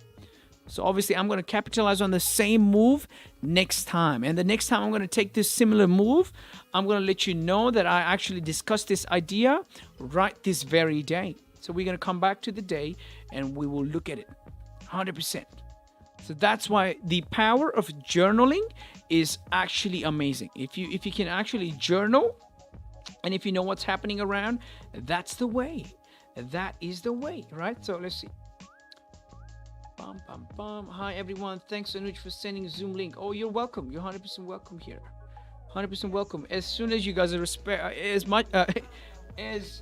So obviously I'm going to capitalize on the same move next time, and the next time I'm going to take this similar move, I'm going to let you know that I actually discussed this idea right this very day. So we're going to come back to the day and we will look at it 100%. So that's why the power of journaling is actually amazing. If you can actually journal, and if you know what's happening around, that's the way. That is the way, right? So let's see. Bum, bum, bum. Hi everyone. Thanks so much for sending Zoom link. Oh, you're welcome. You're 100% welcome here. 100% welcome. As soon as you guys are as much as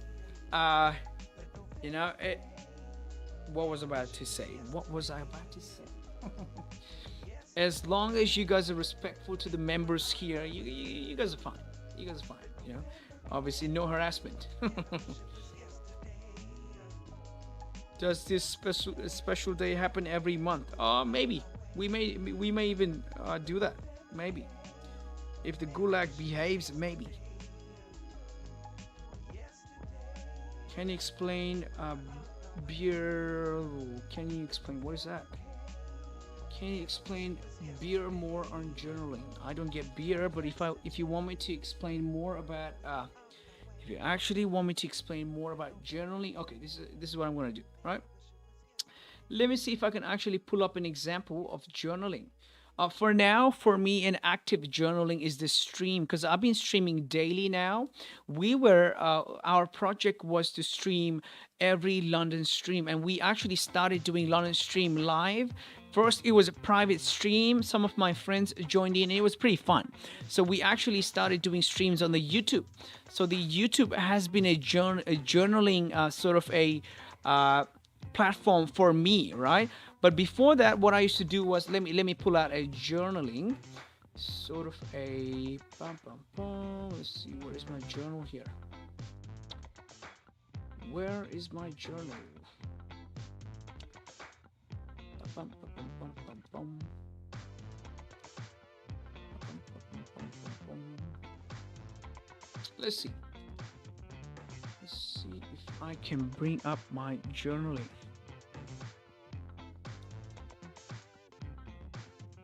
what was I about to say? What was I about to say? As long as you guys are respectful to the members here, you guys are fine. You guys are fine. Obviously no harassment. Does this special day happen every month? Maybe. We may even do that. Maybe. If the gulag behaves, maybe. Can you explain beer? Can you explain what is that? Can you explain beer more on journaling? I don't get beer, but if you want me to explain more about if you actually want me to explain more about journaling, okay, this is what I'm gonna do, right? Let me see if I can actually pull up an example of journaling. For now, for me, an active journaling is the stream because I've been streaming daily now. Our project was to stream every London stream, and we actually started doing London stream live. First, it was a private stream. Some of my friends joined in, and it was pretty fun. So we actually started doing streams on the YouTube. So the YouTube has been a journaling sort of a platform for me, right? But before that, what I used to do was let me pull out a journaling, sort of a let's see, where is my journal here? Where is my journal? Let's see. Let's see if I can bring up my journaling.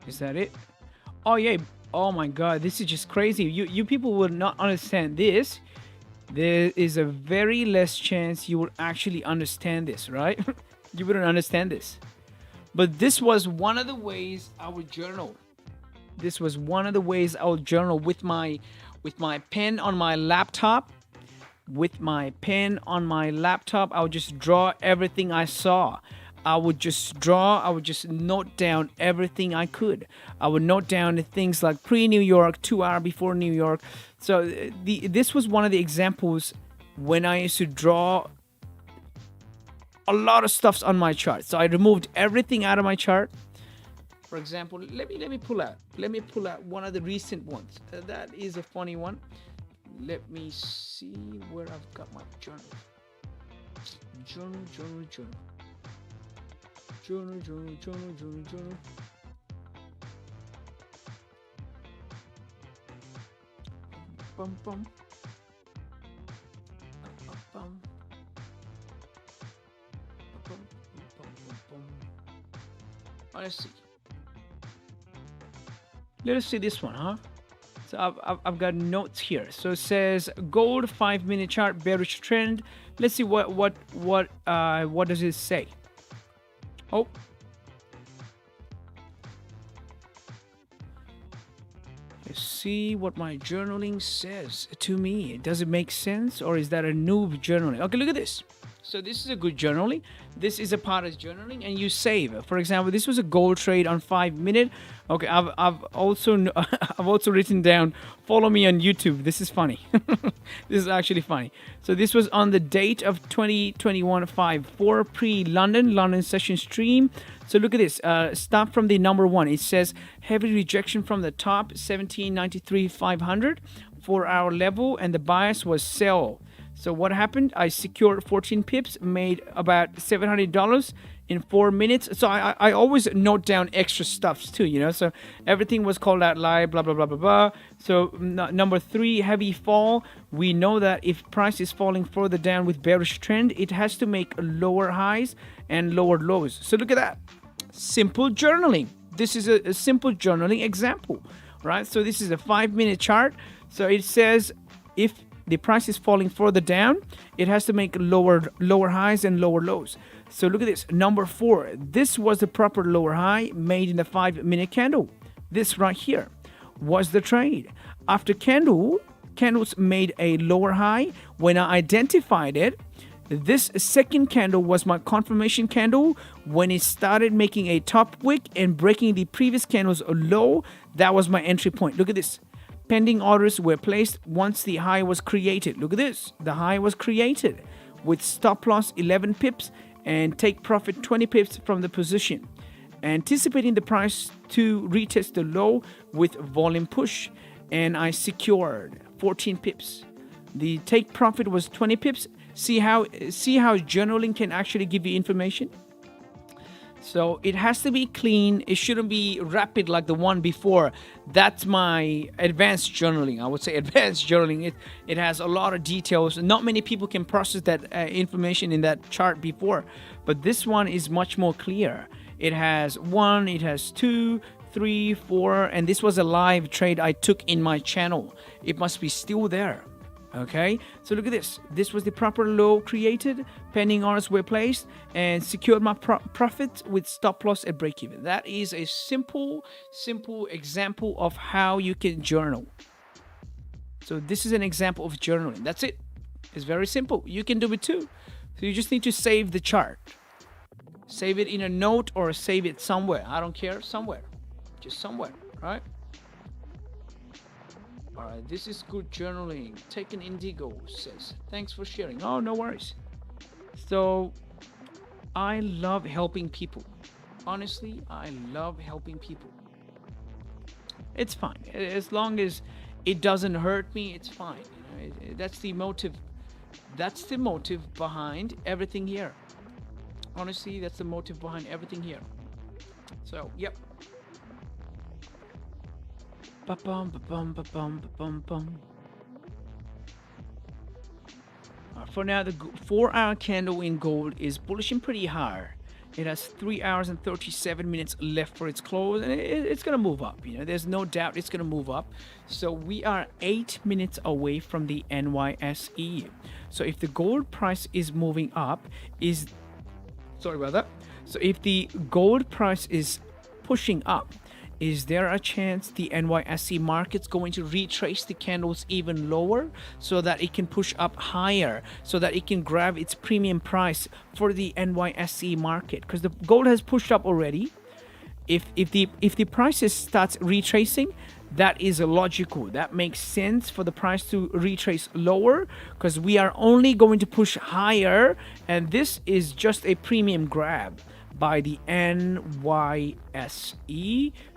Is that it? Oh yeah. Oh my god, this is just crazy. You people will not understand this. There is a very less chance you will actually understand this, right? You wouldn't understand this. But this was one of the ways I would journal. This was one of the ways I would journal with my pen on my laptop. With my pen on my laptop, I would just draw everything I saw. I would just note down everything I could. I would note down the things like pre-New York, 2 hours before New York. So this was one of the examples when I used to draw a lot of stuffs on my chart. So I removed everything out of my chart. For example, let me pull out one of the recent ones. That is a funny one. Let me see where I've got my journal. Journal. Bum. Let's see. Let us see this one, huh? So I've got notes here. So it says gold 5-minute chart bearish trend. Let's see what does it say. Oh, let's see what my journaling says to me. Does it make sense, or is that a noob journaling? Okay, look at this. So this is a good journaling. This is a part of journaling, and you save. For example, this was a gold trade on 5-minute. Okay, I've also written down. Follow me on YouTube. This is funny. This is actually funny. So this was on the date of 2021-5-4 pre-London session stream. So look at this. Start from the number one. It says heavy rejection from the top 1793.500 4-hour level, and the bias was sell. So what happened? I secured 14 pips, made about $700 in 4 minutes. So I always note down extra stuffs too, you know. So everything was called out live, blah, blah, blah, blah, blah. So number 3, heavy fall. We know that if price is falling further down with bearish trend, it has to make lower highs and lower lows. So look at that. Simple journaling. This is a simple journaling example, right? So this is a 5-minute chart. So it says if the price is falling further down, it has to make lower highs and lower lows. So look at this. Number 4, this was the proper lower high made in the 5-minute candle. This right here was the trade. After candles made a lower high. When I identified it, this second candle was my confirmation candle. When it started making a top wick and breaking the previous candle's low, that was my entry point. Look at this. Pending orders were placed once the high was created. Look at this. The high was created with stop loss 11 pips and take profit 20 pips from the position. Anticipating the price to retest the low with volume push. And I secured 14 pips. The take profit was 20 pips. See how journaling can actually give you information? So it has to be clean. It shouldn't be rapid like the one before. That's my advanced journaling. I would say advanced journaling. It has a lot of details. Not many people can process that information in that chart before. But this one is much more clear. It has 1, it has 2, 3, 4, and this was a live trade I took in my channel. It must be still there. Okay, so look at this. This was the proper low created, pending orders were placed, and secured my profit with stop loss at break even. That is a simple example of how you can journal. So this is an example of journaling. That's it. It's very simple. You can do it too. So you just need to save the chart. Save it in a note or save it somewhere. I don't care. Somewhere. Just somewhere, right? All right, this is good journaling. Taken Indigo says, thanks for sharing. Oh, no worries. So I love helping people. Honestly, I love helping people. It's fine. As long as it doesn't hurt me, it's fine. You know, that's the motive. That's the motive behind everything here. Honestly, that's the motive behind everything here. So, yep. Ba-bum, ba-bum, ba-bum, ba-bum, bum. For now, the 4-hour candle in gold is bullish and pretty high. It has 3 hours and 37 minutes left for its close, and it's gonna move up. You know, there's no doubt it's gonna move up. So we are 8 minutes away from the NYSE. So if the gold price is moving up, sorry about that. So if the gold price is pushing up, is there a chance the NYSE market's going to retrace the candles even lower so that it can push up higher, so that it can grab its premium price for the NYSE market? Because the gold has pushed up already. If the prices starts retracing, that is logical. That makes sense for the price to retrace lower, because we are only going to push higher, and this is just a premium grab by the NYSE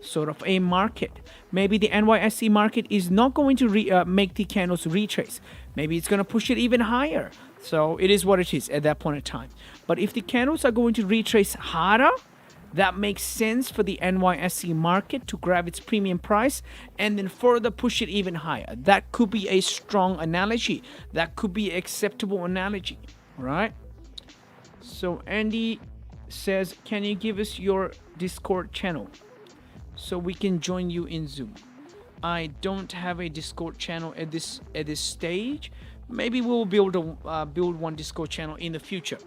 sort of a market. Maybe the NYSE market is not going to make the candles retrace. Maybe it's going to push it even higher. So it is what it is at that point in time. But if the candles are going to retrace harder, that makes sense for the NYSE market to grab its premium price and then further push it even higher. That could be a strong analogy. That could be an acceptable analogy, right? So Andy says, can you give us your Discord channel so we can join you in Zoom? I don't have a Discord channel at this stage. Maybe we'll build one Discord channel in the future.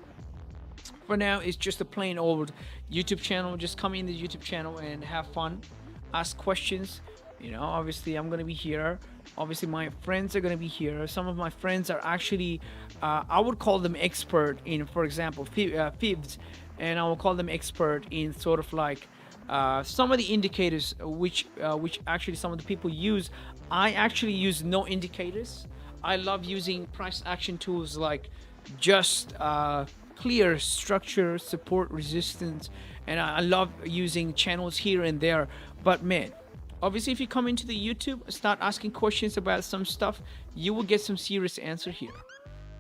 For now, it's just a plain old YouTube channel. Just come in the YouTube channel and have fun, ask questions. You know, obviously I'm gonna be here. Obviously my friends are gonna be here. Some of my friends are actually, I would call them expert in, for example, fibs, and I will call them expert in sort of like some of the indicators which actually some of the people use. I actually use no indicators. I love using price action tools like just clear structure, support, resistance, and I love using channels here and there. But man, obviously if you come into the YouTube, start asking questions about some stuff, you will get some serious answer here.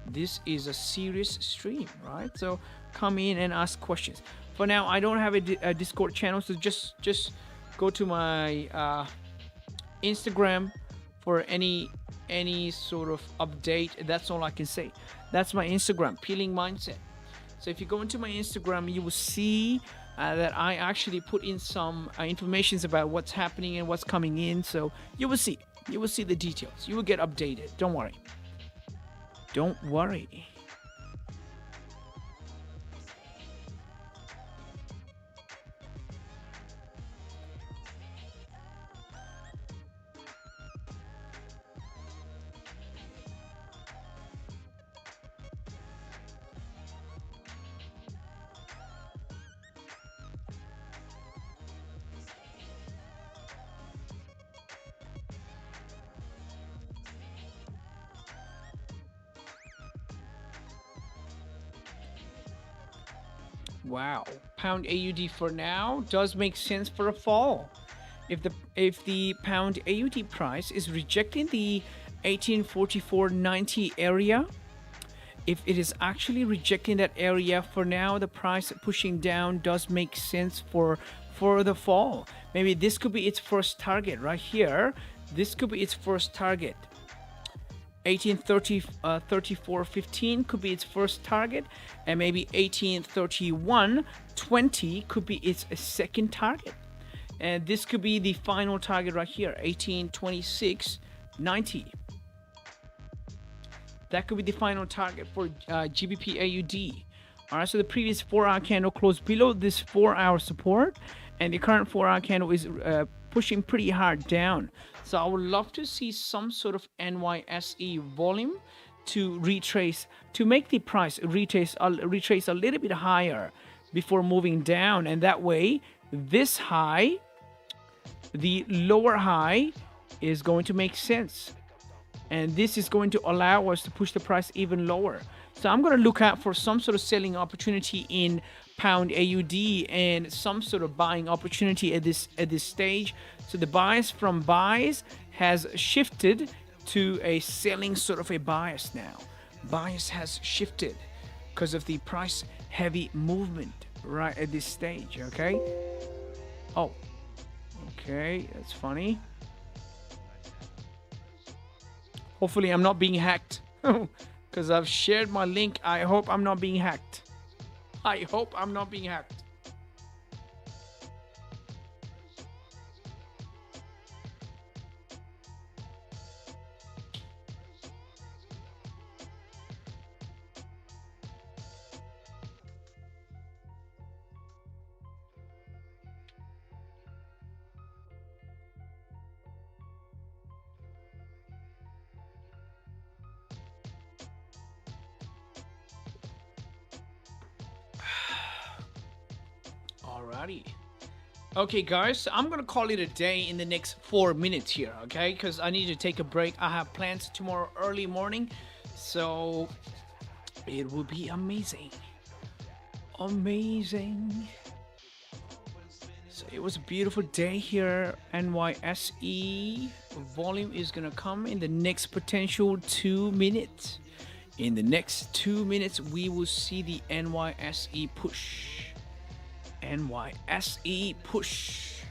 This is a serious stream, right? So come in and ask questions. For now, I don't have a Discord channel, so just go to my Instagram for any sort of update. That's all I can say. That's my Instagram, Peeling Mindset. So if you go into my Instagram, you will see that I actually put in some information about what's happening and what's coming in. So you will see the details. You will get updated. Don't worry. Don't worry. Wow, pound AUD for now does make sense for a fall. If the pound AUD price is rejecting the 1844.90 area, if it is actually rejecting that area for now, the price pushing down does make sense for the fall. Maybe this could be its first target right here. This could be its first target. 1830 34.15 could be its first target, and maybe 1831.20 could be its second target, and this could be the final target right here, 1826.90. That could be the final target for GBPAUD. All right, so the previous 4-hour candle closed below this 4-hour support, and the current 4-hour candle is pushing pretty hard down. So I would love to see some sort of NYSE volume to retrace, to make the price retrace a little bit higher before moving down, and that way this high, the lower high, is going to make sense, and this is going to allow us to push the price even lower. So I'm going to look out for some sort of selling opportunity in pound AUD and some sort of buying opportunity at this stage. So the bias from buys has shifted to a selling sort of a bias now. Bias has shifted because of the price heavy movement right at this stage. Okay. Oh, okay, that's funny. Hopefully I'm not being hacked. Because I've shared my link. I hope I'm not being hacked. I hope I'm not being hacked. Alrighty. Okay, guys, so I'm gonna call it a day in the next 4 minutes here, okay? Because I need to take a break. I have plans tomorrow early morning, so it will be amazing. Amazing. So it was a beautiful day here. NYSE volume is gonna come in the next potential 2 minutes. In the next 2 minutes, we will see the NYSE push. NYSE push.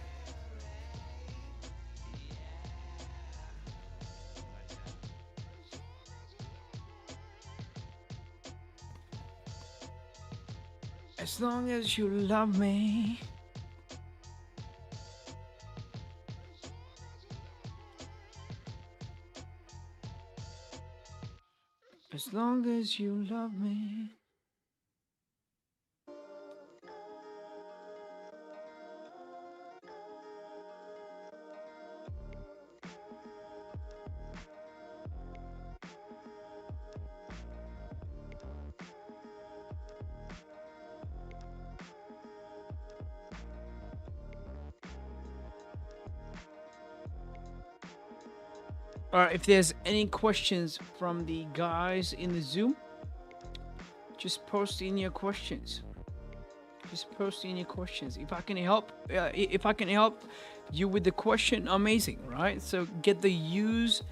As long as you love me. As long as you love me. All right, if there's any questions from the guys in the Zoom, just post in your questions. Just post in your questions. If I can help you with the question, amazing, right? So get the use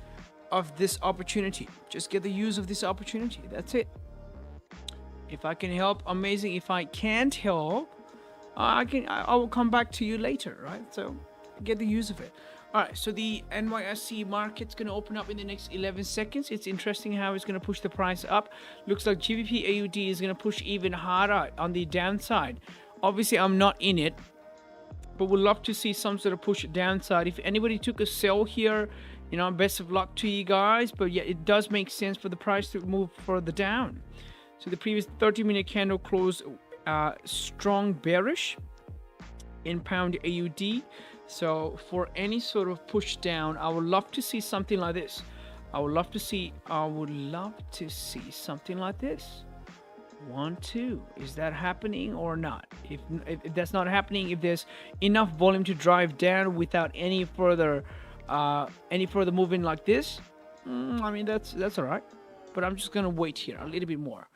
of this opportunity. Just get the use of this opportunity. That's it. If I can help, amazing. If I can't help, I will come back to you later, right? So get the use of it. All right, so the NYSE market's going to open up in the next 11 seconds. It's interesting how it's going to push the price up. Looks like GBPAUD is going to push even harder on the downside. Obviously, I'm not in it, but we'd love to see some sort of push downside. If anybody took a sell here, you know, best of luck to you guys. But yeah, it does make sense for the price to move further down. So the previous 30-minute candle closed strong bearish in pound AUD. So for any sort of push down, I would love to see something like this. I would love to see something like this. 1, 2. Is that happening or not? If that's not happening, if there's enough volume to drive down without any further movement like this, I mean that's all right. But I'm just gonna wait here a little bit more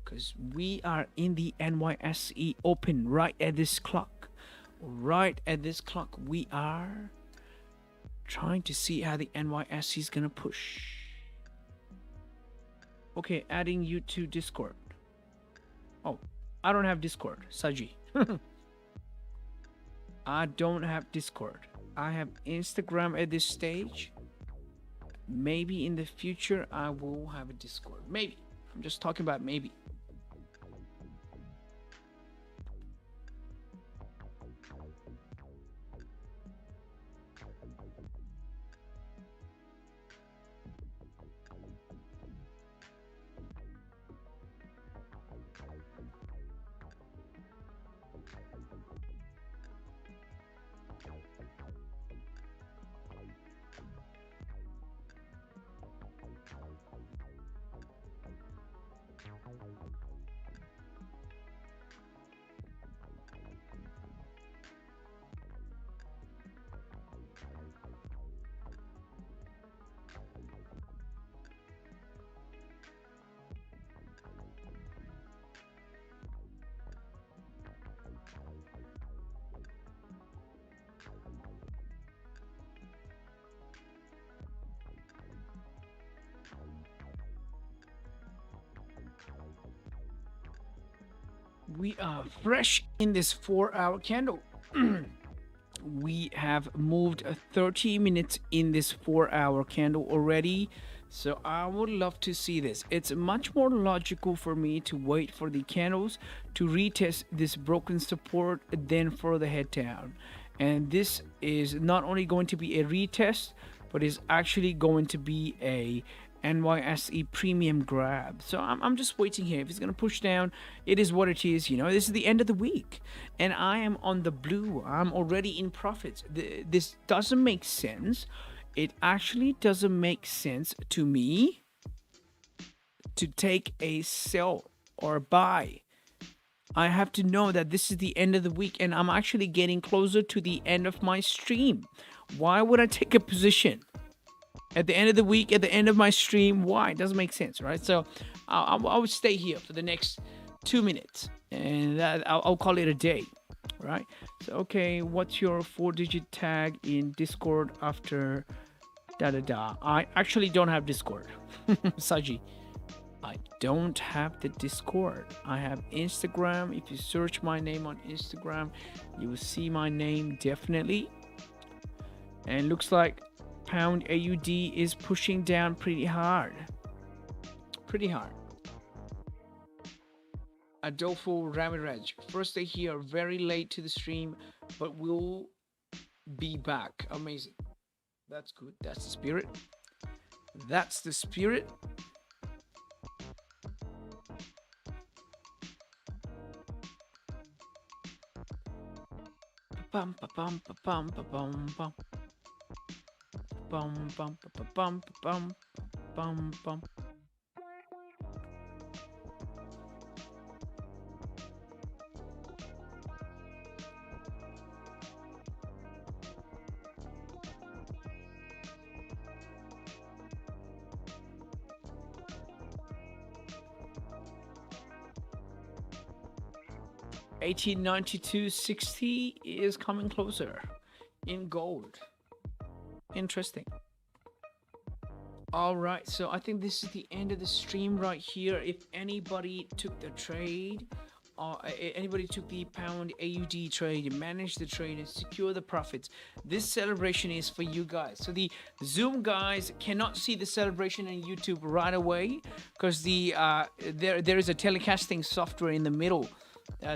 because we are in the NYSE open right at this clock. Right at this clock, we are trying to see how the NYSE is gonna push. Okay, adding you to Discord. Oh, I don't have Discord, Saji. I don't have Discord. I have Instagram at this stage. Maybe in the future I will have a Discord. Maybe. I'm just talking about maybe. We are fresh in this 4-hour candle. We have moved 30 minutes in this 4-hour candle already. So I would love to see this. It's much more logical for me to wait for the candles to retest this broken support than for the head down. And this is not only going to be a retest, but is actually going to be a NYSE premium grab. So I'm just waiting here. If it's going to push down, it is what it is. You know, this is the end of the week and I am on the blue. I'm already in profits. This doesn't make sense. It actually doesn't make sense to me to take a sell or buy. I have to know that this is the end of the week and I'm actually getting closer to the end of my stream. Why would I take a position at the end of the week, at the end of my stream? Why? It doesn't make sense, right? So I would stay here for the next 2 minutes and I'll call it a day, right? So, okay, what's your 4-digit tag in Discord after da-da-da? I actually don't have Discord, Saji. I don't have the Discord. I have Instagram. If you search my name on Instagram, you will see my name definitely. And looks like pound AUD is pushing down pretty hard. Pretty hard. Adolfo Ramirez, first day here, very late to the stream, but we'll be back. Amazing. That's good. That's the spirit. That's the spirit. Bum ba bum ba bum ba bum bum. Bum bum ba bum bum bum bum. $1892.60 is coming closer in gold. Interesting. All right, so I think this is the end of the stream right here. If anybody took the trade, anybody took the pound AUD trade, manage the trade and secure the profits, this celebration is for you guys. So the Zoom guys cannot see the celebration on YouTube right away because there is a telecasting software in the middle.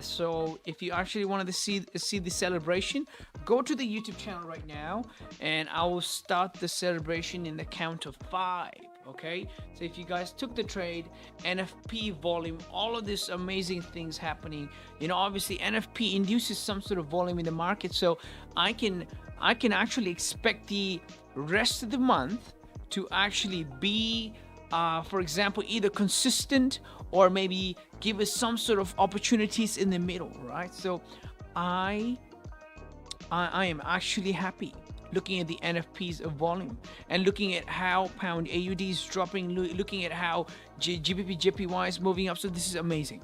So if you actually wanted to see the celebration, go to the YouTube channel right now and I will start the celebration in the count of 5. Okay, so if you guys took the trade, NFP volume, all of this amazing things happening, you know, obviously NFP induces some sort of volume in the market, so I can actually expect the rest of the month to actually be for example, either consistent or maybe give us some sort of opportunities in the middle, right? So I am actually happy looking at the NFP's volume and looking at how pound AUD is dropping, looking at how GBPJPY is moving up. So this is amazing.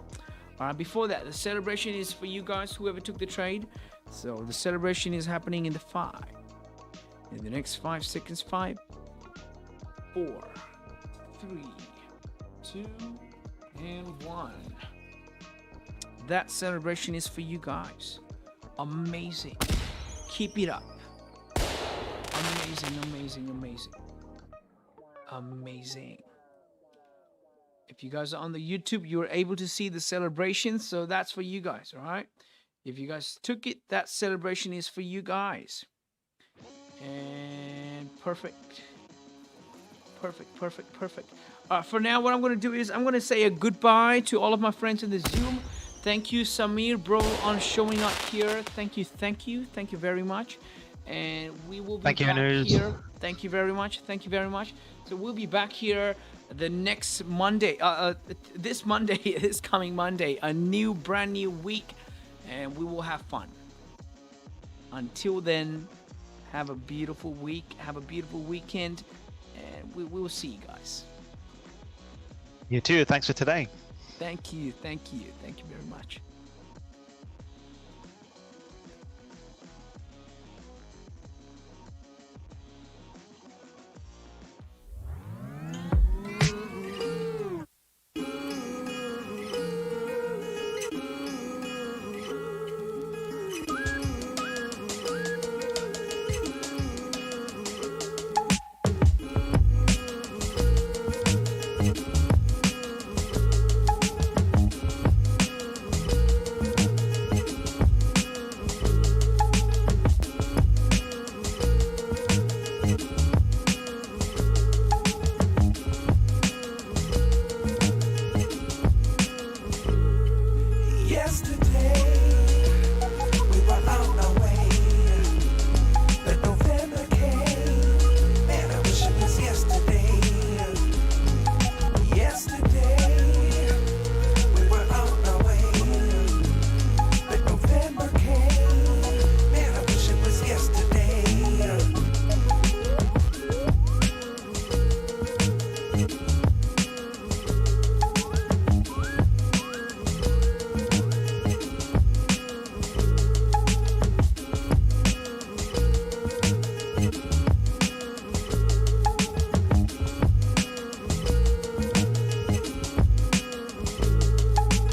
All right, before that, the celebration is for you guys, whoever took the trade. So the celebration is happening in the 5. In the next 5 seconds, 5, 4, 3, 2, and 1. That celebration is for you guys. Amazing. Keep it up. Amazing, amazing, amazing. Amazing. If you guys are on the YouTube, you're able to see the celebration. So that's for you guys, all right? If you guys took it, that celebration is for you guys. And perfect. Perfect, perfect, perfect. For now, what I'm going to do is I'm going to say a goodbye to all of my friends in the Zoom. Thank you, Samir, bro, on showing up here. Thank you, thank you, thank you very much. And we will be back here. Thank you very much. Thank you very much. So we'll be back here the next Monday. This Monday, this coming Monday, a brand new week, and we will have fun. Until then, have a beautiful week. Have a beautiful weekend. And we will see you guys. You too. Thanks for today. Thank you. Thank you. Thank you very much.